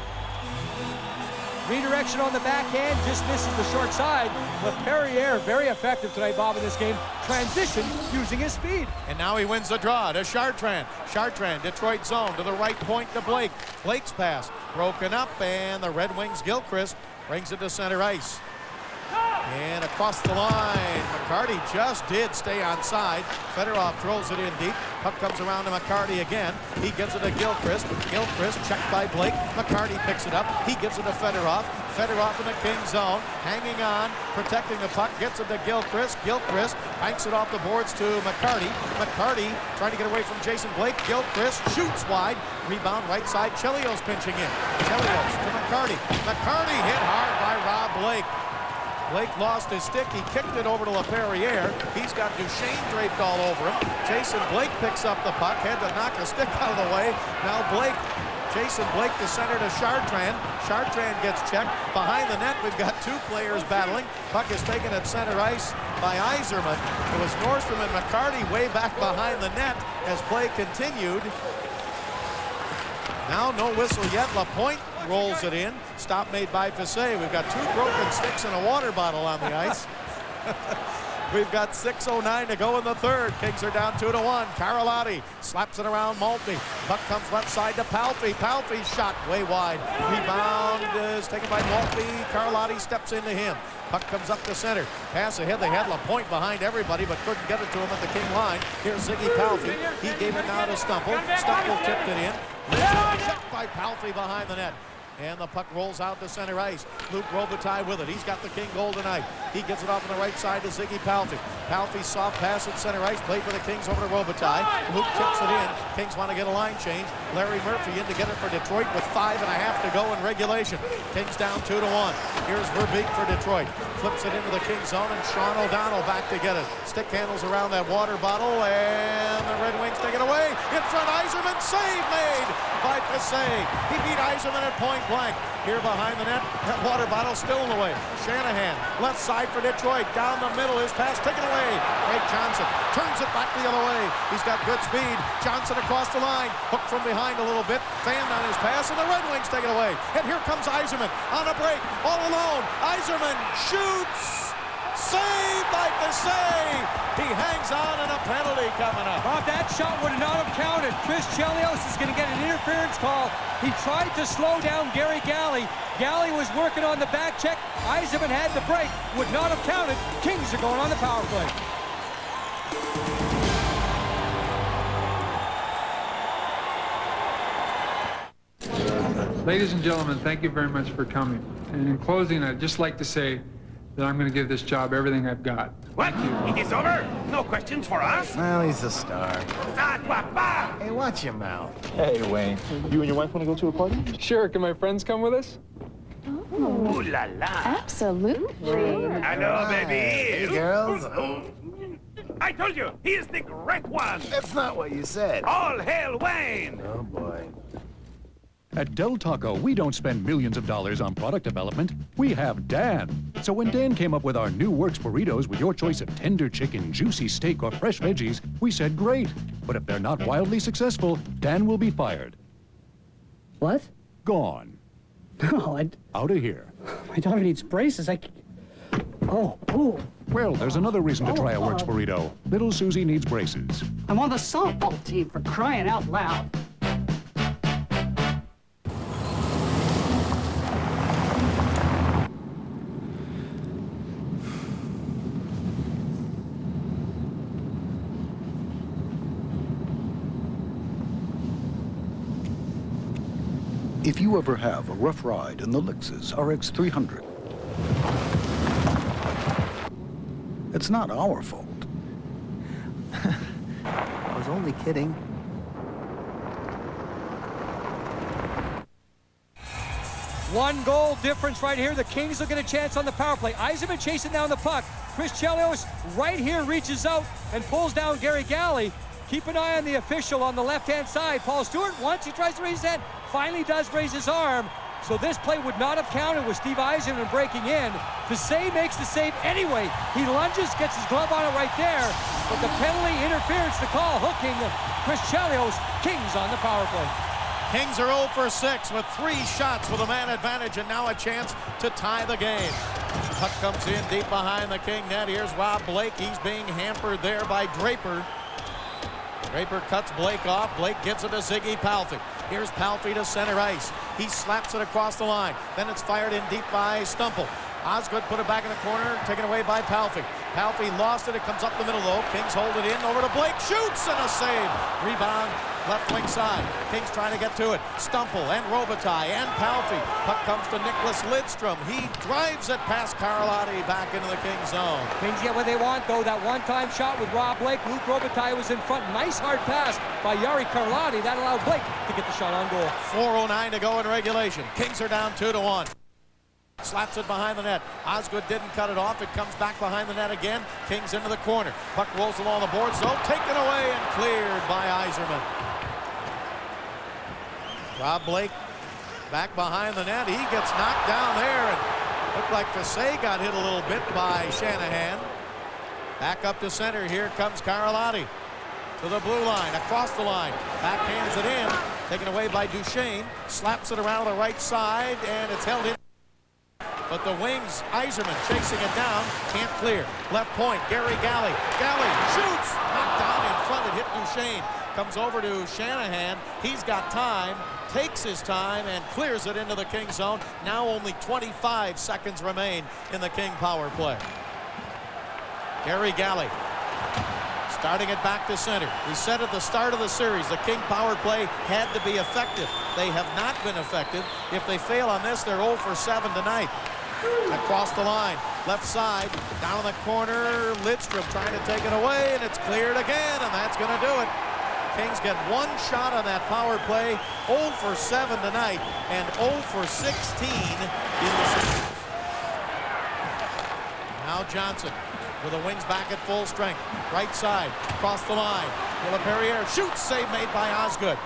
Redirection on the backhand, just misses the short side. LePerriere very effective tonight, Bob, in this game. Transition using his speed. And now he wins the draw to Chartrand. Chartrand, Detroit zone to the right point to Blake. Blake's pass broken up, and the Red Wings Gilchrist brings it to center ice. And across the line, McCarty just did stay on side. Fedorov throws it in deep. Puck comes around to McCarty again. He gives it to Gilchrist. Gilchrist checked by Blake. McCarty picks it up. He gives it to Fedorov. Fedorov in the King zone, hanging on, protecting the puck. Gets it to Gilchrist. Gilchrist banks it off the boards to McCarty. McCarty trying to get away from Jason Blake. Gilchrist shoots wide. Rebound right side. Chelios pinching in. Chelios to McCarty. McCarty hit hard by Rob Blake. Blake lost his stick. He kicked it over to LaPerriere. He's got Duchesne draped all over him. Jason Blake picks up the puck. Had to knock a stick out of the way. Now Jason Blake to center to Chartrand. Chartrand gets checked. Behind the net, we've got two players battling. Puck is taken at center ice by Yzerman. It was Nordstrom and McCarty way back behind the net as play continued. Now no whistle yet. Lapointe rolls it in. Stop made by Fisset. We've got two broken sticks and a water bottle on the ice. We've got 6:09 to go in the third. Kings are down 2-1. Carlotti slaps it around Maltby. Puck comes left side to Palffy. Palffy's shot way wide. Rebound is taken by Maltby. Carlotti steps into him. Puck comes up to center. Pass ahead. They had Lapointe behind everybody, but couldn't get it to him at the King line. Here's Ziggy Palffy. He gave it now to Stumple. Stumple tipped it in. Checked by Palffy behind the net. And the puck rolls out to center ice. Luke Robitaille with it. He's got the King goal tonight. He gets it off on the right side to Ziggy Palffy. Palffy soft pass at center ice. Played for the Kings over to Robitaille. Luke tips it in. Kings want to get a line change. Larry Murphy in to get it for Detroit with 5.5 to go in regulation. Kings down 2-1. Here's Verbeek for Detroit. Flips it into the King zone, and Sean O'Donnell back to get it. Stick handles around that water bottle, and the Red Wings take it away. In front, Yzerman. Save made by Fisset. He beat Yzerman at point blank. Here behind the net, that water bottle still in the way. Shanahan, left side for Detroit. Down the middle, his pass taken away. Craig Johnson turns it back the other way. He's got good speed. Johnson across the line. Hooked from behind a little bit. Fanned on his pass, and the Red Wings take it away. And here comes Yzerman on a break, all alone. Yzerman shoots. Saved by Fisset. He hangs on, and a penalty coming up. Bob, that shot would not have counted. Chris Chelios is going to get an interference call. He tried to slow down Gary Galley. Galley was working on the back check. Yzerman had the break. Would not have counted. Kings are going on the power play. Ladies and gentlemen, thank you very much for coming. And in closing, I'd just like to say that I'm going to give this job everything I've got. What? It is over? No questions for us? Well, he's a star. Hey, watch your mouth. Hey, Wayne. You and your wife want to go to a party? Sure. Can my friends come with us? Ooh la la. Absolutely. Hello, baby. Hey, girls. I told you, he is the great one. That's not what you said. All hail Wayne. Oh, boy. At Del Taco, we don't spend millions of dollars on product development. We have Dan. So when Dan came up with our new Works burritos with your choice of tender chicken, juicy steak, or fresh veggies, we said great. But if they're not wildly successful, Dan will be fired. What? Gone. No, Out of here. My daughter needs braces. Oh. Well, there's another reason to try a Works burrito. Little Susie needs braces. I'm on the softball team, for crying out loud. If you ever have a rough ride in the Lexus RX 300, it's not our fault. I was only kidding. One goal difference right here. The Kings will get a chance on the power play. Yzerman chasing down the puck. Chris Chelios right here reaches out and pulls down Gary Galley. Keep an eye on the official on the left-hand side. Paul Stewart, once he tries to raise his hand, finally does raise his arm. So this play would not have counted with Steve Yzerman breaking in. Fisset makes the save anyway. He lunges, gets his glove on it right there. But the penalty interference, the call, hooking Chris Chelios. Kings on the power play. Kings are 0 for 6 with 3 shots with a man advantage, and now a chance to tie the game. Puck comes in deep behind the King net. Here's Rob Blake. He's being hampered there by Draper. Draper cuts Blake off. Blake gives it to Ziggy Palffy. Here's Palffy to center ice. He slaps it across the line. Then it's fired in deep by Stumple. Osgood put it back in the corner, taken away by Palffy. Palffy lost it. It comes up the middle, though. Kings hold it in. Over to Blake. Shoots and a save. Rebound, left wing side. Kings trying to get to it. Stumple and Robitaille and Palffy. Puck comes to Nicholas Lidstrom. He drives it past Carlotti back into the Kings zone. Kings get what they want, though. That one-time shot with Rob Blake. Luke Robitaille was in front. Nice hard pass by Jari Carlotti. That allowed Blake to get the shot on goal. 4:09 to go in regulation. Kings are down 2-1. Slaps it behind the net. Osgood didn't cut it off. It comes back behind the net again. Kings into the corner. Puck rolls along the boards, though. Taken away and cleared by Yzerman. Rob Blake back behind the net. He gets knocked down there, and looked like Fassé got hit a little bit by Shanahan. Back up to center. Here comes Carlotti to the blue line, across the line. Backhands it in. Taken away by Duchesne. Slaps it around the right side, and it's held in. But the wings, Yzerman chasing it down, can't clear. Left point, Gary Galley. Galley shoots, knocked down in front. It hit Duchesne. Comes over to Shanahan. He's got time, takes his time, and clears it into the King zone. Now only 25 seconds remain in the King power play. Gary Galley starting it back to center. We said at the start of the series the King power play had to be effective. They have not been effective. If they fail on this, they're 0 for 7 tonight. Across the line, left side, down the corner, Lidstrom trying to take it away, and it's cleared again, and that's going to do it. Kings get one shot on that power play, 0 for 7 tonight, and 0 for 16 in the series. Now Johnson with the wings back at full strength. Right side, across the line. Perrier shoots, save made by Osgood.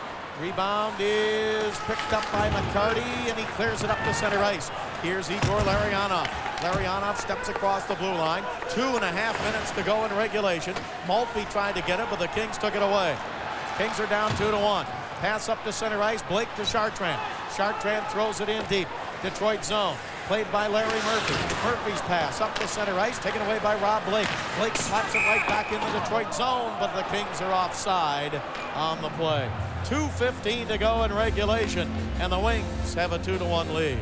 Rebound is picked up by McCarty, and he clears it up to center ice. Here's Igor Larionov. Larionov steps across the blue line. 2.5 minutes to go in regulation. Maltby tried to get it, but the Kings took it away. Kings are down 2-1. Pass up to center ice. Blake to Chartrand. Chartrand throws it in deep. Detroit zone. Played by Larry Murphy. Murphy's pass up the center ice, taken away by Rob Blake. Blake slaps it right back into Detroit zone, but the Kings are offside on the play. 2:15 to go in regulation, and the Wings have a 2-1 lead.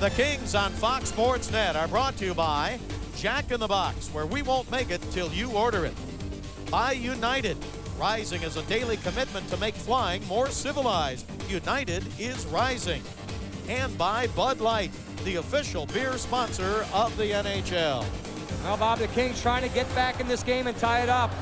The Kings on Fox Sports Net are brought to you by Jack in the Box, where we won't make it till you order it. By United, rising is a daily commitment to make flying more civilized. United is rising. And by Bud Light, the official beer sponsor of the NHL. Well, Bob, the Kings trying to get back in this game and tie it up.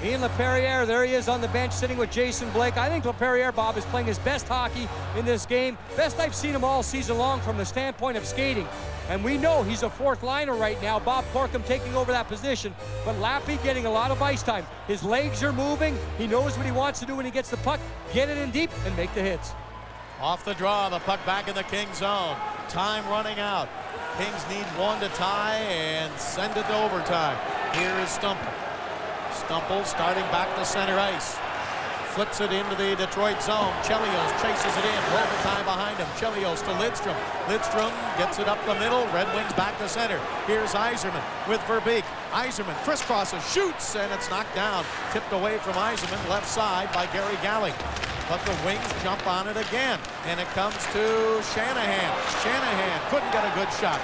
Ian LaPerriere, there he is on the bench sitting with Jason Blake. I think LaPerriere, Bob, is playing his best hockey in this game. Best I've seen him all season long from the standpoint of skating. And we know he's a fourth liner right now. Bob Corkum taking over that position. But Lappy getting a lot of ice time. His legs are moving. He knows what he wants to do when he gets the puck. Get it in deep and make the hits. Off the draw, the puck back in the King zone. Time running out. Kings need one to tie and send it to overtime. Here is Stumple. Stumple starting back to center ice. Flips it into the Detroit zone. Chelios chases it in. Robitaille behind him. Chelios to Lidstrom. Lidstrom gets it up the middle. Red Wings back to center. Here's Yzerman with Verbeek. Yzerman crisscrosses, shoots, and it's knocked down. Tipped away from Yzerman, left side by Gary Galley. But the Wings jump on it again, and it comes to Shanahan. Shanahan couldn't get a good shot.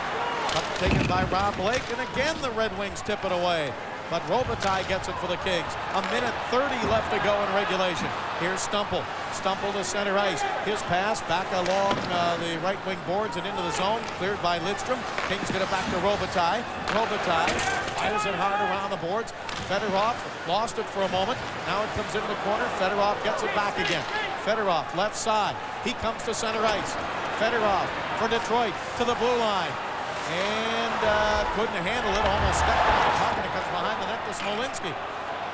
Up taken by Rob Blake, and again the Red Wings tip it away. But Robitaille gets it for the Kings. 1:30 left to go in regulation. Here's Stumple. Stumple to center ice. His pass back along the right wing boards and into the zone. Cleared by Lidstrom. Kings get it back to Robitaille. Robitaille fires it hard around the boards. Fedorov lost it for a moment. Now it comes into the corner. Fedorov gets it back again. Fedorov left side. He comes to center ice. Fedorov for Detroit to the blue line. And couldn't handle it, almost stepped on the puck, and it comes behind the net to Smolinski.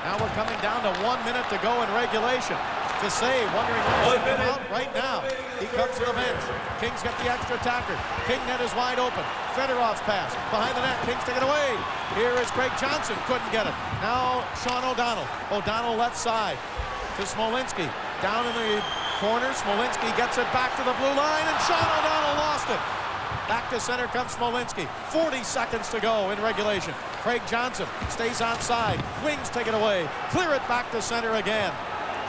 Now we're coming down to 1 minute to go in regulation. Fassé wondering where he's come out right now. He comes to the bench. Kings get the extra attacker. King net is wide open. Fedorov's pass behind the net. Kings take it away. Here is Craig Johnson, couldn't get it. Now Sean O'Donnell. O'Donnell left side to Smolinski. Down in the corner, Smolinski gets it back to the blue line, and Sean O'Donnell lost it. Back to center comes Smolinski. 40 seconds to go in regulation. Craig Johnson stays onside. Wings take it away. Clear it back to center again.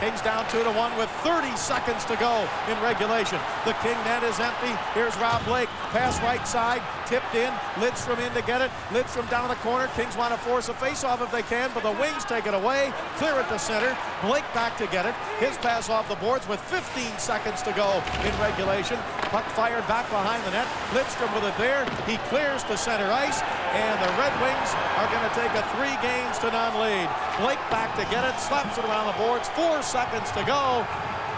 Kings down 2-1 with 30 seconds to go in regulation. The King net is empty. Here's Rob Blake. Pass right side. Tipped in. Lidstrom in to get it. Lidstrom down the corner. Kings want to force a face-off if they can, but the Wings take it away. Clear it to center. Blake back to get it. His pass off the boards with 15 seconds to go in regulation. Puck fired back behind the net. Lidstrom with it there. He clears to center ice, and the Red Wings are going to take a 3-0 lead. Blake back to get it. Slaps it around the boards. 4 seconds to go.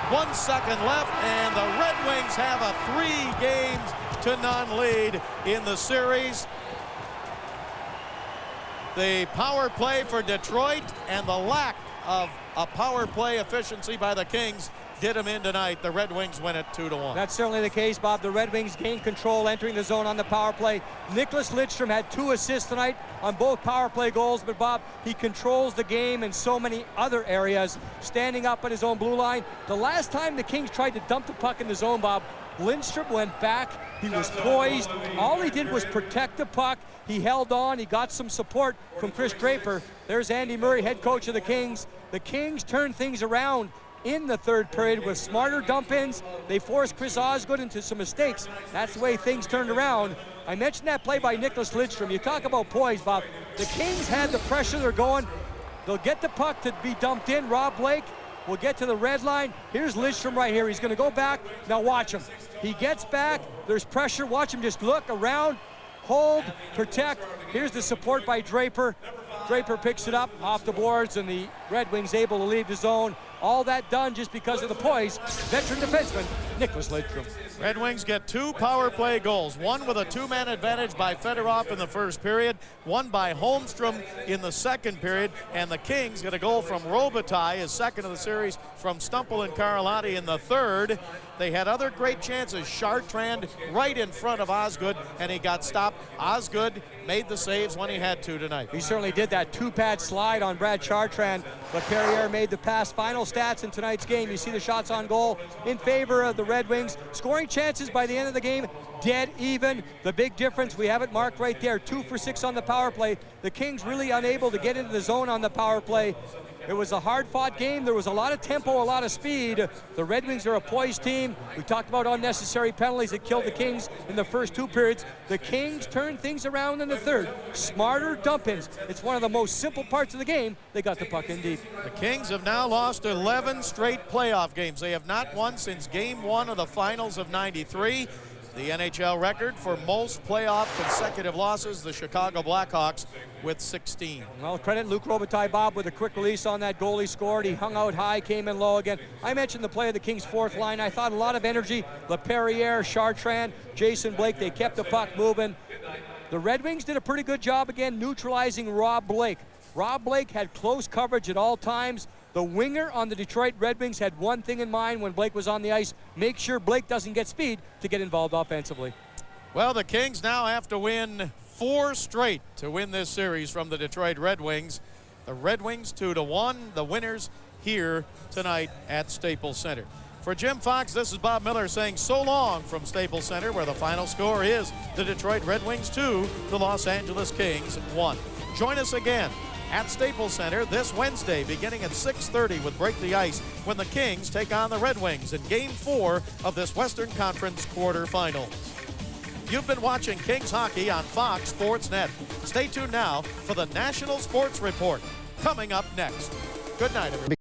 1 second left, and the Red Wings have a 3-0 lead in the series. The power play for Detroit and the lack of a power play efficiency by the Kings did them in tonight. The Red Wings win it 2-1. That's certainly the case, Bob. The Red Wings gained control entering the zone on the power play. Nicholas Lidstrom had 2 assists tonight on both power play goals, but Bob, he controls the game in so many other areas, standing up at his own blue line. The last time the Kings tried to dump the puck in the zone, Bob, Lindstrom went back. He was poised. All he did was protect the puck. He held on. He got some support from Chris Draper. There's Andy Murray, head coach of the Kings. The Kings turned things around in the third period with smarter dump-ins. They forced Chris Osgood into some mistakes. That's the way things turned around. I mentioned that play by Nicholas Lidstrom. You talk about poise, Bob. The Kings had the pressure. They're going. They'll get the puck to be dumped in. Rob Blake will get to the red line. Here's Lidstrom right here. He's going to go back. Now watch him. He gets back. There's pressure. Watch him just look around, hold, protect. Here's the support by Draper. Draper picks it up off the boards, and the Red Wings able to leave the zone. All that done just because of the poise. Veteran defenseman, Nicholas Lidstrom. Red Wings get 2 power play goals. One with a 2-man advantage by Fedorov in the first period, one by Holmstrom in the second period, and the Kings get a goal from Robitaille, his second of the series, from Stumple and Karlati in the third. They had other great chances. Chartrand right in front of Osgood, and he got stopped. Osgood made the saves when he had to tonight. He certainly did that 2-pad slide on Brad Chartrand, but Perrier made the pass. Final stats in tonight's game. You see the shots on goal in favor of the Red Wings. Scoring chances by the end of the game, dead even. The big difference, we have it marked right there, 2 for 6 on the power play. The Kings really unable to get into the zone on the power play. It was a hard-fought game. There was a lot of tempo, a lot of speed. The Red Wings are a poised team. We talked about unnecessary penalties that killed the Kings in the first 2 periods. The Kings turned things around in the third. Smarter dump-ins. It's one of the most simple parts of the game. They got the puck in deep. The Kings have now lost 11 straight playoff games. They have not won since Game 1 of the finals of '93. The NHL record for most playoff consecutive losses, the Chicago Blackhawks with 16. Well, credit Luc Robitaille, Bob, with a quick release on that goal he scored. He hung out high, came in low again. I mentioned the play of the Kings' fourth line. I thought a lot of energy. LaPerriere, Chartrand, Jason Blake, they kept the puck moving. The Red Wings did a pretty good job again neutralizing Rob Blake. Rob Blake had close coverage at all times. The winger on the Detroit Red Wings had one thing in mind when Blake was on the ice: make sure Blake doesn't get speed to get involved offensively. Well, the Kings now have to win 4 straight to win this series from the Detroit Red Wings. The Red Wings 2-1, the winners here tonight at Staples Center. For Jim Fox, this is Bob Miller saying so long from Staples Center, where the final score is the Detroit Red Wings 2, the Los Angeles Kings 1. Join us again at Staples Center this Wednesday beginning at 6:30 with Break the Ice when the Kings take on the Red Wings in Game 4 of this Western Conference quarterfinals. You've been watching Kings hockey on Fox Sports Net. Stay tuned now for the National Sports Report coming up next. Good night, everybody.